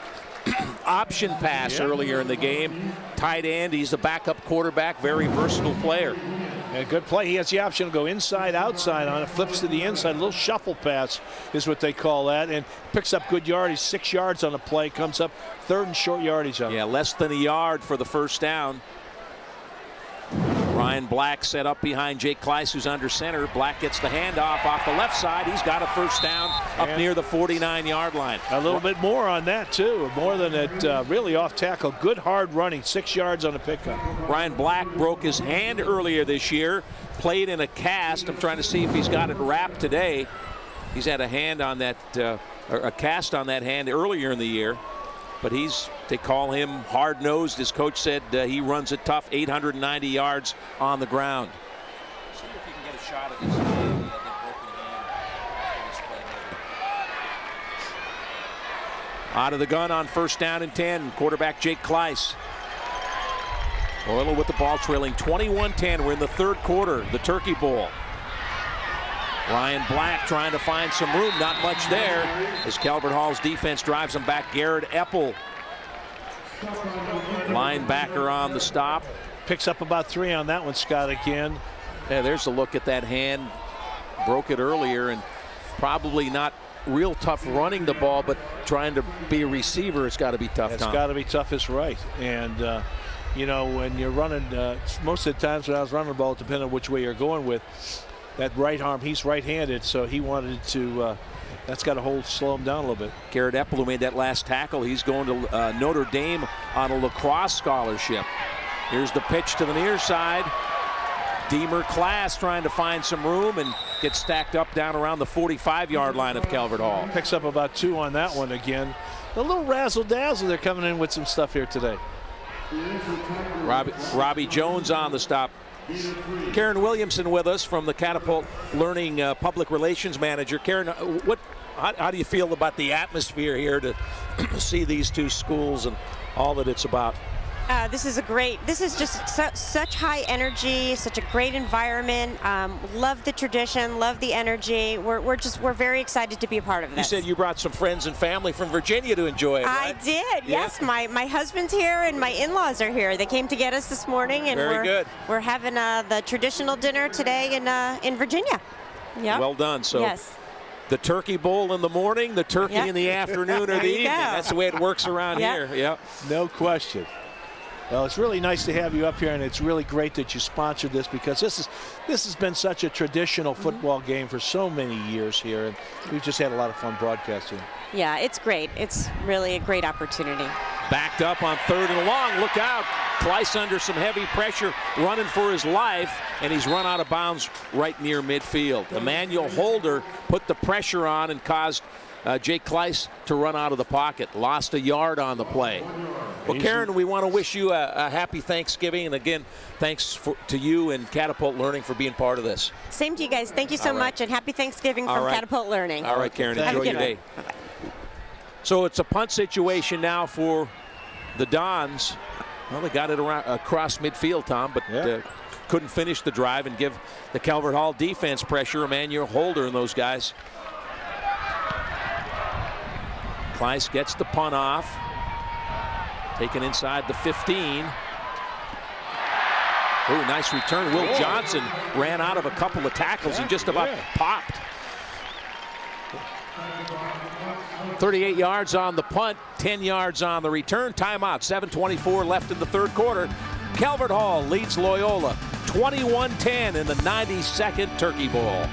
option pass earlier in the game. Tight end, he's the backup quarterback, very versatile player. And good play. He has the option to go inside, outside on it. Flips to the inside. A little shuffle pass is what they call that. And picks up good yardage. 6 yards on the play. Comes up third and short yardage on it. Yeah, less than a yard for the first down. Ryan Black set up behind Jake Kleiss, who's under center. Black gets the handoff off the left side. He's got a first down up near the 49-yard line. A little bit more on that, too. More than it, really off tackle. Good hard running. 6 yards on the pickup. Ryan Black broke his hand earlier this year. Played in a cast. I'm trying to see if he's got it wrapped today. He's had a hand on that, a cast on that hand earlier in the year. But they call him hard-nosed. His coach said he runs it tough, 890 yards on the ground. See if you can get a shot of his broken hand after this play. Out of the gun on first down and 10, quarterback Jake Kleiss. Loyola with the ball trailing 21-10. We're in the third quarter, the Turkey Bowl. Ryan Black trying to find some room, not much there as Calvert Hall's defense drives him back. Garrett Epple, linebacker on the stop. picks up about 3 on that one, Scott, again. Yeah, there's a look at that hand. Broke it earlier, and probably not real tough running the ball, but trying to be a receiver, it's got to be tough. It's got to be tough, is right. And, you know, when you're running, most of the times when I was running the ball, depending on which way you're going with, that right arm, he's right-handed, so he wanted to, that's got to slow him down a little bit. Garrett Epple, who made that last tackle, he's going to Notre Dame on a lacrosse scholarship. Here's the pitch to the near side. Deemer Class trying to find some room and gets stacked up down around the 45-yard line of Calvert Hall. Picks up about 2 on that one again. A little razzle-dazzle. They're coming in with some stuff here today. Robbie Jones on the stop. Karen Williamson with us from the Catapult Learning Public Relations Manager. Karen, how do you feel about the atmosphere here to see these two schools and all that it's about? This is just such high energy, such a great environment. Love the tradition, love the energy. We're very excited to be a part of this. You said you brought some friends and family from Virginia to enjoy it, right? I did, yes. Yeah. My husband's here and my in-laws are here. They came to get us this morning, and we're having the traditional dinner today in Virginia. Yeah. Well done. So. Yes. The turkey bowl in the morning, the turkey in the afternoon or the evening. That's the way it works around here. Yep. No question. Well, it's really nice to have you up here, and it's really great that you sponsored this, because this has been such a traditional football game for so many years here, and we've just had a lot of fun broadcasting. Yeah, it's great. It's really a great opportunity. Backed up on 3rd and long. Look out. Kleiss under some heavy pressure, running for his life, and he's run out of bounds right near midfield. Emmanuel Holder put the pressure on and caused Jake Kleiss to run out of the pocket. Lost a yard on the play. Well, Karen, we want to wish you a happy Thanksgiving, and again, thanks to you and Catapult Learning for being part of this. Same to you guys. Thank you so much, and happy Thanksgiving from Catapult Learning. All right, Karen, enjoy your day. Bye-bye. So it's a punt situation now for the Dons. Well, they got it across midfield, Tom, but couldn't finish the drive and give the Calvert Hall defense pressure. Emmanuel Holder and those guys. Kleiss gets the punt off. Taken inside the 15. Oh, nice return. Will Johnson ran out of a couple of tackles and just about popped. 38 yards on the punt, 10 yards on the return. Timeout, 7:24 left in the 3rd quarter. Calvert Hall leads Loyola 21-10 in the 92nd Turkey Bowl.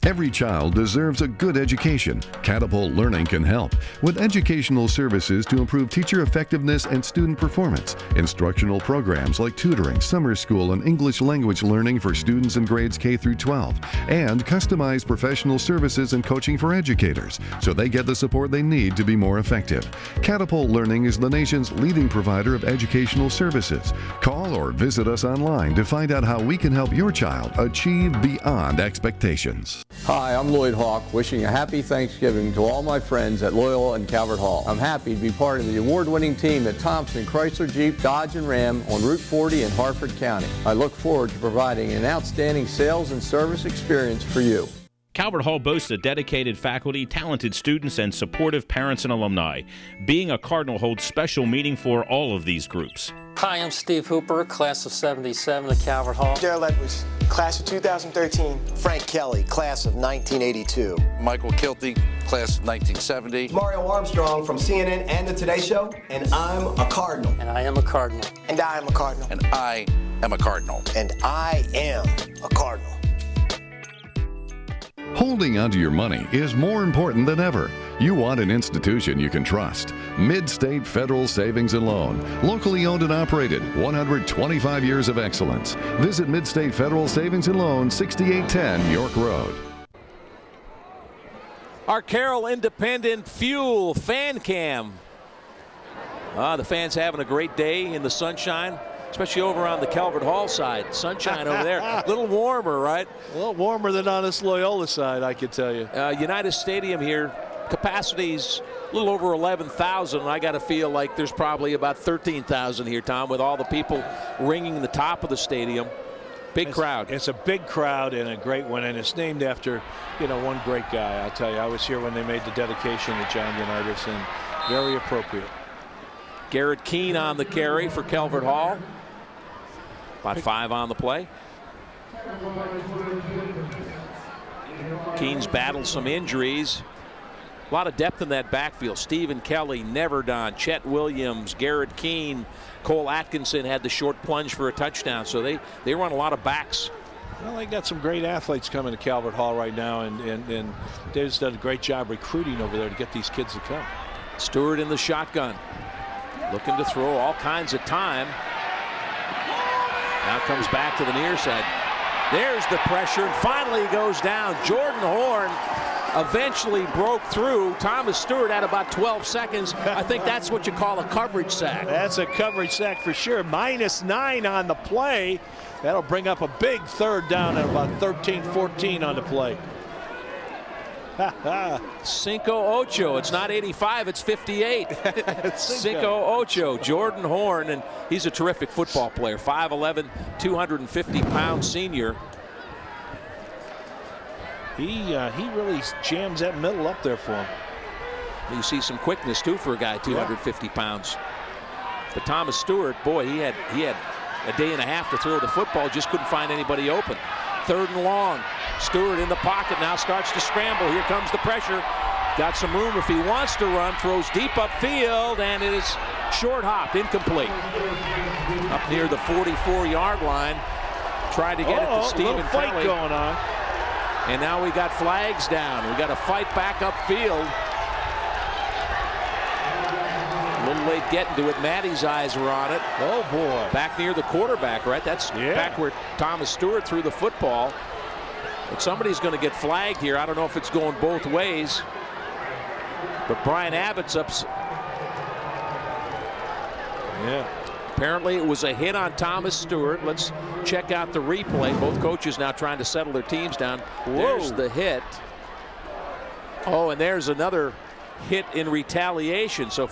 Every child deserves a good education. Catapult Learning can help with educational services to improve teacher effectiveness and student performance, instructional programs like tutoring, summer school, and English language learning for students in grades K through 12, and customized professional services and coaching for educators so they get the support they need to be more effective. Catapult Learning is the nation's leading provider of educational services. Call or visit us online to find out how we can help your child achieve beyond expectations. Hi, I'm Lloyd Hawk, wishing a happy Thanksgiving to all my friends at Loyola and Calvert Hall. I'm happy to be part of the award-winning team at Thompson, Chrysler, Jeep, Dodge, and Ram on Route 40 in Harford County. I look forward to providing an outstanding sales and service experience for you. Calvert Hall boasts a dedicated faculty, talented students, and supportive parents and alumni. Being a Cardinal holds special meaning for all of these groups. Hi, I'm Steve Hooper, class of 77 at Calvert Hall. Gerald Edwards, class of 2013. Frank Kelly, class of 1982. Michael Kilty, class of 1970. Mario Armstrong from CNN and The Today Show, and I'm a Cardinal. And I am a Cardinal. And I am a Cardinal. And I am a Cardinal. And I am a Cardinal. Holding onto your money is more important than ever. You want an institution you can trust. Mid-State Federal Savings and Loan. Locally owned and operated. 125 years of excellence. Visit Mid-State Federal Savings and Loan, 6810 York Road. Our Carroll Independent Fuel Fan Cam. The fans having a great day in the sunshine, especially over on the Calvert Hall side. Sunshine over there. A little warmer, right? A little warmer than on this Loyola side, I can tell you. United Stadium here, capacity's a little over 11,000. I got to feel like there's probably about 13,000 here, Tom, with all the people ringing the top of the stadium. Big crowd. It's a big crowd and a great one, and it's named after, one great guy. I'll tell you, I was here when they made the dedication to John Unitas, and very appropriate. Garrett Keene on the carry for Calvert Hall. About 5 on the play. Keene's battled some injuries. A lot of depth in that backfield. Stephen Kelly, Neverdon, Chet Williams, Garrett Keene, Cole Atkinson had the short plunge for a touchdown. So they run a lot of backs. Well, they got some great athletes coming to Calvert Hall right now, and Dave's done a great job recruiting over there to get these kids to come. Stewart in the shotgun, looking to throw all kinds of time. Now comes back to the near side. There's the pressure, and finally he goes down. Jordan Horn eventually broke through. Thomas Stewart had about 12 seconds. I think that's what you call a coverage sack. That's a coverage sack for sure. -9 on the play. That'll bring up a big third down at about 13-14 on the play. Cinco Ocho. It's not 85, it's 58. Cinco Ocho, Jordan Horn, and he's a terrific football player. 5'11", 250-pound senior. He really jams that middle up there for him. You see some quickness too for a guy 250 pounds. But Thomas Stewart, boy, he had a day and a half to throw the football, just couldn't find anybody open. 3rd and long. Stewart in the pocket now, starts to scramble. Here comes the pressure. Got some room if he wants to run. Throws deep upfield, and it is short hop, incomplete. Up near the 44-yard line. Tried to get it to Stephen Kelly. Fight going on. And now we got flags down. We got a fight back upfield. A little late getting to it. Matty's eyes were on it. Oh, boy. Back near the quarterback, right? That's back where Thomas Stewart threw the football. But somebody's going to get flagged here. I don't know if it's going both ways. But Brian Abbott's up. Yeah. Apparently it was a hit on Thomas Stewart. Let's check out the replay. Both coaches now trying to settle their teams down. There's the hit. Oh, and there's another hit in retaliation. So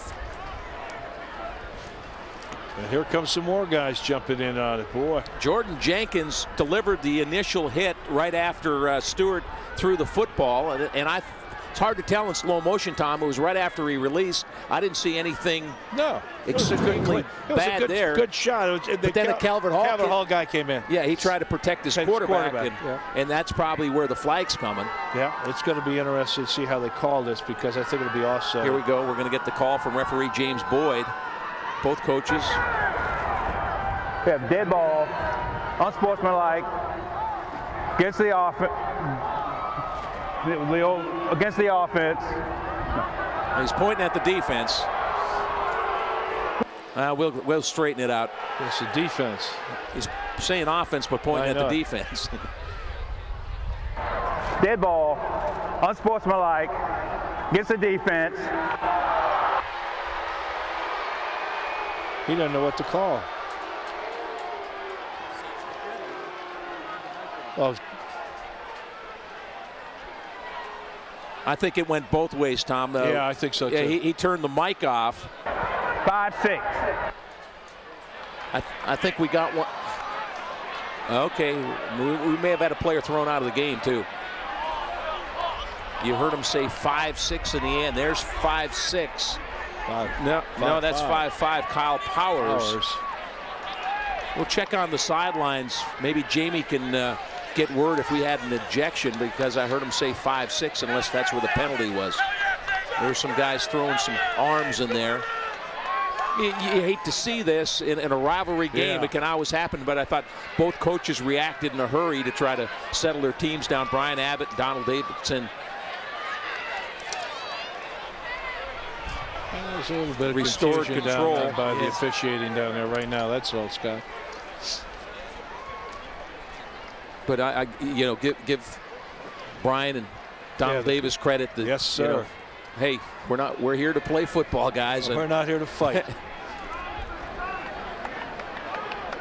and here comes some more guys jumping in on it, boy. Jordan Jenkins delivered the initial hit right after Stewart threw the football, and it's hard to tell in slow motion, Tom. It was right after he released. I didn't see anything extremely bad there. Good shot. But then the Calvert Hall guy came in. Yeah, he tried to protect his quarterback, and that's probably where the flag's coming. Yeah, it's going to be interesting to see how they call this, because I think it'll be offside. Here we go. We're going to get the call from referee James Boyd. Both coaches. We have dead ball, unsportsmanlike, against the offense. Against the offense. He's pointing at the defense. We'll straighten it out. It's the defense. He's saying offense, but pointing at the defense. Dead ball, unsportsmanlike, against the defense. He doesn't know what to call. Well, I think it went both ways, Tom. Though. Yeah, I think so too. Yeah, he turned the mic off. 5-6. I think we got one. Okay, we may have had a player thrown out of the game too. You heard him say 5-6 in the end. There's 5-6. No, that's 5-5. Kyle Powers. We'll check on the sidelines. Maybe Jamie can get word if we had an ejection, because I heard him say 5-6, unless that's where the penalty was. There's some guys throwing some arms in there. You hate to see this in a rivalry game. It can always happen, but I thought both coaches reacted in a hurry to try to settle their teams down. Brian Abbott, Donald Davidson. There's a little bit of restored control down by the officiating down there right now. That's all, Scott. But I give Brian and Donald Davis credit. That, yes, sir. Hey, we're here to play football, guys. We're not here to fight.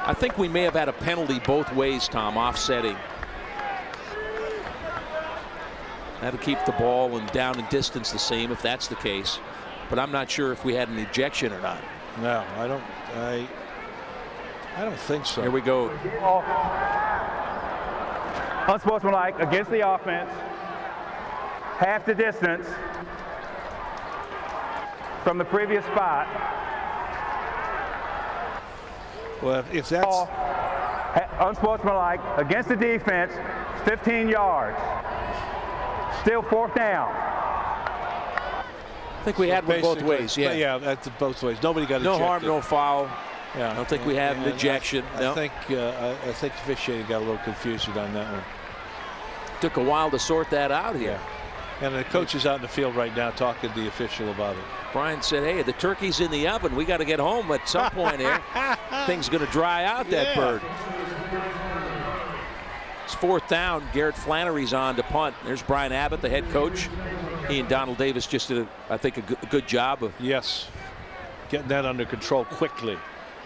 I think we may have had a penalty both ways, Tom, offsetting. That'll keep the ball and down and distance the same if that's the case. But I'm not sure if we had an ejection or not. No, I don't think so. Here we go. Unsportsmanlike, against the offense. Half the distance from the previous spot. Well, if that's unsportsmanlike against the defense, 15 yards. Still 4th down. I think we had one both ways. Yeah, yeah, that's both ways. Nobody got ejected. No harm, no foul. Yeah, I don't think we had an ejection. I think officiating got a little confused on that one. Took a while to sort that out here. Yeah. And the coach is out in the field right now talking to the official about it. Brian said, hey, the turkey's in the oven. We got to get home at some point here. Thing's going to dry out, that bird. It's 4th down. Garrett Flannery's on to punt. There's Brian Abbott, the head coach. He and Donald Davis just did, I think, a good job of getting that under control quickly.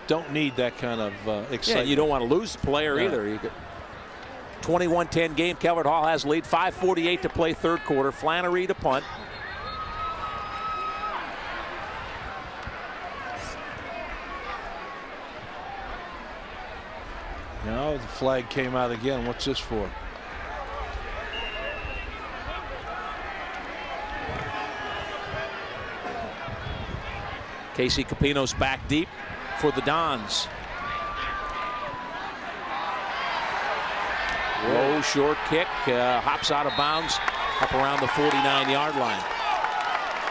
Don't need that kind of excitement. Yeah, you don't want to lose the player either. 21-10 game. Calvert Hall has lead. 5:48 to play, 3rd quarter. Flannery to punt. Now the flag came out again. What's this for? Casey Capino's back deep for the Dons. Low short kick, hops out of bounds up around the 49-yard line.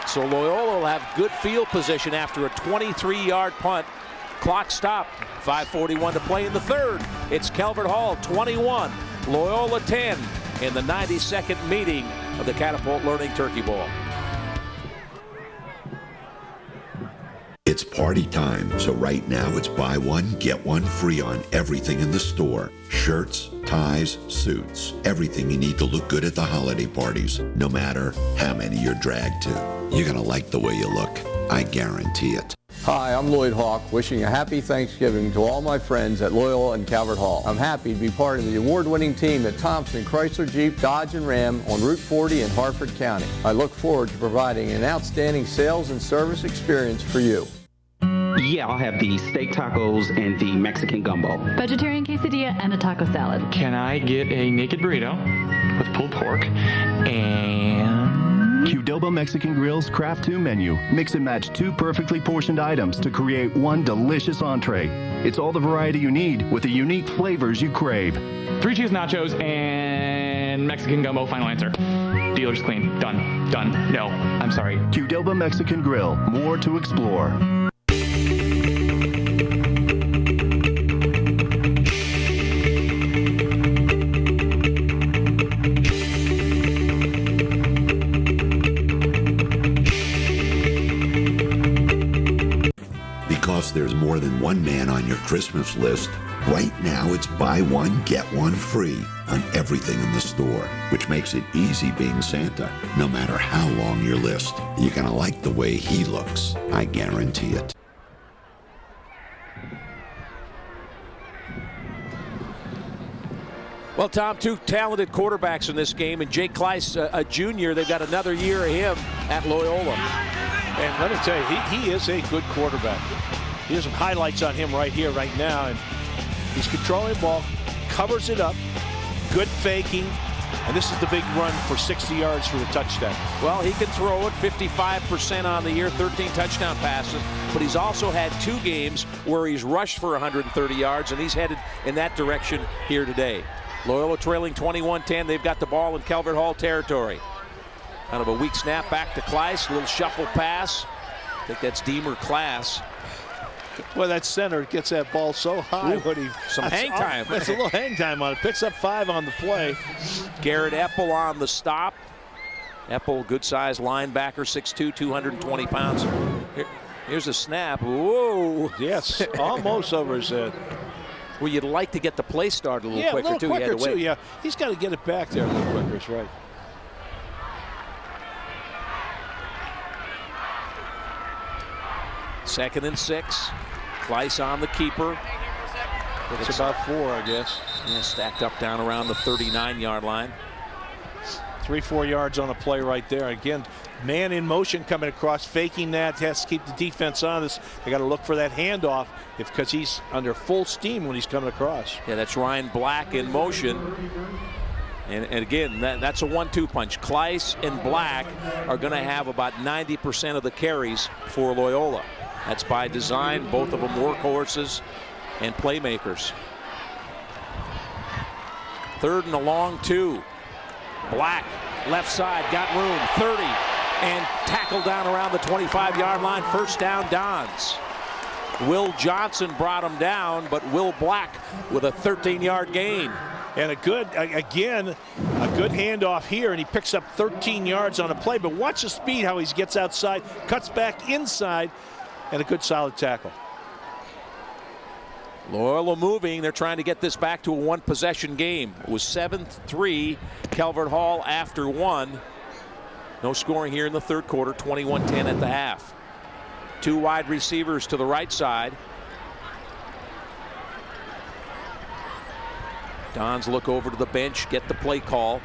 So Loyola will have good field position after a 23-yard punt. Clock stopped. 5:41 to play in the 3rd. It's Calvert Hall 21, Loyola 10 in the 92nd meeting of the Catapult Learning Turkey Bowl. It's party time, so right now it's buy one, get one free on everything in the store. Shirts, ties, suits, everything you need to look good at the holiday parties, no matter how many you're dragged to. You're gonna like the way you look. I guarantee it. Hi, I'm Lloyd Hawk, wishing a happy Thanksgiving to all my friends at Loyola and Calvert Hall. I'm happy to be part of the award-winning team at Thompson, Chrysler, Jeep, Dodge, and Ram on Route 40 in Harford County. I look forward to providing an outstanding sales and service experience for you. Yeah, I'll have the steak tacos and the Mexican gumbo. Vegetarian quesadilla and a taco salad. Can I get a naked burrito with pulled pork and Qdoba Mexican Grill's Craft 2 menu. Mix and match 2 perfectly portioned items to create one delicious entree. It's all the variety you need with the unique flavors you crave. 3 cheese nachos and Mexican gumbo. Final answer. Dealer's clean. Done. Done. No, I'm sorry. Qdoba Mexican Grill. More to explore. Because there's more than one man on your Christmas list, right now it's buy one, get one free on everything in the store, which makes it easy being Santa, no matter how long your list. You're gonna like the way he looks, I guarantee it. Well, Tom, 2 talented quarterbacks in this game, and Jake Kleiss, a junior. They've got another year of him at Loyola. And let me tell you, he is a good quarterback. Here's some highlights on him right here, right now. And he's controlling the ball, covers it up, good faking, and this is the big run for 60 yards for the touchdown. Well, he can throw it 55% on the year, 13 touchdown passes, but he's also had 2 games where he's rushed for 130 yards, and he's headed in that direction here today. Loyola trailing 21-10. They've got the ball in Calvert Hall territory. Kind of a weak snap back to Kleiss, a little shuffle pass. I think that's Deemer Class. Well, that center gets that ball so high. Ooh, some hang time. That's a little hang time on it. Picks up 5 on the play. Garrett Epple on the stop. Epple, good-sized linebacker, 6'2", 220 pounds. Here's a snap. Whoa. Yes, almost over his head. Well, you'd like to get the play started a little quicker, a little too. quicker, You had to wait. Yeah, he's got to get it back there a little quicker. That's right. Second and 6. Kleiss on the keeper. It's about 4, I guess. Yeah, stacked up down around the 39-yard line. 3-4 yards on the play right there. Again, man in motion coming across, faking that, has to keep the defense on this. They got to look for that handoff because he's under full steam when he's coming across. Yeah, that's Ryan Black in motion. And again, that's a 1-2 punch. Kleiss and Black are going to have about 90% of the carries for Loyola. That's by design. Both of them workhorses. and playmakers. 3rd and a long 2. Black, left side, got room, 30, and tackled down around the 25-yard line. First down, Dons. Will Johnson brought him down, but Will Black with a 13-yard gain. And a good handoff here, and he picks up 13 yards on a play. But watch the speed, how he gets outside, cuts back inside, and a good solid tackle. Loyola moving. They're trying to get this back to a 1-possession game. It was 7-3, Calvert Hall after 1. No scoring here in the 3rd quarter, 21-10 at the half. 2 wide receivers to the right side. Dons look over to the bench, get the play call.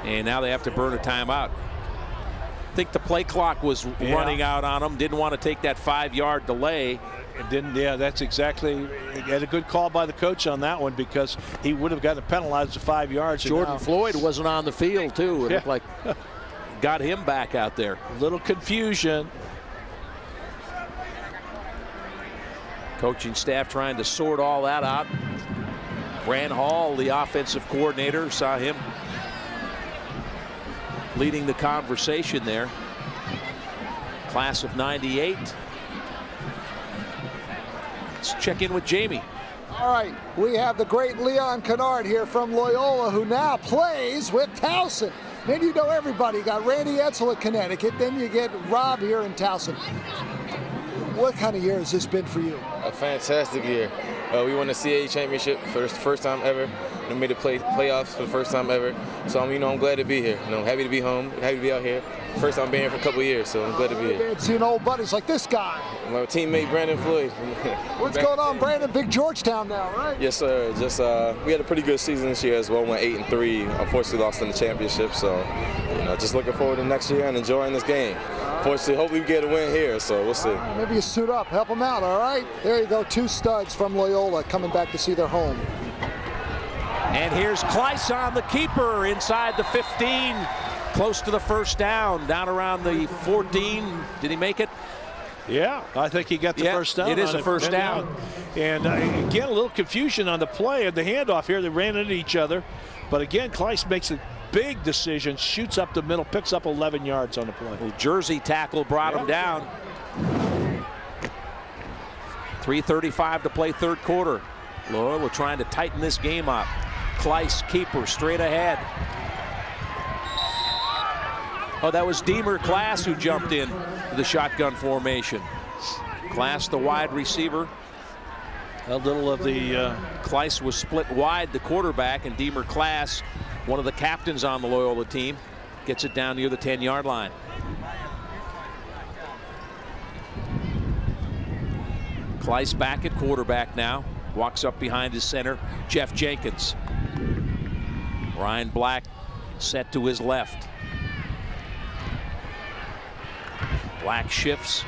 And now they have to burn a timeout. I think the play clock was running out on them. Didn't want to take that 5-yard delay. It didn't. Yeah, that's exactly. Had a good call by the coach on that one, because he would have gotten penalized to 5 yards. Jordan Floyd wasn't on the field too. It looked like got him back out there. Little confusion. Coaching staff trying to sort all that out. Brand Hall, the offensive coordinator, saw him leading the conversation there. Class of 98. Let's check in with Jamie. All right, we have the great Leon Kennard here from Loyola, who now plays with Towson. Then you know everybody. You got Randy Edsel at Connecticut, then you get Rob here in Towson. What kind of year has this been for you? A fantastic year. We won the CAA championship for the first time ever. We made the playoffs for the first time ever. So I'm glad to be here. I'm happy to be home. Happy to be out here. First time being here for a couple of years, so I'm glad to be here. Seeing old buddies like this guy. My teammate Brandon Floyd. What's going on, Brandon? Big Georgetown now, right? Yes, sir. Just we had a pretty good season this year as well. Went 8-3. Unfortunately, lost in the championship. So, just looking forward to next year and enjoying this game. Fortunately, hopefully we get a win here, so we'll see. Maybe you suit up, help them out, all right? There you go, 2 studs from Loyola coming back to see their home. And here's Kleiss on the keeper inside the 15, close to the first down around the 14. Did he make it? Yeah, I think he got the first down. It is a first down. And again, a little confusion on the play and the handoff here. They ran into each other. But again, Kleiss makes a big decision, shoots up the middle, picks up 11 yards on the play. Well, Jersey tackle brought him down. 3:35 to play 3rd quarter. Loyola trying to tighten this game up. Kleiss, keeper, straight ahead. Oh, that was Deemer Class who jumped in to the shotgun formation. Class, the wide receiver. A little of the... Kleiss was split wide, the quarterback, and Deemer Class, one of the captains on the Loyola team, gets it down near the 10-yard line. Kleiss back at quarterback now. Walks up behind his center, Jeff Jenkins. Ryan Black set to his left. Black shifts.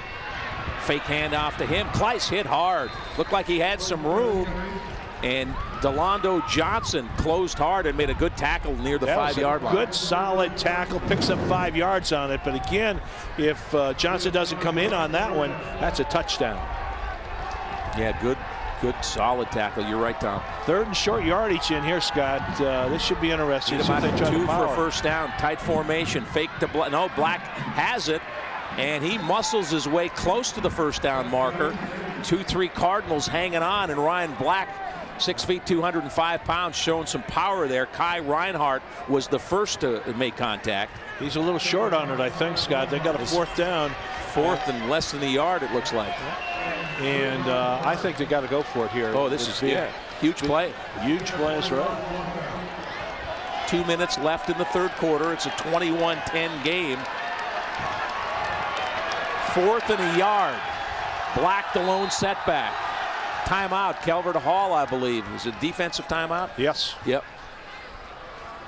Fake handoff to him. Kleiss hit hard. Looked like he had some room. And Delando Johnson closed hard and made a good tackle near the 5-yard line. Good solid tackle, picks up 5 yards on it. But again, if Johnson doesn't come in on that one, that's a touchdown. Yeah, good solid tackle. You're right, Tom. 3rd and short yardage in here, Scott. This should be interesting. About 2 for a first down. Tight formation. Fake to Black. No, Black has it. And he muscles his way close to the first down marker. 2-3 Cardinals hanging on, and Ryan Black, 6 feet, 205 pounds, showing some power there. Kai Reinhardt was the first to make contact. He's a little short on it, I think, Scott. They got a 4th down. 4th and less than a yard, it looks like. And I think they got to go for it here. Oh, this is huge play. Huge play, that's right. 2 minutes left in the 3rd quarter. It's a 21-10 game. 4th and a yard. Black the lone setback. Timeout, Calvert Hall, I believe. Is it a defensive timeout? Yes. Yep.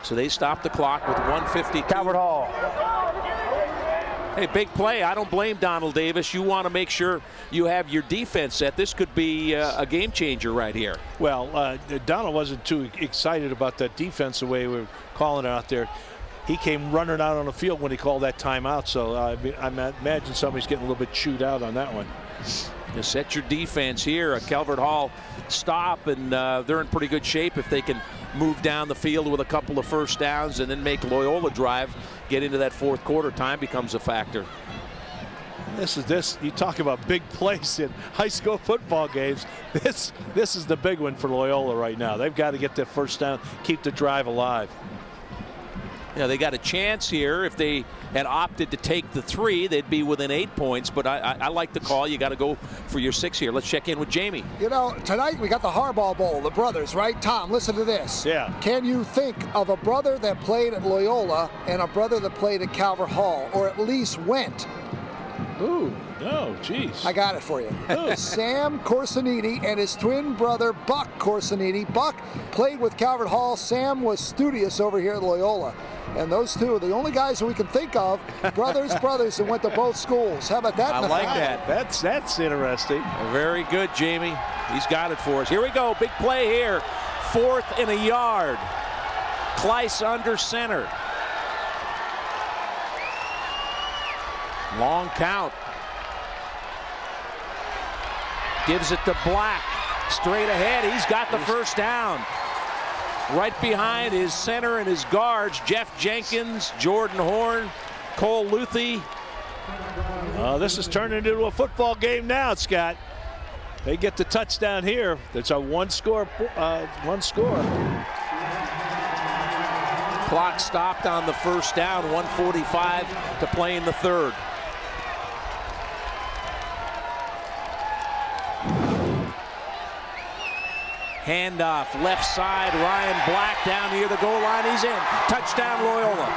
So they stop the clock with 1:52. Calvert Hall. Hey, big play. I don't blame Donald Davis. You want to make sure you have your defense set. This could be a game changer right here. Well, Donald wasn't too excited about that defense the way we were calling it out there. he came running out on the field when he called that timeout. So I imagine somebody's getting a little bit chewed out on that one. You set your defense here. A Calvert Hall stop, and they're in pretty good shape if they can move down the field with a couple of first downs and then make Loyola drive, get into that fourth quarter. Time becomes a factor. This you talk about big plays in high school football games. This is the big one for Loyola right now. They've got to get that first down, keep the drive alive. Yeah, they got a chance here. If they had opted to take the 3, they'd be within 8 points. But I like the call. You got to go for your 6 here. Let's check in with Jamie. You know, tonight we got the Harbaugh Bowl, the brothers, right? Tom, listen to this. Yeah. Can you think of a brother that played at Loyola and a brother that played at Calvert Hall, or at least went? Ooh, no, jeez. I got it for you. Sam Corsiniti and his twin brother, Buck Corsiniti. Buck played with Calvert Hall. Sam was studious over here at Loyola. And those two are the only guys that we can think of, brothers that went to both schools. How about that? I like that. That's interesting. Very good, Jamie. He's got it for us. Here we go. Big play here. 4th and a yard. Kleiss under center. Long count. Gives it to Black. Straight ahead. He's got the first down. Right behind his center and his guards, Jeff Jenkins, Jordan Horn, Cole Luthi. This is turning into a football game now, Scott. They get the touchdown here. It's a one score. Clock stopped on the first down, 1:45 to play in the third. Handoff, left side, Ryan Black down near the goal line. He's in. Touchdown, Loyola.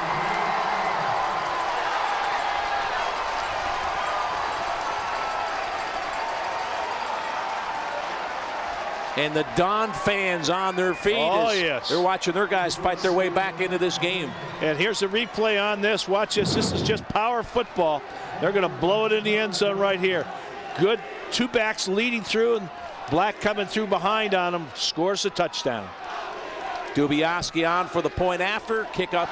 And the Don fans on their feet. Oh, yes. They're watching their guys fight their way back into this game. And here's a replay on this. Watch this. This is just power football. They're going to blow it in the end zone right here. Good 2 backs leading through, and Black coming through behind on him, scores a touchdown. Dubiowski on for the point after, kick up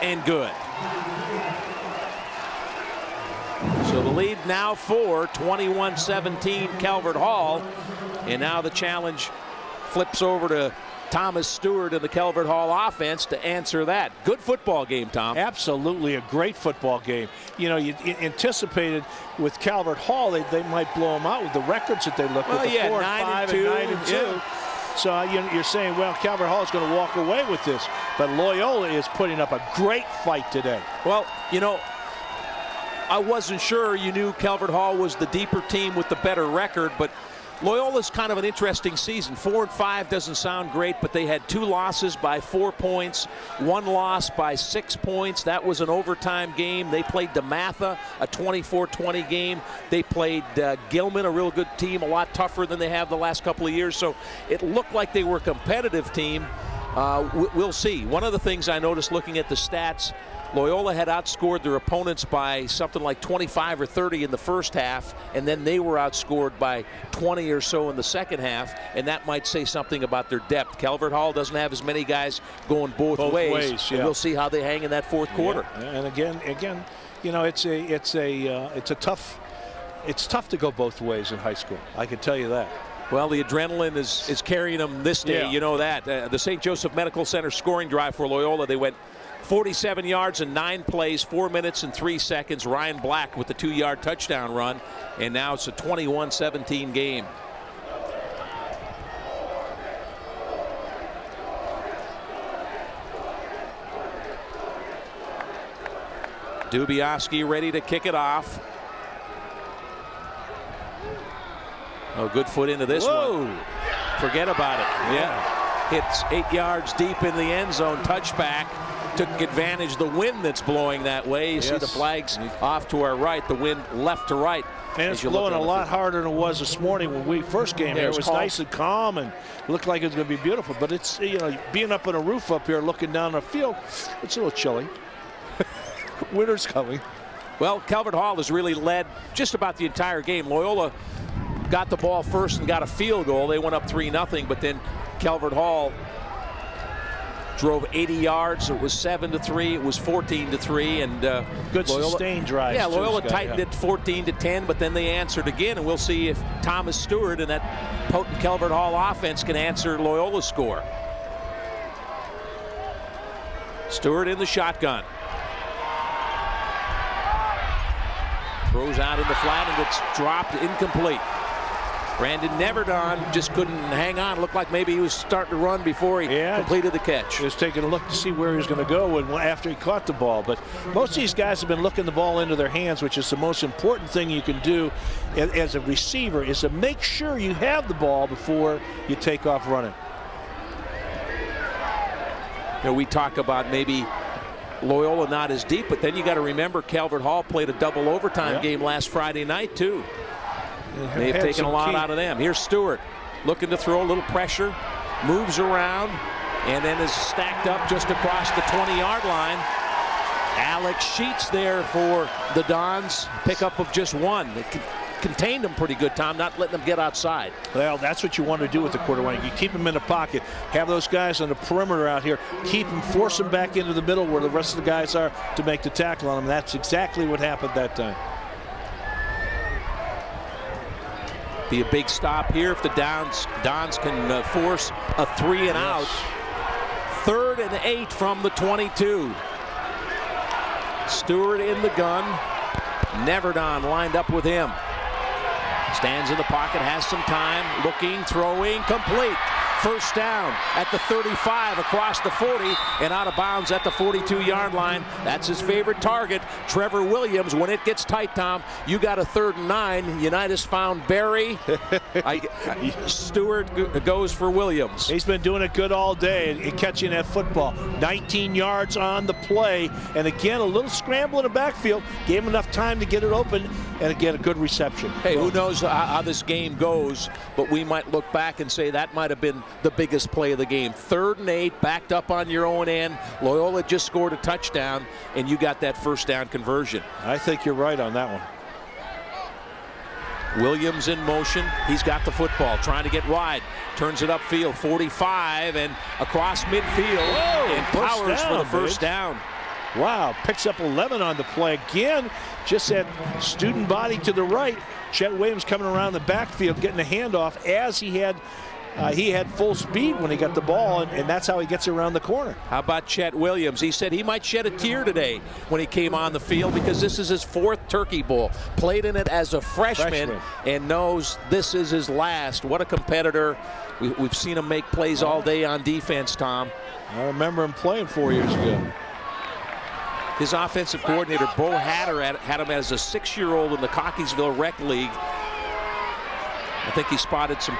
and good. So the lead now for 21-17 Calvert Hall. And now the challenge flips over to Thomas Stewart and the Calvert Hall offense to answer that. Good football game, Tom. Absolutely a great football game. You know, you anticipated with Calvert Hall they might blow them out with the records that they look well, with the yeah, 4-5 and 9-2. Yeah. So you're saying, well, Calvert Hall is going to walk away with this. But Loyola is putting up a great fight today. Well, you know, I wasn't sure you knew Calvert Hall was the deeper team with the better record, but Loyola's kind of an interesting season. 4-5 doesn't sound great, but they had 2 losses by 4 points, 1 loss by 6 points. That was an overtime game. They played DeMatha, a 24-20 game. They played Gilman, a real good team, a lot tougher than they have the last couple of years. So it looked like they were a competitive team. We'll see. One of the things I noticed looking at the stats, Loyola had outscored their opponents by something like 25 or 30 in the first half, and then they were outscored by 20 or so in the second half, and that might say something about their depth. Calvert Hall doesn't have as many guys going both ways. Yeah. We'll see how they hang in that fourth quarter. Yeah. And again, you know, it's tough to go both ways in high school. I can tell you that. Well, the adrenaline is carrying them this day. Yeah. You know that. The St. Joseph Medical Center scoring drive for Loyola, they went 47 yards in 9 plays, 4 minutes and 3 seconds. Ryan Black with the 2-yard touchdown run, and now it's a 21-17 game. Dubiowski ready to kick it off. Oh, good foot into this one. Forget about it. Yeah. Hits 8 yards deep in the end zone. Touchback. Took advantage of the wind that's blowing that way. You see the flags off to our right, the wind left to right. And it's blowing a lot harder than it was this morning when we first came here. It was nice and calm and looked like it was going to be beautiful. But it's, you know, being up on a roof up here looking down the field, it's a little chilly. Winter's coming. Well, Calvert Hall has really led just about the entire game. Loyola got the ball first and got a field goal. They went up 3-0, but then Calvert Hall drove 80 yards. It was 7-3. It was 14-3, and good Loyola, sustained drive. Yeah, Loyola tightened it 14-10, but then they answered again, and we'll see if Thomas Stewart and that potent Calvert Hall offense can answer Loyola's score. Stewart in the shotgun. Throws out in the flat, and it's dropped incomplete. Brandon Neverdon just couldn't hang on. Looked like maybe he was starting to run before he completed the catch. He was taking a look to see where he was going to go after he caught the ball. But most of these guys have been looking the ball into their hands, which is the most important thing you can do as a receiver, is to make sure you have the ball before you take off running. You know, we talk about maybe Loyola not as deep, but then you got to remember Calvert Hall played a double overtime game last Friday night too. They've taken a lot out of them. Here's Stewart looking to throw, a little pressure, moves around, and then is stacked up just across the 20-yard line. Alex Sheets there for the Dons. Pickup of just one. They contained them pretty good, Tom, not letting them get outside. Well, that's what you want to do with the quarterback. You keep them in the pocket, have those guys on the perimeter out here, keep them, force them back into the middle where the rest of the guys are to make the tackle on them. That's exactly what happened that time. Be a big stop here if the Dons can force a 3 and out. 3rd and 8 from the 22. Stewart in the gun. Neverdon lined up with him. Stands in the pocket, has some time, looking, throwing, complete. First down at the 35, across the 40, and out of bounds at the 42-yard line. That's his favorite target, Trevor Williams. When it gets tight, Tom, you got a 3rd and 9. Unitas found Barry. Stewart goes for Williams. He's been doing it good all day and catching that football. 19 yards on the play, and again, a little scramble in the backfield. Gave him enough time to get it open, and again, a good reception. Hey, who knows how this game goes, but we might look back and say that might have been the biggest play of the game. 3rd and 8, backed up on your own end. Loyola just scored a touchdown, and you got that first down conversion. I think you're right on that one. Williams in motion. He's got the football, trying to get wide. Turns it upfield, 45, and across midfield. Whoa, and powers for the first down. Wow, picks up 11 on the play. Again, just that student body to the right. Chet Williams coming around the backfield, getting the handoff as he had full speed when he got the ball, and that's how he gets around the corner. How about Chet Williams? He said he might shed a tear today when he came on the field because this is his 4th Turkey Bowl. Played in it as a freshman and knows this is his last. What a competitor. We've seen him make plays all day on defense, Tom. I remember him playing 4 years ago. His offensive coordinator, Bo Hatter, had him as a 6-year-old in the Cockeysville Rec League. I think he spotted some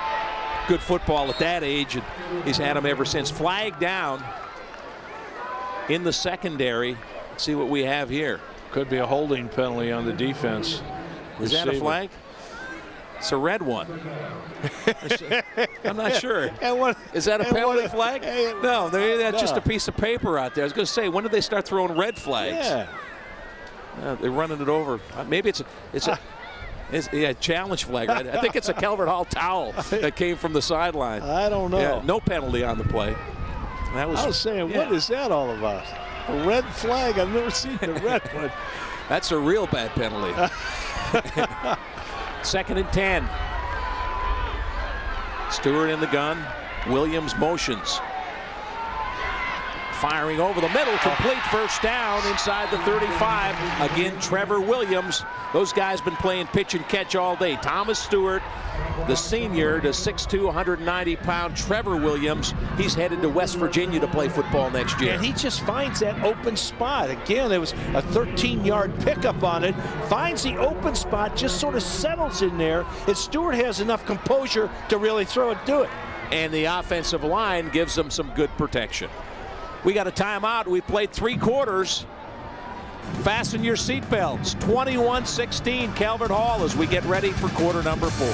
good football at that age, and he's had him ever since. Flag down in the secondary. Let's see what we have here. Could be a holding penalty on the defense. Is that a flag? It's a red one. I'm not sure. Is that a penalty flag? No, that's just a piece of paper out there. I was going to say, when did they start throwing red flags? Yeah. They're running it over. Maybe it's a challenge flag. Right? I think it's a Calvert Hall towel that came from the sideline. I don't know. Yeah, no penalty on the play. I was saying, what is that all about? A red flag? I've never seen the red one. That's a real bad penalty. 2nd and 10. Stewart in the gun. Williams motions. Firing over the middle, complete, first down inside the 35. Again, Trevor Williams. Those guys been playing pitch and catch all day. Thomas Stewart, the senior, to 6'2", 190-pound Trevor Williams. He's headed to West Virginia to play football next year. And he just finds that open spot. Again, it was a 13-yard pickup on it. Finds the open spot, just sort of settles in there. And Stewart has enough composure to really throw it to it. And the offensive line gives them some good protection. We got a timeout. We played 3 quarters. Fasten your seatbelts. 21-16 Calvert Hall as we get ready for quarter number 4.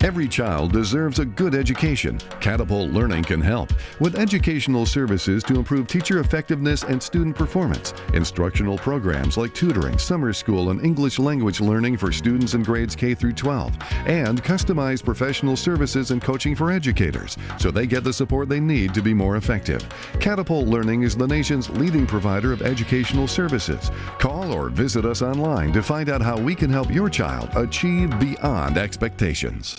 Every child deserves a good education. Catapult Learning can help with educational services to improve teacher effectiveness and student performance, instructional programs like tutoring, summer school, and English language learning for students in grades K through 12, and customized professional services and coaching for educators so they get the support they need to be more effective. Catapult Learning is the nation's leading provider of educational services. Call or visit us online to find out how we can help your child achieve beyond expectations.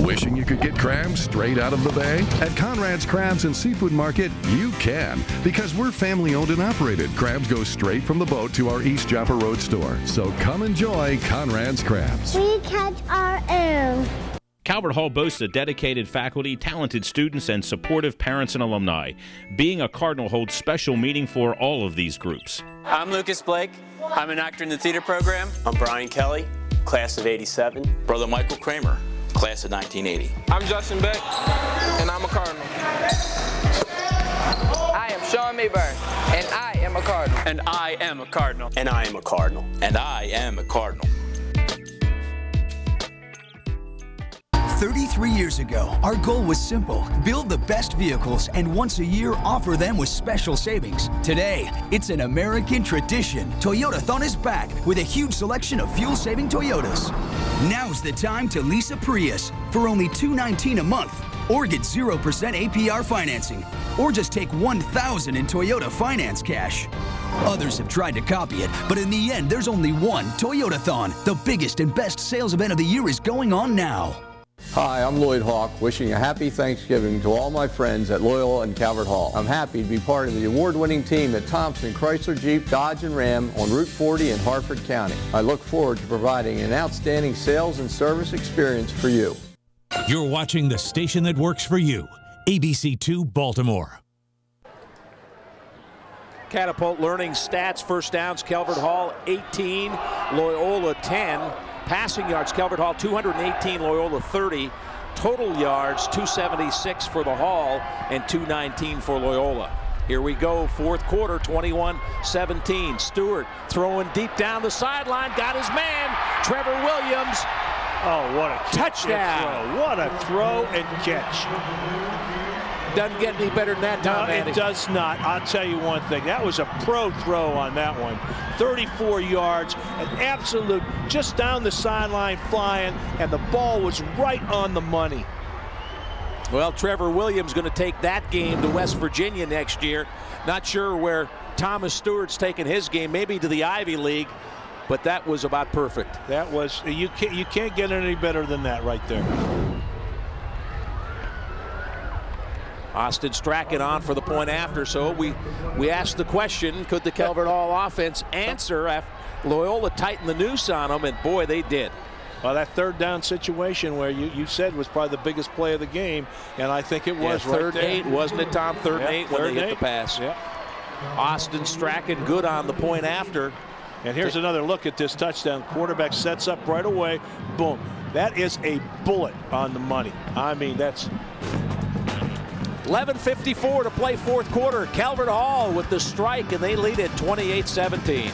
Wishing you could get crabs straight out of the bay? At Conrad's Crabs and Seafood Market, you can. Because we're family owned and operated, crabs go straight from the boat to our East Joppa Road store. So come enjoy Conrad's Crabs. We catch our own. Calvert Hall boasts a dedicated faculty, talented students, and supportive parents and alumni. Being a Cardinal holds special meaning for all of these groups. I'm Lucas Blake. I'm an actor in the theater program. I'm Brian Kelly, class of '87. Brother Michael Kramer, class of 1980. I'm Justin Beck, and I'm a Cardinal. I am Sean Mayburn, and I am a Cardinal. And I am a Cardinal. And I am a Cardinal. And I am a Cardinal. 33 years ago, our goal was simple: build the best vehicles and once a year offer them with special savings. Today, it's an American tradition. Toyotathon is back with a huge selection of fuel-saving Toyotas. Now's the time to lease a Prius for only $219 a month, or get 0% APR financing, or just take $1,000 in Toyota finance cash. Others have tried to copy it, but in the end, there's only one: Toyotathon. The biggest and best sales event of the year is going on now. Hi, I'm Lloyd Hawk, wishing a happy Thanksgiving to all my friends at Loyola and Calvert Hall. I'm happy to be part of the award-winning team at Thompson Chrysler Jeep Dodge and Ram on Route 40 in Harford County. I look forward to providing an outstanding sales and service experience for you. You're watching the station that works for you, ABC2 Baltimore. Catapult Learning stats: first downs, Calvert Hall 18, Loyola 10. Passing yards, Calvert Hall 218, Loyola 30. Total yards, 276 for the Hall and 219 for Loyola. Here we go, fourth quarter, 21-17. Stewart throwing deep down the sideline, got his man, Trevor Williams. Oh, what a touchdown. Throw. What a throw and catch. Doesn't get any better than that, Tom. No, it does not. I'll tell you one thing. That was a pro throw on that one. 34 yards, an absolute, just down the sideline flying, and the ball was right on the money. Well, Trevor Williams going to take that game to West Virginia next year. Not sure where Thomas Stewart's taking his game, maybe to the Ivy League, but that was about perfect. That was, you can't get any better than that right there. Austin Strachan on for the point after. So we asked the question, could the Calvert Hall offense answer after Loyola tightened the noose on them, and boy, they did. Well, that third down situation where you said was probably the biggest play of the game, and I think it was right there. Third and 8, wasn't it, Tom? Third and 8 when they hit the pass. Yeah. Austin Strachan good on the point after. And here's another look at this touchdown. Quarterback sets up right away. Boom. That is a bullet on the money. I mean, that's... 11:54 to play fourth quarter. Calvert Hall with the strike, and they lead it 28-17.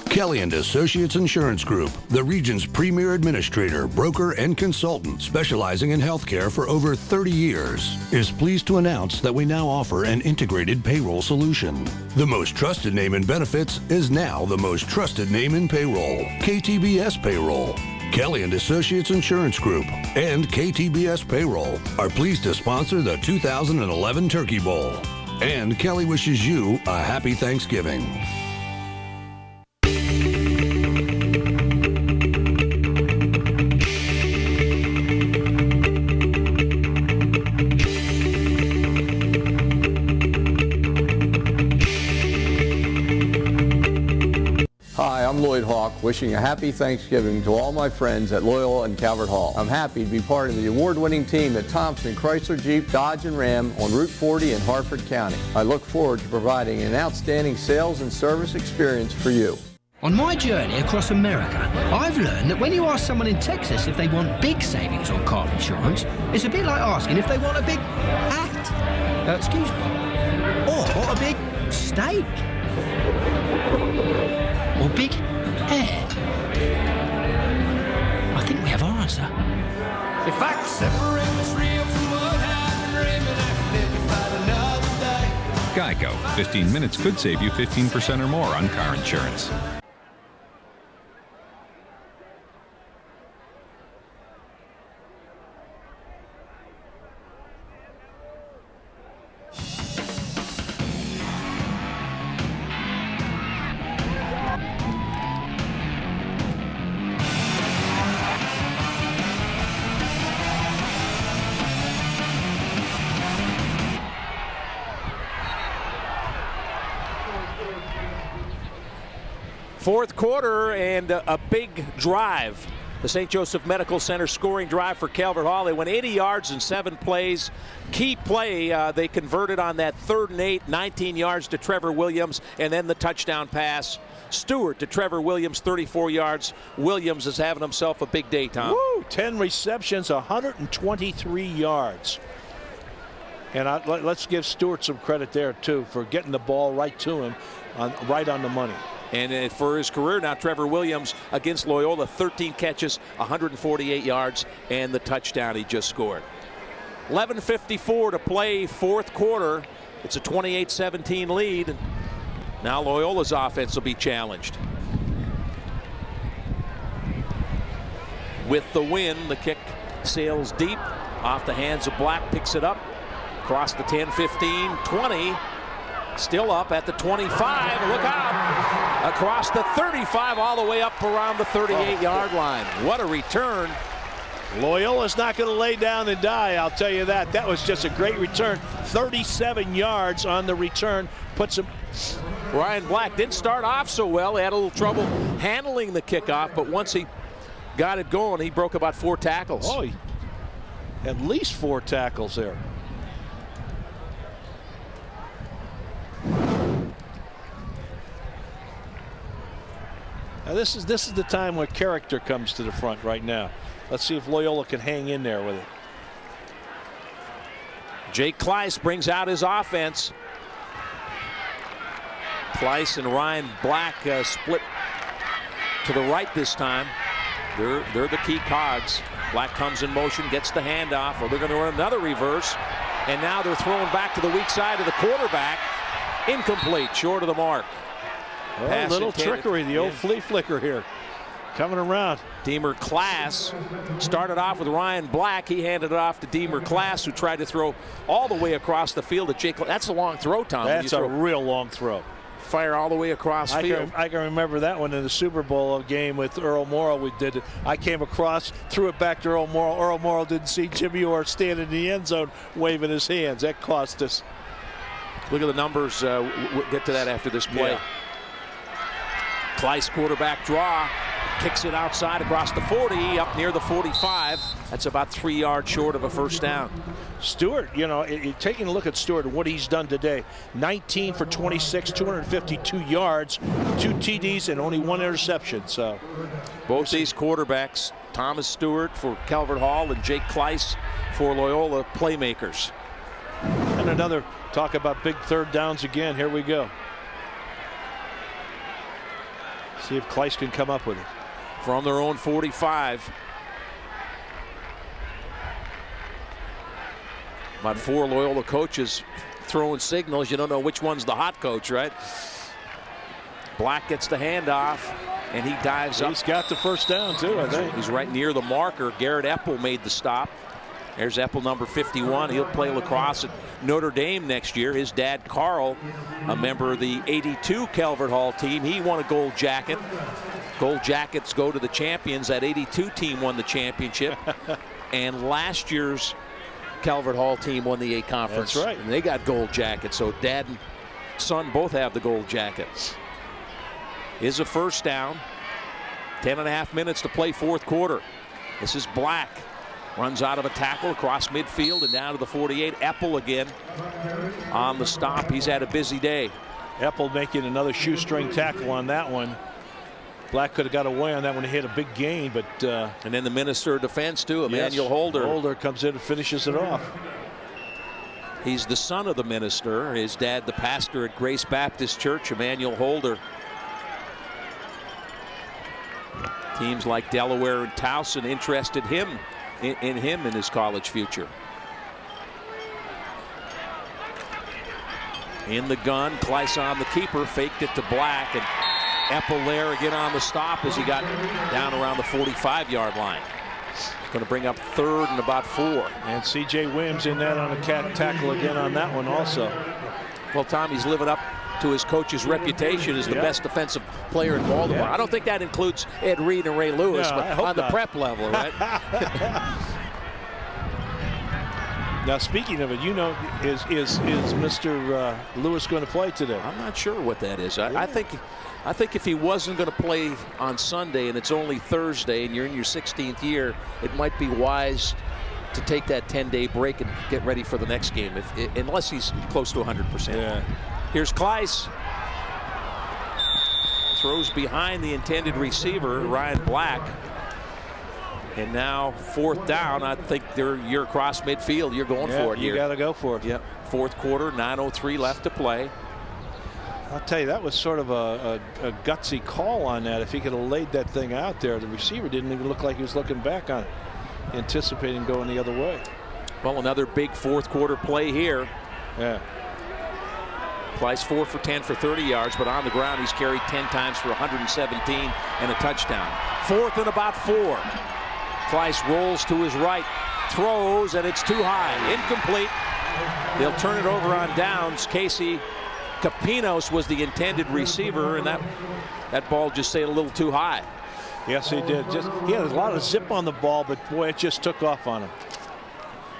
Kelly & Associates Insurance Group, the region's premier administrator, broker, and consultant specializing in healthcare for over 30 years, is pleased to announce that we now offer an integrated payroll solution. The most trusted name in benefits is now the most trusted name in payroll, KTBS Payroll. Kelly & Associates Insurance Group and KTBS Payroll are pleased to sponsor the 2011 Turkey Bowl. And Kelly wishes you a happy Thanksgiving. Hi, I'm Lloyd Hawk, wishing a happy Thanksgiving to all my friends at Loyola and Calvert Hall. I'm happy to be part of the award-winning team at Thompson Chrysler Jeep Dodge and Ram on Route 40 in Harford County. I look forward to providing an outstanding sales and service experience for you. On my journey across America, I've learned that when you ask someone in Texas if they want big savings on car insurance, it's a bit like asking if they want a big hat. Excuse me. Or a big steak. or big hair? I think we have our answer. If I could separate what's real from what I've been dreaming, I could never find another day. Geico. 15 minutes could save you 15% or more on car insurance. Fourth quarter and a big drive. The St. Joseph Medical Center scoring drive for Calvert Hall. They went 80 yards in 7 plays. Key play, they converted on that 3rd and 8, 19 yards to Trevor Williams, and then the touchdown pass. Stewart to Trevor Williams, 34 yards. Williams is having himself a big day, Tom. Woo! 10 receptions, 123 yards. And let's give Stewart some credit there, too, for getting the ball right to him, right on the money. And for his career now, Trevor Williams against Loyola, 13 catches, 148 yards, and the touchdown he just scored. 11:54 to play, fourth quarter. It's a 28-17 lead. Now Loyola's offense will be challenged. With the win, the kick sails deep off the hands of Black, picks it up across the 10, 15, 20. Still up at the 25. Look out. Across the 35 all the way up around the 38-yard line. What a return. Loyola's not going to lay down and die, I'll tell you that. That was just a great return. 37 yards on the return. Puts him. Ryan Black didn't start off so well. He had a little trouble handling the kickoff, but once he got it going, he broke about 4 tackles. Oh, at least 4 tackles there. Now this is the time where character comes to the front right now. Let's see if Loyola can hang in there with it. Jake Kleiss brings out his offense. Kleiss and Ryan Black split to the right this time. They're the key cogs. Black comes in motion, gets the handoff, or they're going to run another reverse. And now they're throwing back to the weak side of the quarterback. Incomplete, short of the mark. Well, a little trickery, the old flea flicker here. Coming around. Deemer Class started off with Ryan Black. He handed it off to Deemer Class, who tried to throw all the way across the field to Jake. That's a long throw, Tom. That's a real long throw. Fire all the way across field. I can remember that one in the Super Bowl game with Earl Morrow. We did it. I came across, threw it back to Earl Morrow. Earl Morrow didn't see Jimmy Orr standing in the end zone waving his hands. That cost us. Look at the numbers. We'll get to that after this play. Yeah. Kleiss quarterback draw. Kicks it outside across the 40, up near the 45. That's about 3 yards short of a first down. Stewart, you know, taking a look at Stewart and what he's done today. 19 for 26, 252 yards, 2 TDs, and only 1 interception. So both these quarterbacks, Thomas Stewart for Calvert Hall and Jake Kleiss for Loyola, playmakers. And another talk about big third downs again. Here we go. See if Kleiss can come up with it. From their own 45. About 4 Loyola coaches throwing signals. You don't know which one's the hot coach, right? Black gets the handoff, and he dives up. He's got the first down, too, I think. He's right near the marker. Garrett Epple made the stop. There's Epple, number 51. He'll play lacrosse at Notre Dame next year. His dad, Carl, a member of the 82 Calvert Hall team. He won a gold jacket. Gold jackets go to the champions. That 82 team won the championship. And last year's Calvert Hall team won the A conference. That's right. And they got gold jackets. So dad and son both have the gold jackets. Is a first down. 10.5 minutes to play, fourth quarter. This is Black. Runs out of a tackle across midfield and down to the 48. Epple again on the stop. He's had a busy day. Epple making another shoestring tackle on that one. Black could have got away on that one. He hit a big gain, but and then the minister of defense too, Emmanuel Holder. Holder comes in and finishes it off. He's the son of the minister. His dad, the pastor at Grace Baptist Church, Emmanuel Holder. Teams like Delaware and Towson interested him in him in his college future. In the gun, Clisson the keeper, faked it to Black, and Epelaire again on the stop as he got down around the 45-yard line. He's going to bring up 3rd and about 4. And C.J. Williams in that on a tackle again on that one also. Well, Tom, he's living up to his coach's reputation as the best defensive player in Baltimore. I don't think that includes Ed Reed and Ray Lewis, but on the prep level, right? Now, speaking of it, you know, is Mr. Lewis going to play today? I'm not sure what that is. I think if he wasn't going to play on Sunday and it's only Thursday and you're in your 16th year, it might be wise to take that 10-day break and get ready for the next game, unless he's close to 100%. Yeah. Here's Kleiss. Throws behind the intended receiver, Ryan Black. And now 4th down. I think you're across midfield. You're going for it here. You got to go for it. Yep. 4th quarter, 9:03 left to play. I'll tell you, that was sort of a gutsy call on that. If he could have laid that thing out there, the receiver didn't even look like he was looking back on it, anticipating going the other way. Well, another big 4th quarter play here. Yeah. Kleiss 4 for 10 for 30 yards, but on the ground he's carried 10 times for 117 and a touchdown. 4th and about 4. Kleiss rolls to his right, throws, and it's too high. Incomplete. They'll turn it over on downs. Casey Capinos was the intended receiver, and that ball just stayed a little too high. Yes, he did. He had a lot of zip on the ball, but boy, it just took off on him.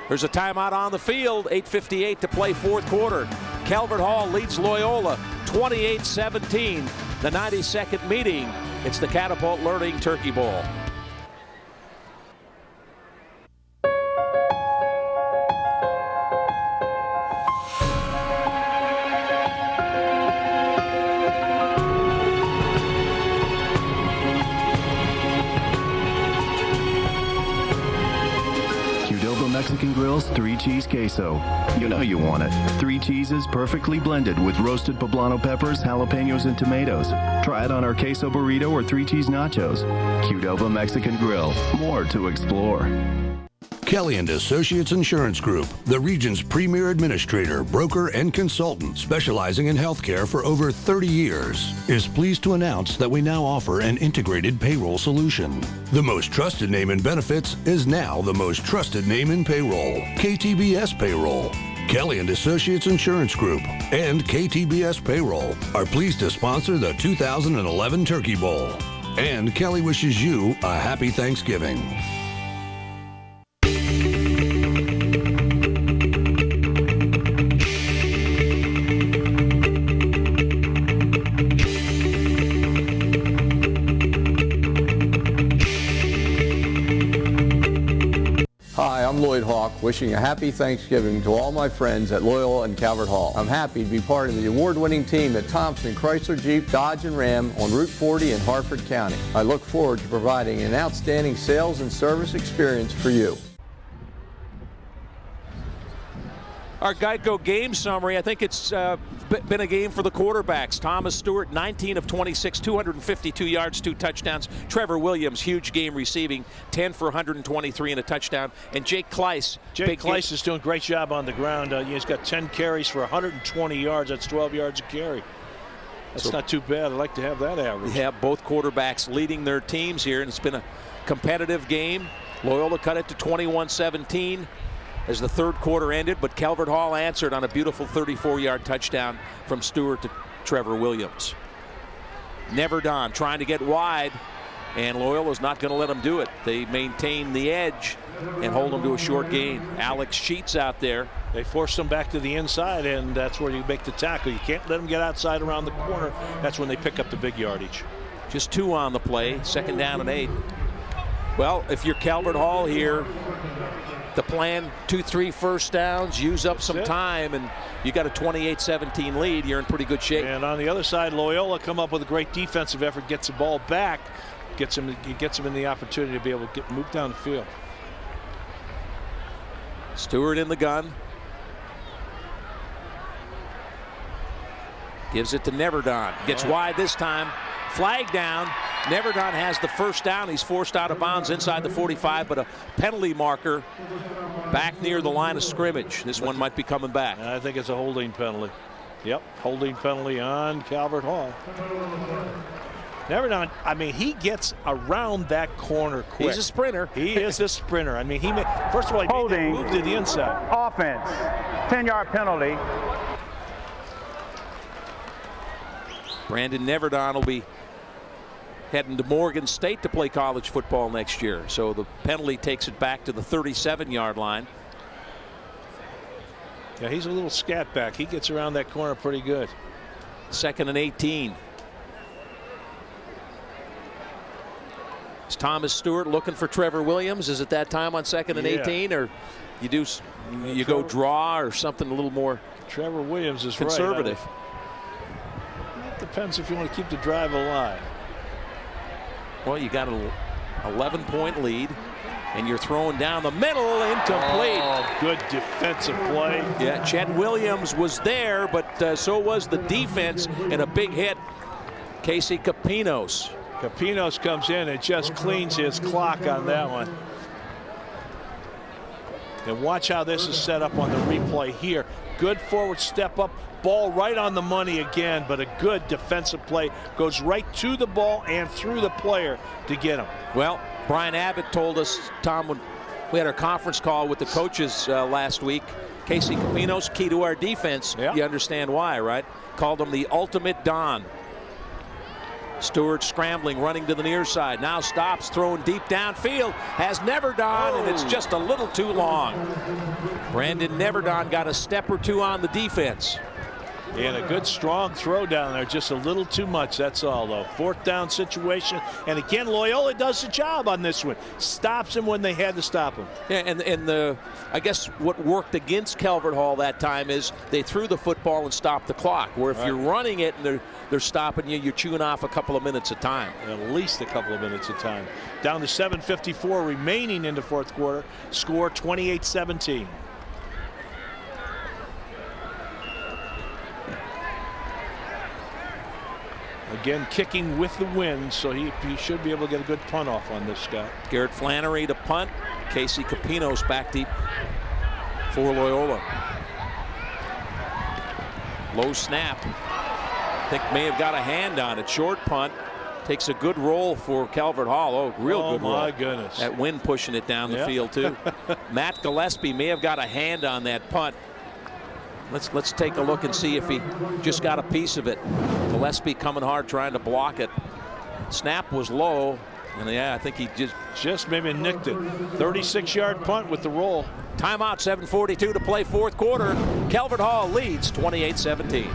There's a timeout on the field. 8:58 to play 4th quarter. Calvert Hall leads Loyola 28-17. The 92nd meeting. It's the Catapult Learning Turkey Bowl. Mexican Grill's 3-cheese queso. You know you want it. 3 cheeses perfectly blended with roasted poblano peppers, jalapenos, and tomatoes. Try it on our queso burrito or 3-cheese nachos. Qdoba Mexican Grill. More to explore. Kelly & Associates Insurance Group, the region's premier administrator, broker, and consultant specializing in healthcare for over 30 years, is pleased to announce that we now offer an integrated payroll solution. The most trusted name in benefits is now the most trusted name in payroll, KTBS Payroll. Kelly & Associates Insurance Group and KTBS Payroll are pleased to sponsor the 2011 Turkey Bowl. And Kelly wishes you a happy Thanksgiving. Wishing a happy Thanksgiving to all my friends at Loyola and Calvert Hall. I'm happy to be part of the award-winning team at Thompson, Chrysler, Jeep, Dodge, and Ram on Route 40 in Harford County. I look forward to providing an outstanding sales and service experience for you. Our Geico game summary, I think it's been a game for the quarterbacks. Thomas Stewart, 19 of 26, 252 yards, 2 touchdowns. Trevor Williams, huge game receiving, 10 for 123 and a touchdown. And Jake Kleiss. Jake Kleiss is doing a great job on the ground. He's got 10 carries for 120 yards. That's 12 yards a carry. That's not too bad. I'd like to have that average. Yeah, both quarterbacks leading their teams here, and it's been a competitive game. Loyola cut it to 21-17. As the 3rd quarter ended, but Calvert Hall answered on a beautiful 34-yard touchdown from Stewart to Trevor Williams. Never Don trying to get wide, and Loyola's not going to let them do it. They maintain the edge and hold them to a short gain. Alex Sheets out there. They forced them back to the inside, and that's where you make the tackle. You can't let them get outside around the corner. That's when they pick up the big yardage. Just 2 on the play, 2nd down and 8. Well, if you're Calvert Hall here, the plan, 2-3 first downs, use up some time, and you got a 28-17 lead. You're in pretty good shape. And on the other side, Loyola come up with a great defensive effort, gets the ball back, gets him in the opportunity to be able to move down the field. Stewart in the gun. Gives it to Neverdon. Gets wide this time. Flag down. Neverdon has the first down. He's forced out of bounds inside the 45, but a penalty marker back near the line of scrimmage. This one might be coming back. I think it's a holding penalty. Yep, holding penalty on Calvert Hall. Neverdon, I mean, he gets around that corner quick. He's a sprinter. He is a sprinter. I mean, first of all, he holding, made that move to the inside. Offense, 10-yard penalty. Brandon Neverdon will be heading to Morgan State to play college football next year. So the penalty takes it back to the 37-yard line. Yeah, he's a little scat back. He gets around that corner pretty good. 2nd and 18. Is Thomas Stewart looking for Trevor Williams? Is it that time on 2nd and 18, or you go draw or something a little more? Trevor Williams is conservative. It depends if you want to keep the drive alive. Well, you got an 11-point lead, and you're throwing down the middle, incomplete. Oh, good defensive play. Yeah, Chet Williams was there, but so was the defense, and a big hit. Casey Capinos. Capinos comes in and just cleans his clock on that one. And watch how this is set up on the replay here. Good forward step up, ball right on the money again, but a good defensive play. Goes right to the ball and through the player to get him. Well, Brian Abbott told us, Tom, when we had our conference call with the coaches last week, Casey Capinos, key to our defense. Yeah. You understand why, right? Called him the ultimate Don. Stewart scrambling, running to the near side. Now stops, throwing deep downfield. Has Neverdon, and it's just a little too long. Brandon Neverdon got a step or two on the defense. And a good strong throw down there, just a little too much, that's all though. 4th down situation, and again Loyola does the job on this one. Stops him when they had to stop him. Yeah, and I guess what worked against Calvert Hall that time is they threw the football and stopped the clock, where if you're running it and they're stopping you, you're chewing off a couple of minutes of time. At least a couple of minutes of time. Down to 7:54 remaining in the 4th quarter. Score 28-17. Again, kicking with the wind, so he should be able to get a good punt off on this guy. Garrett Flannery to punt. Casey Capinos back deep for Loyola. Low snap. I think may have got a hand on it. Short punt. Takes a good roll for Calvert Hall. Oh, real good roll. Oh, my goodness. That wind pushing it down the field, too. Matt Gillespie may have got a hand on that punt. Let's take a look and see if he just got a piece of it. Gillespie coming hard trying to block it. Snap was low, and yeah, I think he just maybe nicked it. 36-yard punt with the roll. Timeout, 7:42 to play 4th quarter. Calvert Hall leads 28-17.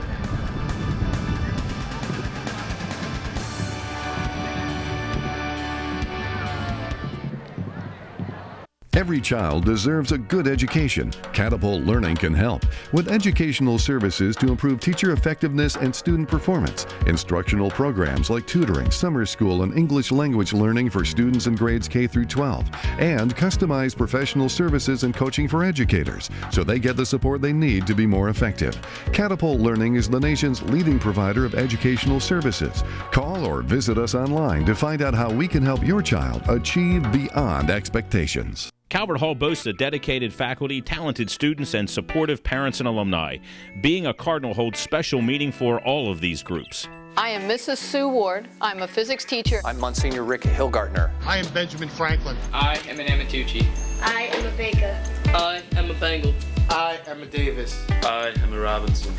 Every child deserves a good education. Catapult Learning can help with educational services to improve teacher effectiveness and student performance. Instructional programs like tutoring, summer school, and English language learning for students in grades K through 12, and customized professional services and coaching for educators so they get the support they need to be more effective. Catapult Learning is the nation's leading provider of educational services. Call or visit us online to find out how we can help your child achieve beyond expectations. Calvert Hall boasts a dedicated faculty, talented students, and supportive parents and alumni. Being a Cardinal holds special meaning for all of these groups. I am Mrs. Sue Ward. I'm a physics teacher. I'm Monsignor Rick Hilgartner. I am Benjamin Franklin. I am an Amatucci. I am a Baker. I am a Bengal. I am a Davis. I am a Robinson.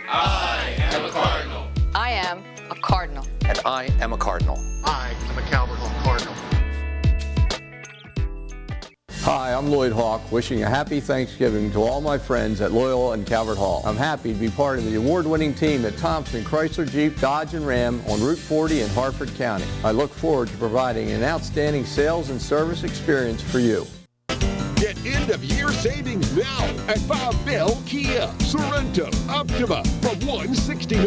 I am a Cardinal. I am a Cardinal. And I am a Cardinal. I am a Calvert Hall Cardinal. Hi, I'm Lloyd Hawk, wishing a happy Thanksgiving to all my friends at Loyola and Calvert Hall. I'm happy to be part of the award-winning team at Thompson, Chrysler, Jeep, Dodge, and Ram on Route 40 in Harford County. I look forward to providing an outstanding sales and service experience for you. Get end-of-year savings now at Bob Bell Kia. Sorrento, Optima from $169.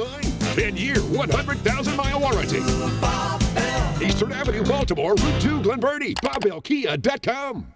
10-year, 100,000-mile warranty. Bob Bell. Eastern Avenue, Baltimore, Route 2, Glen Burnie. BobBellKia.com.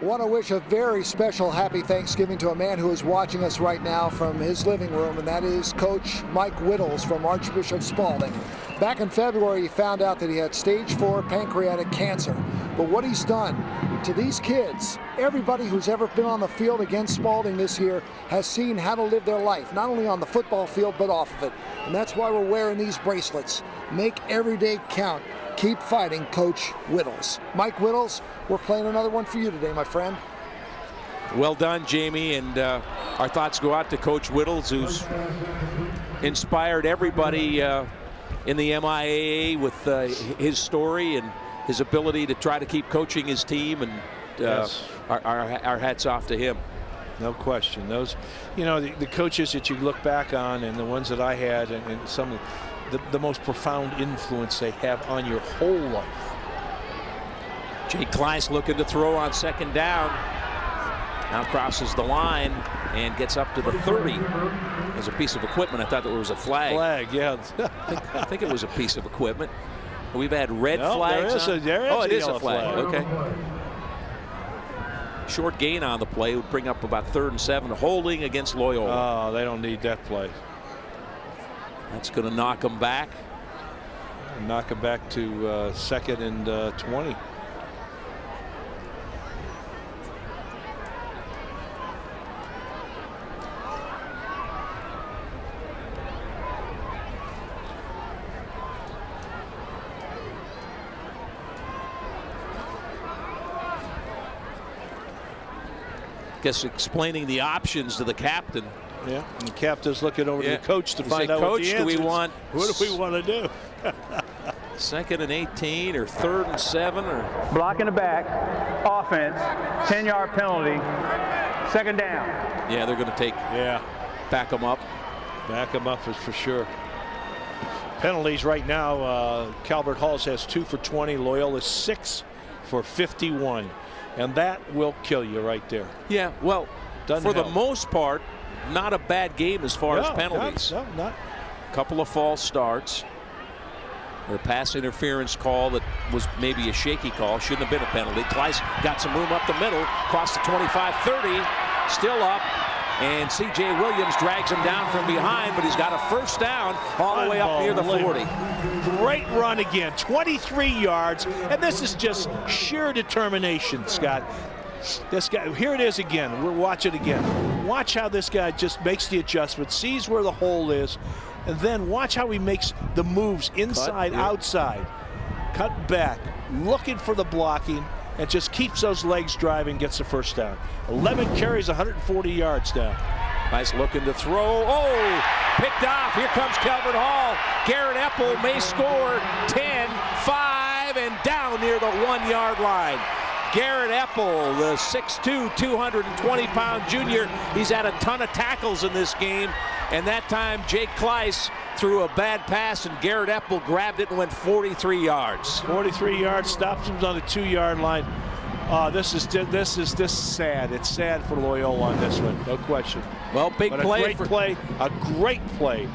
I want to wish a very special happy Thanksgiving to a man who is watching us right now from his living room, and that is Coach Mike Whittles from Archbishop Spalding. Back in February, he found out that he had stage 4 pancreatic cancer. But what he's done to these kids, everybody who's ever been on the field against Spalding this year has seen how to live their life, not only on the football field, but off of it. And that's why we're wearing these bracelets. Make every day count. Keep fighting, Coach Whittles. Mike Whittles, we're playing another one for you today, my friend. Well done, Jamie, and our thoughts go out to Coach Whittles, who's inspired everybody in the MIAA with his story and his ability to try to keep coaching his team, and Yes. our hats off to him. No question. Those, the coaches that you look back on, and the ones that I had, and some of the most profound influence they have on your whole life. Jake Kleiss looking to throw on second down. Now crosses the line and gets up to the 30. As a piece of equipment, I thought that was a flag. Flag, yeah. I think it was a piece of equipment. We've had red flags. There is it is yellow a flag. flag. Okay. Short gain on the play would bring up about 3rd and 7, holding against Loyola. Oh, they don't need that play. That's going to knock them back. Knock them back to 2nd and 20. Guess explaining the options to the captain. Yeah, and the captain's looking over to the coach to find out Coach, what the answer is. what do we want to do? 2nd and 18 or 3rd and 7 or Blocking the back, offense, 10-yard penalty, 2nd down. Yeah, they're going to back them up. Back them up is for sure. Penalties right now, Calvert Halls has 2 for 20, Loyola 6 for 51. And that will kill you right there. Yeah, well, Doesn't for help. the most part, not a bad game as far as penalties. Not. Couple of false starts. The pass interference call that was maybe a shaky call. Shouldn't have been a penalty. Kleiss got some room up the middle. Across the 25-30. Still up. And C.J. Williams drags him down from behind, but he's got a 1st down all the way up near the 40. Great run again. 23 yards. And this is just sheer determination, Scott. This guy, here it is again. We'll watch it again. Watch how this guy just makes the adjustment, sees where the hole is, and then watch how he makes the moves inside, outside. Cut back, looking for the blocking, and just keeps those legs driving, gets the 1st down. 11 carries, 140 yards down. Nice looking to throw. Oh, picked off. Here comes Calvert Hall. Garrett Epple may score 10-5 and down near the 1-yard line. Garrett Epple, the 6'2", 220-pound junior. He's had a ton of tackles in this game. And that time, Jake Kleiss threw a bad pass, and Garrett Epple grabbed it and went 43 yards. 43 yards, stops him on the 2-yard line. This is sad. It's sad for Loyola on this one, no question. Well, a great play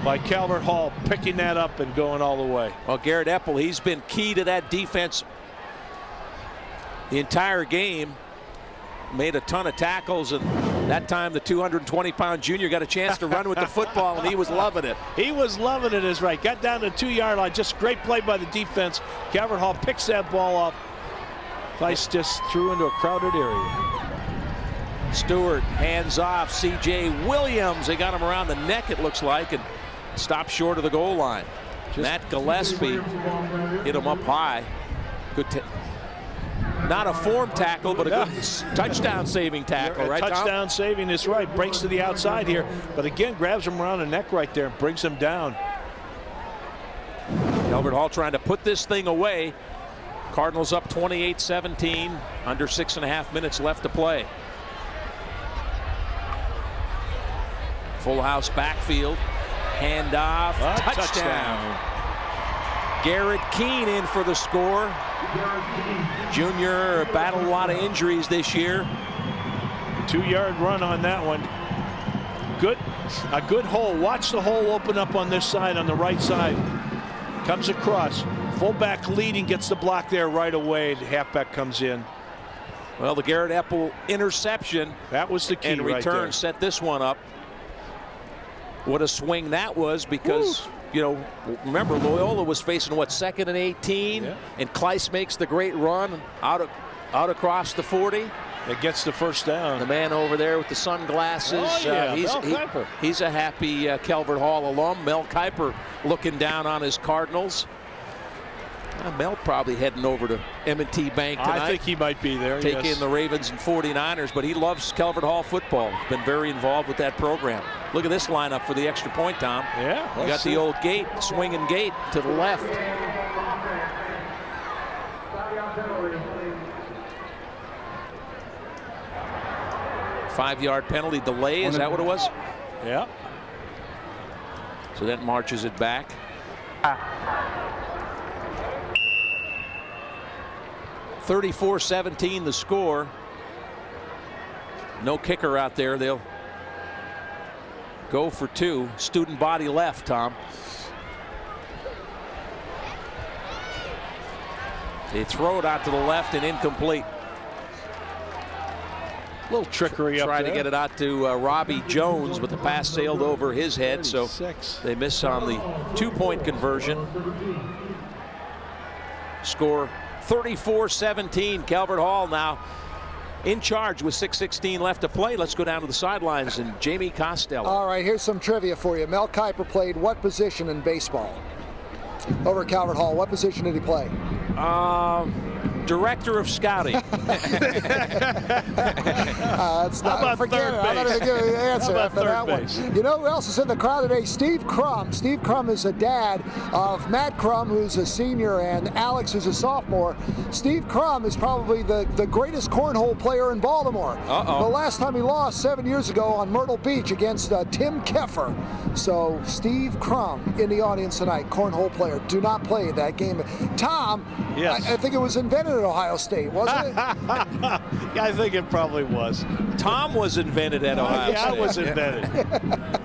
by Calvert Hall, picking that up and going all the way. Well, Garrett Epple, he's been key to that defense the entire game. Made a ton of tackles, and that time the 220-pound junior got a chance to run with the football, and he was loving it. He was loving it, is right. Got down to the 2-yard line. Just great play by the defense. Calvert Hall picks that ball up. Kleiss just threw into a crowded area. Stewart hands off. C.J. Williams, they got him around the neck, it looks like, and stopped short of the goal line. Matt Gillespie hit him up high. Good not a form tackle, but a good touchdown-saving tackle, right, Tom? Touchdown saving is right. Breaks to the outside here, but again, grabs him around the neck right there and brings him down. Calvert Hall trying to put this thing away. Cardinals up 28-17, under 6.5 minutes left to play. Full house backfield, handoff, touchdown. Garrett Keene in for the score. Junior battled a lot of injuries this year. 2-yard run on that one. A good hole. Watch the hole open up on this side, on the right side. Comes across. Fullback leading, gets the block there right away. The halfback comes in. Well, the Garrett Epple interception. That was the key and right return there. set this one up. What a swing that was, because you know, remember Loyola was facing what, 2nd and 18, and Kleiss makes the great run out across the 40. It gets the first down. The man over there with the sunglasses. Oh, yeah, Mel Kiper. He's a happy Calvert Hall alum. Mel Kiper looking down on his Cardinals. Mel probably heading over to M&T Bank tonight. I think he might be there. Take in the Ravens and 49ers, but he loves Calvert Hall football. Been very involved with that program. Look at this lineup for the extra point, Tom. Yeah. You got the old gate, swinging gate to the left. Five-yard penalty delay, is that what it was? Yeah. So that marches it back. 34-17 the score. No kicker out there. They'll go for 2. Student body left, Tom. They throw it out to the left and incomplete. A little trickery up there. Trying to get it out to Robbie Jones, but the pass sailed over his head, so they miss on the 2-point conversion. Score 34-17. Calvert Hall now in charge with 6:16 left to play. Let's go down to the sidelines and Jamie Costello. All right, here's some trivia for you. Mel Kiper played what position in baseball? Over at Calvert Hall, what position did he play? Director of scouting. That's not, forget it. I'm not even giving you the answer after that one. You know who else is in the crowd today? Steve Crum. Steve Crum is a dad of Matt Crum, who's a senior, and Alex, who's a sophomore. Steve Crum is probably the greatest cornhole player in Baltimore. The last time he lost 7 years ago on Myrtle Beach against Tim Keffer. So Steve Crum in the audience tonight, cornhole player. Do not play that game. Tom, yes. I think it was invented at Ohio State, wasn't it? Yeah, I think it probably was. Tom was invented at Ohio State. Yeah, it was invented.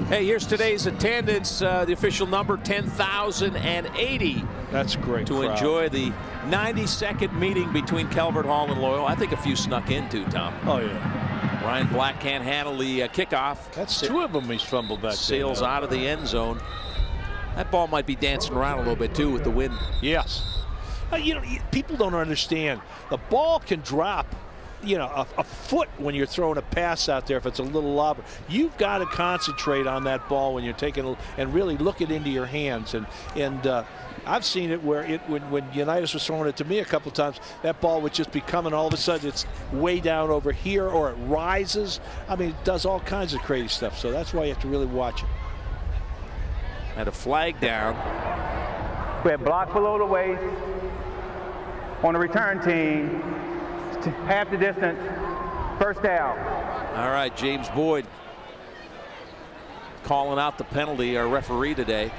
Hey, here's today's attendance. The official number, 10,080. That's great. To enjoy the 92nd meeting between Calvert Hall and Loyola. I think a few snuck in too, Tom. Oh, yeah. Ryan Black can't handle the kickoff. That's 2 of them he's fumbled back there. Sails out of the end zone. That ball might be dancing around a little bit too with the wind. Yes. You know, people don't understand. The ball can drop, you know, a foot when you're throwing a pass out there if it's a little lob. You've got to concentrate on that ball when you're taking and really look it into your hands. And I've seen it where when Unitas was throwing it to me a couple times, that ball would just be coming. All of a sudden, it's way down over here, or it rises. I mean, it does all kinds of crazy stuff. So that's why you have to really watch it. Had a flag down. We have block below the waist. On the return team, half the distance, first down. All right, James Boyd calling out the penalty, our referee today.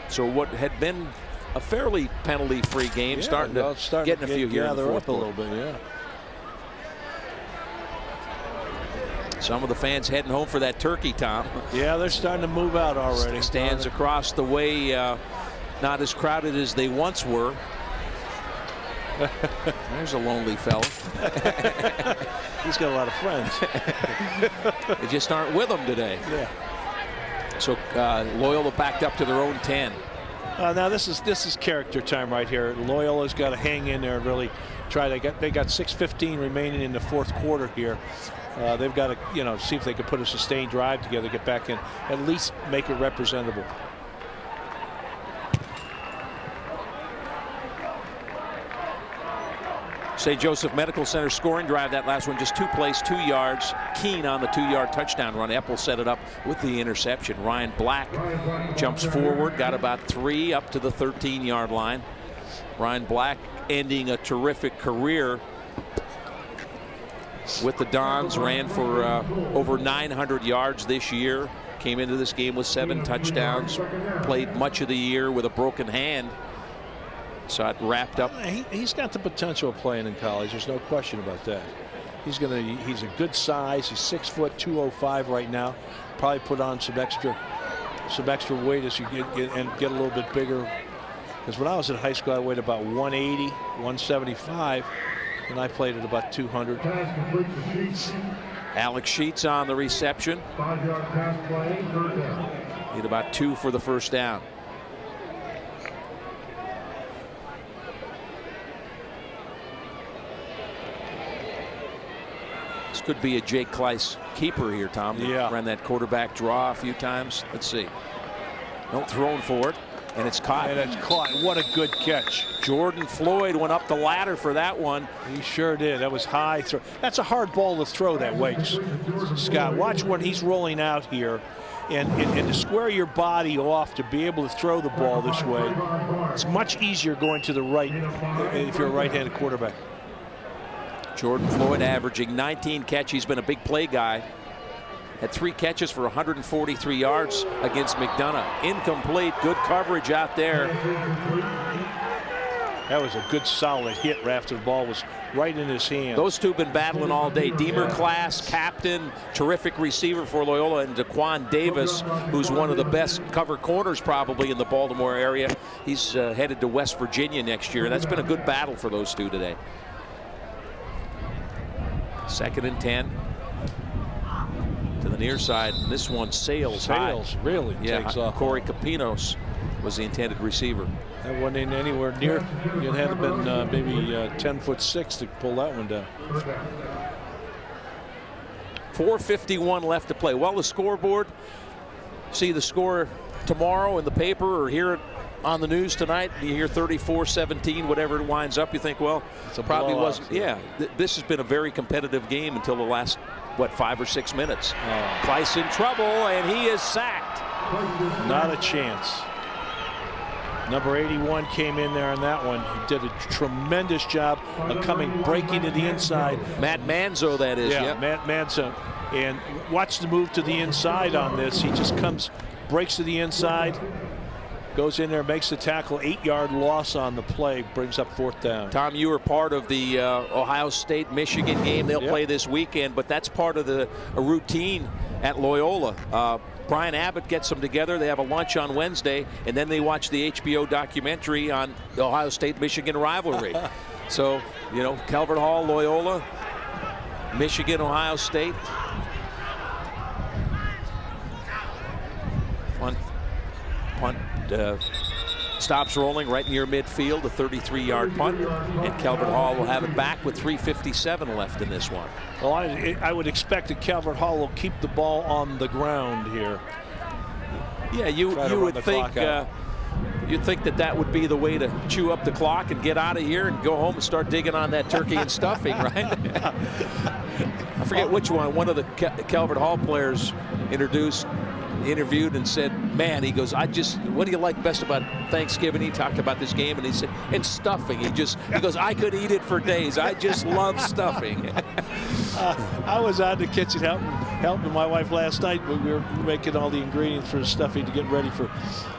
So what had been a fairly penalty-free game, starting to get a few here in the fourth quarter. A little bit, yeah. Some of the fans heading home for that turkey, Tom. Yeah, they're starting to move out already. Stands across the way, not as crowded as they once were. There's a lonely fella. He's got a lot of friends. They just aren't with him today. Yeah. So Loyola backed up to their own 10. Now this is character time right here. Loyola's got to hang in there and really try. They got 6:15 remaining in the fourth quarter here. They've got to see if they can put a sustained drive together, get back in, at least make it representable. St. Joseph Medical Center scoring drive, that last one just 2 plays, 2 yards. Keen on the 2-yard touchdown run. Epple set it up with the interception. Ryan Black jumps forward, got about 3 up to the 13-yard line. Ryan Black ending a terrific career with the Dons, ran for over 900 yards this year. Came into this game with 7 touchdowns, played much of the year with a broken hand. So it wrapped up. He's got the potential of playing in college. There's no question about that. He's a good size. He's 6 foot 205 right now. Probably put on some extra weight as you get a little bit bigger. Because when I was in high school, I weighed about 180, 175, and I played at about 200. Alex Sheets on the reception. 5-yard pass play, third down. Need about 2 for the first down. This could be a Jake Kleiss keeper here, Tom. Yeah. Ran that quarterback draw a few times. Let's see. No throwing for it. And it's caught. And it's caught. What a good catch. Jordan Floyd went up the ladder for that one. He sure did. That was high throw. That's a hard ball to throw that way, Scott. Watch when he's rolling out here. And to square your body off to be able to throw the ball this way, it's much easier going to the right if you're a right-handed quarterback. Jordan Floyd averaging 19 catches. He's been a big play guy. Had 3 catches for 143 yards against McDonough. Incomplete. Good coverage out there. That was a good solid hit after the ball was right in his hand. Those two have been battling all day. Deemer Class, captain, terrific receiver for Loyola, and Daquan Davis, who's one of the best cover corners probably in the Baltimore area. He's headed to West Virginia next year. That's been a good battle for those two today. 2nd and 10. To the near side, and this one sails high. Really takes off. Corey Capinos was the intended receiver. That wasn't in anywhere near. It had been maybe 10'6" to pull that one down. 4:51 left to play. Well, the scoreboard, see the score tomorrow in the paper or hear it on the news tonight. You hear 34-17, whatever it winds up. You think, well, it probably wasn't. Yeah, this has been a very competitive game until the last, what, 5 or 6 minutes. Kleiss in trouble, and he is sacked. Not a chance. Number 81 came in there on that one. He did a tremendous job of breaking to the inside. Matt Manzo, that is. Yeah, yep. Matt Manzo. And watch the move to the inside on this. He just breaks to the inside, goes in there, makes the tackle. 8-yard loss on the play, brings up 4th down. Tom, you were part of the Ohio State-Michigan game. They'll play this weekend, but that's part of a routine at Loyola. Brian Abbott gets them together. They have a lunch on Wednesday, and then they watch the HBO documentary on the Ohio State-Michigan rivalry. So, you know, Calvert Hall, Loyola, Michigan, Ohio State. Punt stops rolling right near midfield, a 33-yard punt, and Calvert Hall will have it back with 3:57 left in this one. Well, I would expect that Calvert Hall will keep the ball on the ground here. Yeah, you would think you'd think that would be the way to chew up the clock and get out of here and go home and start digging on that turkey and stuffing, right? I forget which one. One of the Calvert Hall players interviewed and said, man, he goes, what do you like best about Thanksgiving? He talked about this game and he said, and stuffing. He goes, I could eat it for days. I just love stuffing. I was out in the kitchen helping my wife last night. We were making all the ingredients for the stuffing to get ready for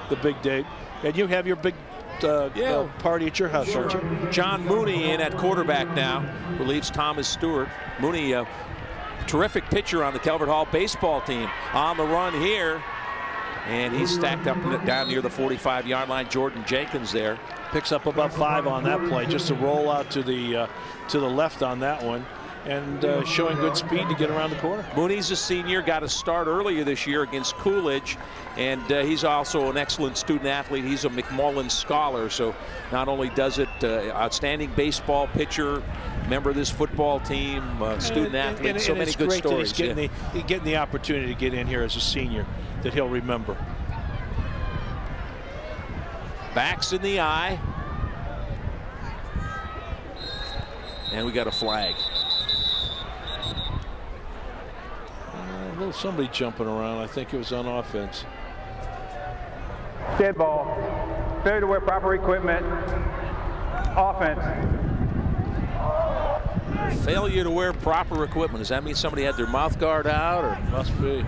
the big day. And you have your big party at your house, don't you? John Mooney in at quarterback now, relieves Thomas Stewart. Mooney, terrific pitcher on the Calvert Hall baseball team. On the run here, and he's stacked up down near the 45-yard line. Jordan Jenkins there. Picks up about 5 on that play, just to roll out to the left on that one, and showing good speed to get around the corner. Mooney's a senior, got a start earlier this year against Coolidge, and he's also an excellent student athlete. He's a McMullen Scholar, so not only does it outstanding baseball pitcher, member of this football team, student athlete, so many good stories. He's getting the opportunity to get in here as a senior that he'll remember. Backs in the eye. And we got a flag. Somebody jumping around. I think it was on offense. Dead ball. Failure to wear proper equipment. Offense. Failure to wear proper equipment. Does that mean somebody had their mouth guard out, or? Must be.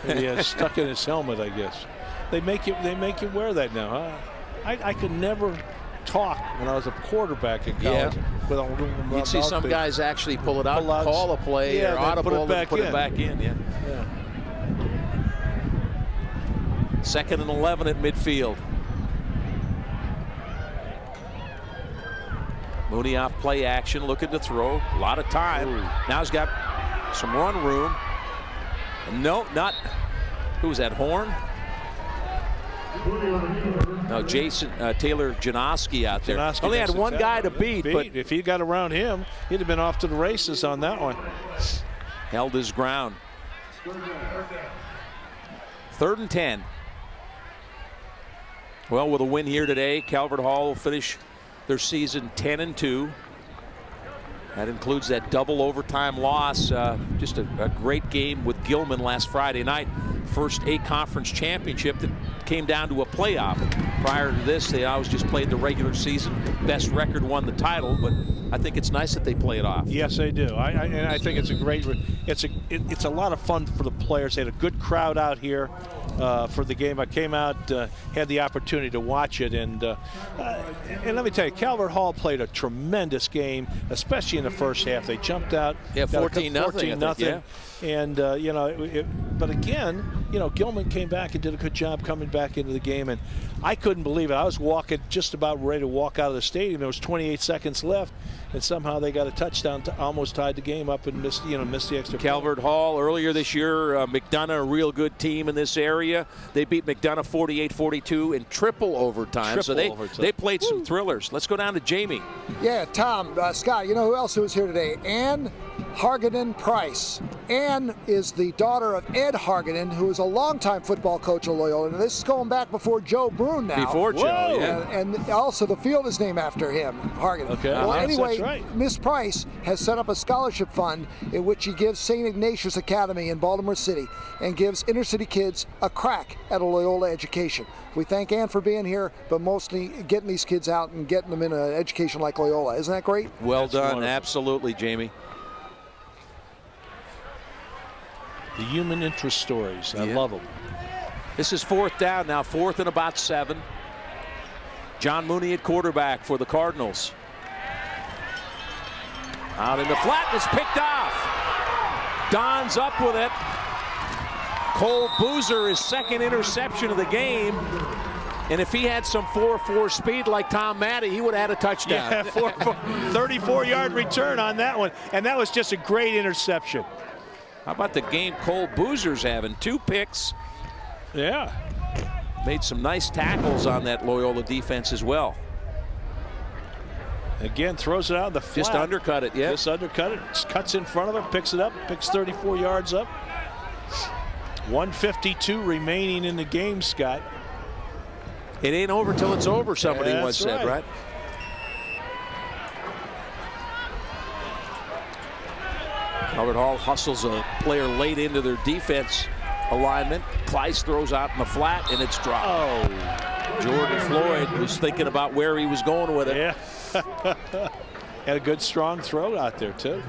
Maybe he has stuck in his helmet, I guess. They make you wear that now, huh? I could never talk when I was a quarterback in college. Yeah. You'd see some guys actually pull it out, call a play, or audible, put it back in. Yeah. 2nd and 11 at midfield. Mooney off play action, looking to throw. A lot of time. Ooh. Now he's got some run room. No, not. Who was that, Horn? No, Jason Taylor Janoski out there. Janoski only had one guy to beat, but if he got around him, he'd have been off to the races on that one. Held his ground. 3rd and 10. Well, with a win here today, Calvert Hall will finish their season 10-2. That includes that double overtime loss. Just a great game with Gilman last Friday night. First A-conference championship that came down to a playoff. Prior to this, they always just played the regular season. Best record won the title, but I think it's nice that they play it off. Yes, they do. And I think it's a great. It's a lot of fun for the players. They had a good crowd out here for the game. I came out, had the opportunity to watch it, and let me tell you, Calvert Hall played a tremendous game, especially in the first half. They jumped out. Yeah, 14-0. Yeah. And but again, Gilman came back and did a good job coming back into the game, and I couldn't believe it. I was just about ready to walk out of the stadium. There was 28 seconds left, and somehow they got a touchdown to almost tied the game up and missed the extra. Calvert Hall earlier this year, McDonough, a real good team in this area. They beat McDonough 48-42 in triple overtime. They played some thrillers. Let's go down to Jamie. Yeah, Tom, Scott, you know who else was here today? Ann Hargaden Price. Ann is the daughter of Ed Hargaden, who is a longtime football coach at Loyola. And this is going back before Joe Brune now. Before Joe, yeah. And also the field is named after him, Hargaden. Okay. Well, anyway, that's right. Miss Price has set up a scholarship fund in which she gives St. Ignatius Academy in Baltimore City and gives inner city kids a crack at a Loyola education. We thank Ann for being here, but mostly getting these kids out and getting them in an education like Loyola. Isn't that great? Well That's done. wonderful. Absolutely, Jamie. The human interest stories. I love them. This is 4th down now, 4th and about 7. John Mooney at quarterback for the Cardinals. Out in the flat, it's picked off. Don's up with it. Cole Boozer, his second interception of the game. And if he had some 4.4 speed like Tom Matty, he would have had a touchdown. Yeah, 34-yard return on that one. And that was just a great interception. How about the game Cole Boozer's having? 2 picks. Yeah. Made some nice tackles on that Loyola defense as well. Again, throws it out in the flat. Just undercut it, yeah. Just undercut it. Cuts in front of it, picks it up, picks 34 yards up. 1:52 remaining in the game, Scott. It ain't over till it's over, somebody once said, right? Calvert Hall hustles a player late into their defense alignment. Kleiss throws out in the flat, and it's dropped. Oh. Jordan Floyd was thinking about where he was going with it. Yeah. Had a good, strong throw out there, too.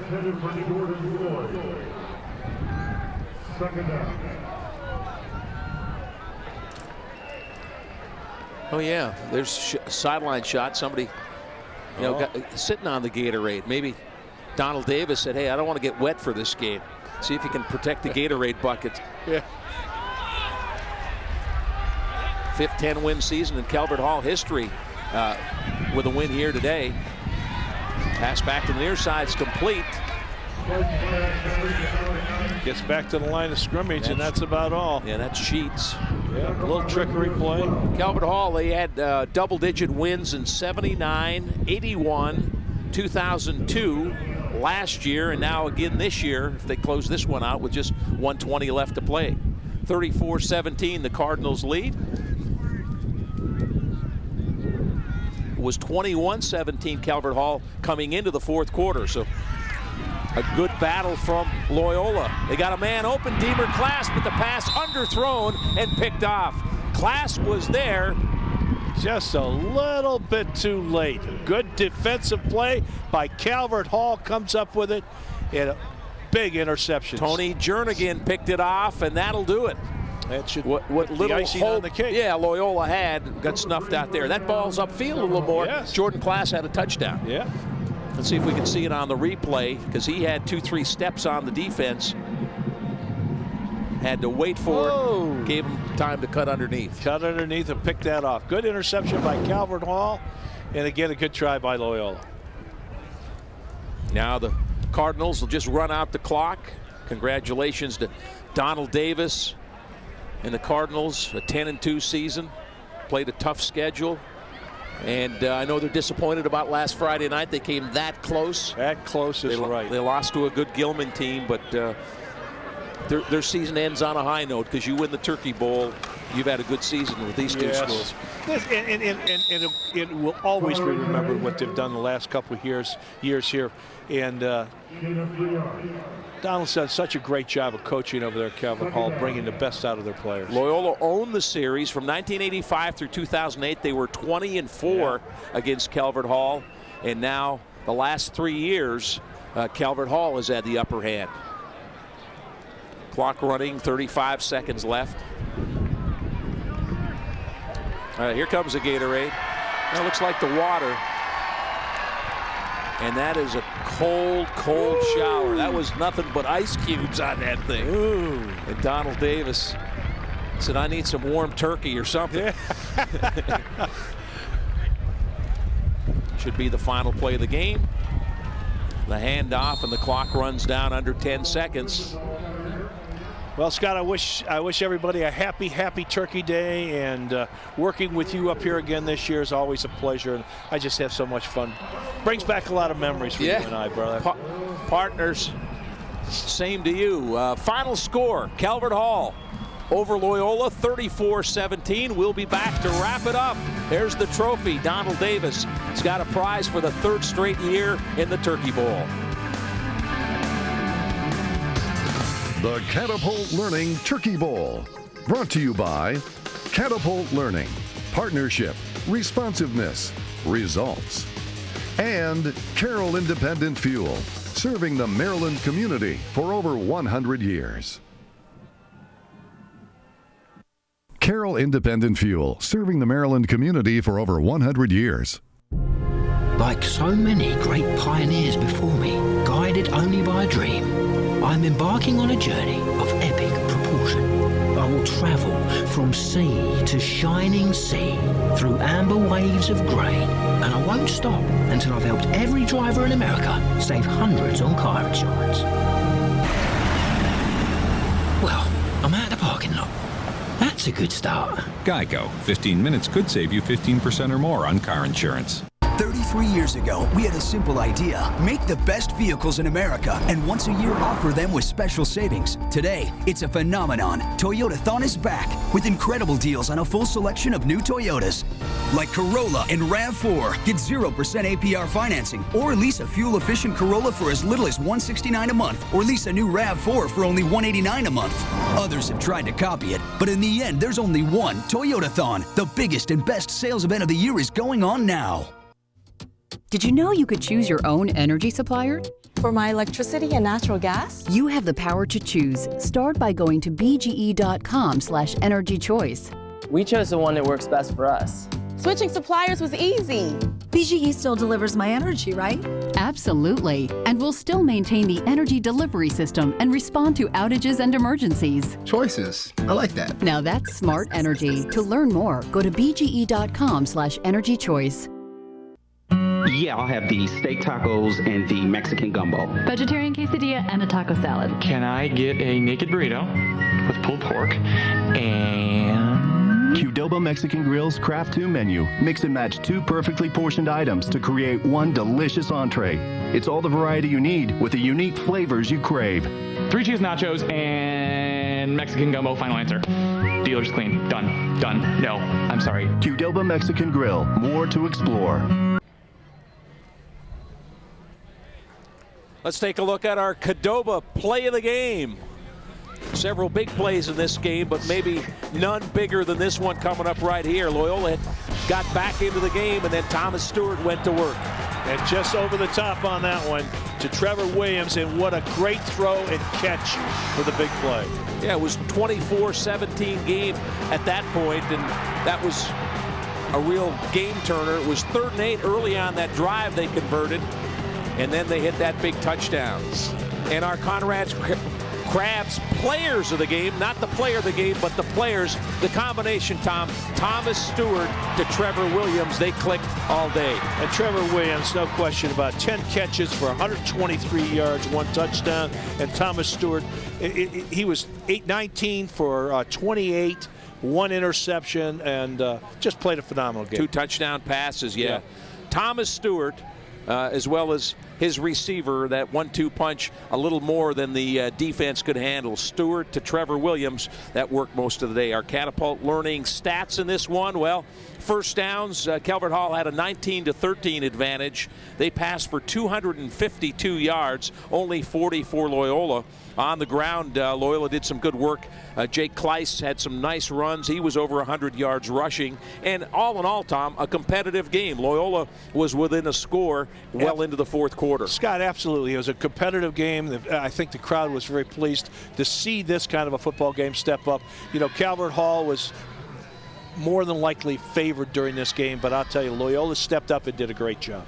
Oh, yeah. There's a sideline shot. Somebody, sitting on the Gatorade. Maybe Donald Davis said, hey, I don't want to get wet for this game. See if you can protect the Gatorade bucket. Yeah. 5th 10-win season in Calvert Hall history with a win here today. Pass back to the near side's complete. Gets back to the line of scrimmage, and that's about all. Yeah, that's Sheets. Yeah, a little trickery play. Calvert Hall, they had double-digit wins in 79, 81, 2002 last year, and now again this year, if they close this one out with just 1:20 left to play. 34-17, the Cardinals lead. It was 21-17 Calvert Hall coming into the 4th quarter, so a good battle from Loyola. They got a man open, Deemer Class, but the pass underthrown and picked off. Class was there. Just a little bit too late. Good defensive play by Calvert Hall, comes up with it, and a big interception. Tony Jernigan picked it off, and that'll do it. That should what little icing hold on the cake. Yeah, Loyola had got snuffed out there. That ball's upfield a little more. Yes. Jordan Class had a touchdown. Yeah. Let's see if we can see it on the replay, because he had 2-3 steps on the defense. Had to wait for it. Gave him time to cut underneath. Cut underneath and pick that off. Good interception by Calvert Hall. And again, a good try by Loyola. Now the Cardinals will just run out the clock. Congratulations to Donald Davis and the Cardinals, a 10-2 season. Played a tough schedule. And I know they're disappointed about last Friday night. They came that close. That close is right. They lost to a good Gilman team, but their season ends on a high note because you win the Turkey Bowl. You've had a good season with these two schools. And it will always be remembered what they've done the last couple of years here. And Donald's done such a great job of coaching over there at Calvert Hall, bringing the best out of their players. Loyola owned the series from 1985 through 2008. They were 20-4 against Calvert Hall, and now the last 3 years, Calvert Hall has had the upper hand. Clock running, 35 seconds left. Here comes a Gatorade. That looks like the water. And that is a cold, cold shower. That was nothing but ice cubes on that thing. Ooh. And Donald Davis said, I need some warm turkey or something. Should be the final play of the game. The handoff, and the clock runs down under 10 seconds. Well, Scott, I wish everybody a happy Turkey Day, and working with you up here again this year is always a pleasure, and I just have so much fun. Brings back a lot of memories for you and I, brother. Partners, same to you. Final score, Calvert Hall over Loyola, 34-17. We'll be back to wrap it up. There's the trophy. Donald Davis has got a prize for the 3rd straight year in the Turkey Bowl. The Catapult Learning Turkey Bowl. Brought to you by Catapult Learning. Partnership, responsiveness, results. And Carroll Independent Fuel, serving the Maryland community for over 100 years. Carroll Independent Fuel, serving the Maryland community for over 100 years. Like so many great pioneers before me, guided only by a dream, I'm embarking on a journey of epic proportion. I will travel from sea to shining sea, through amber waves of grain, and I won't stop until I've helped every driver in America save hundreds on car insurance. Well, I'm at the parking lot. That's a good start. Geico. 15 minutes could save you 15% or more on car insurance. 33 years ago, we had a simple idea. Make the best vehicles in America and once a year offer them with special savings. Today, it's a phenomenon. Toyotathon is back with incredible deals on a full selection of new Toyotas. Like Corolla and RAV4. Get 0% APR financing or lease a fuel-efficient Corolla for as little as $169 a month, or lease a new RAV4 for only $189 a month. Others have tried to copy it, but in the end, there's only one. Toyotathon, the biggest and best sales event of the year, is going on now. Did you know you could choose your own energy supplier? For my electricity and natural gas? You have the power to choose. Start by going to bge.com/energy choice. We chose the one that works best for us. Switching suppliers was easy. BGE still delivers my energy, right? Absolutely. And we'll still maintain the energy delivery system and respond to outages and emergencies. Choices. I like that. Now that's smart energy. To learn more, go to bge.com/energy choice. Yeah, I'll have the steak tacos and the Mexican gumbo. Vegetarian quesadilla and a taco salad. Can I get a naked burrito with pulled pork and... Qdoba Mexican Grill's Craft 2 menu. Mix and match 2 perfectly portioned items to create one delicious entree. It's all the variety you need with the unique flavors you crave. 3 cheese nachos and Mexican gumbo. Final answer. Dealer's clean. Done. Done. No, I'm sorry. Qdoba Mexican Grill. More to explore. Let's take a look at our Qdoba play of the game. Several big plays in this game, but maybe none bigger than this one coming up right here. Loyola got back into the game, and then Thomas Stewart went to work. And just over the top on that one to Trevor Williams, and what a great throw and catch for the big play. Yeah, it was 24-17 game at that point, and that was a real game turner. It was 3rd and 8 early on that drive they converted, and then they hit that big touchdown. And our Conrad's Crabs players of the game, not the player of the game, but the players. The combination, Tom, Thomas Stewart to Trevor Williams, they clicked all day. And Trevor Williams, no question about 10 catches for 123 yards, 1 touchdown. And Thomas Stewart, he was 19 for 28, 1 interception, and just played a phenomenal game. 2 touchdown passes, yeah. Thomas Stewart, as well as his receiver, that 1-2 punch, a little more than the defense could handle. Stewart to Trevor Williams, that worked most of the day. Our Catapult Learning stats in this one, well, first downs, Calvert Hall had a 19-13 advantage. They passed for 252 yards, only 40 for Loyola. On the ground, Loyola did some good work. Jake Kleiss had some nice runs. He was over 100 yards rushing. And all in all, Tom, a competitive game. Loyola was within a score well into the fourth quarter. Scott, absolutely. It was a competitive game. I think the crowd was very pleased to see this kind of a football game step up. You know, Calvert Hall was more than likely favored during this game, but I'll tell you, Loyola stepped up and did a great job.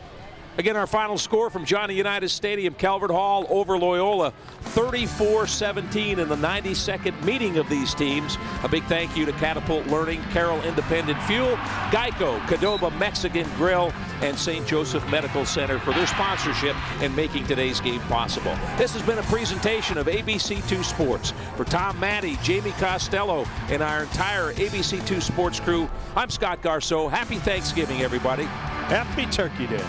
Again, our final score from Johnny Unitas Stadium, Calvert Hall over Loyola, 34-17 in the 92nd meeting of these teams. A big thank you to Catapult Learning, Carroll Independent Fuel, Geico, Qdoba Mexican Grill, and St. Joseph Medical Center for their sponsorship and making today's game possible. This has been a presentation of ABC2 Sports. For Tom Matte, Jamie Costello, and our entire ABC2 Sports crew, I'm Scott Garceau. Happy Thanksgiving, everybody. Happy Turkey Day.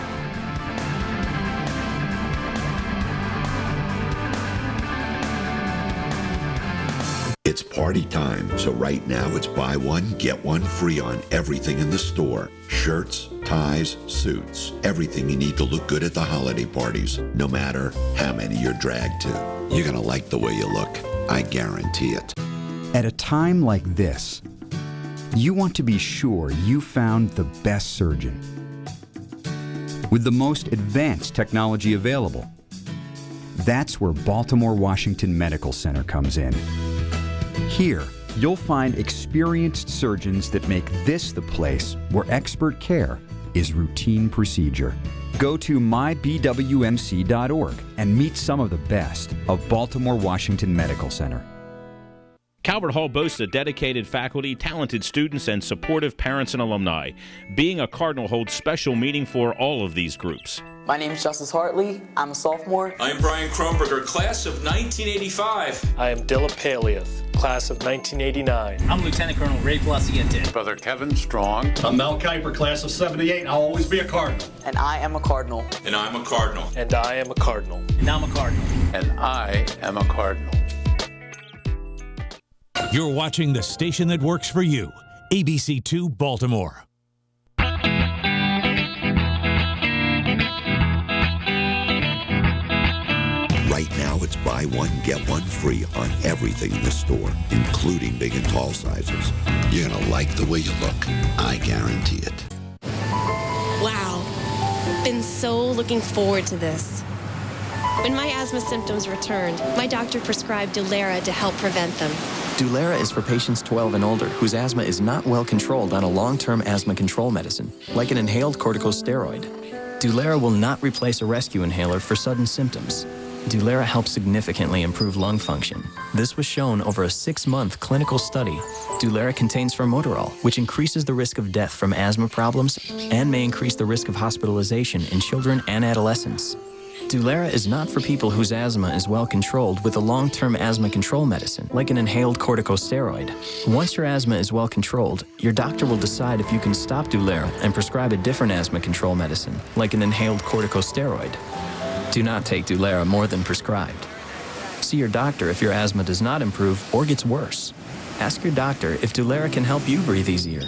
It's party time, so right now it's buy one, get one free on everything in the store. Shirts, ties, suits, everything you need to look good at the holiday parties, no matter how many you're dragged to. You're gonna like the way you look, I guarantee it. At a time like this, you want to be sure you found the best surgeon with the most advanced technology available. That's where Baltimore Washington Medical Center comes in. Here, you'll find experienced surgeons that make this the place where expert care is routine procedure. Go to mybwmc.org and meet some of the best of Baltimore Washington Medical Center. Calvert Hall boasts a dedicated faculty, talented students, and supportive parents and alumni. Being a Cardinal holds special meaning for all of these groups. My name is Justice Hartley. I'm a sophomore. I'm Brian Kronberger, class of 1985. I am Dilla Paliath, class of 1989. I'm Lieutenant Colonel Ray Placiente. Brother Kevin Strong. I'm Mel Kiper, class of 78. I'll always be a Cardinal. And I am a Cardinal. And I'm a Cardinal. And I am a Cardinal. And I'm a Cardinal. And I am a Cardinal. You're watching the station that works for you, ABC2 Baltimore. Right now, it's buy one, get one free on everything in the store, including big and tall sizes. You're gonna like the way you look, I guarantee it. Wow, been so looking forward to this. When my asthma symptoms returned, my doctor prescribed Dulera to help prevent them. Dulera is for patients 12 and older whose asthma is not well controlled on a long-term asthma control medicine, like an inhaled corticosteroid. Dulera will not replace a rescue inhaler for sudden symptoms. Dulera helps significantly improve lung function. This was shown over a 6-month clinical study. Dulera contains formoterol, which increases the risk of death from asthma problems and may increase the risk of hospitalization in children and adolescents. Dulera is not for people whose asthma is well controlled with a long-term asthma control medicine, like an inhaled corticosteroid. Once your asthma is well controlled, your doctor will decide if you can stop Dulera and prescribe a different asthma control medicine, like an inhaled corticosteroid. Do not take Dulera more than prescribed. See your doctor if your asthma does not improve or gets worse. Ask your doctor if Dulera can help you breathe easier.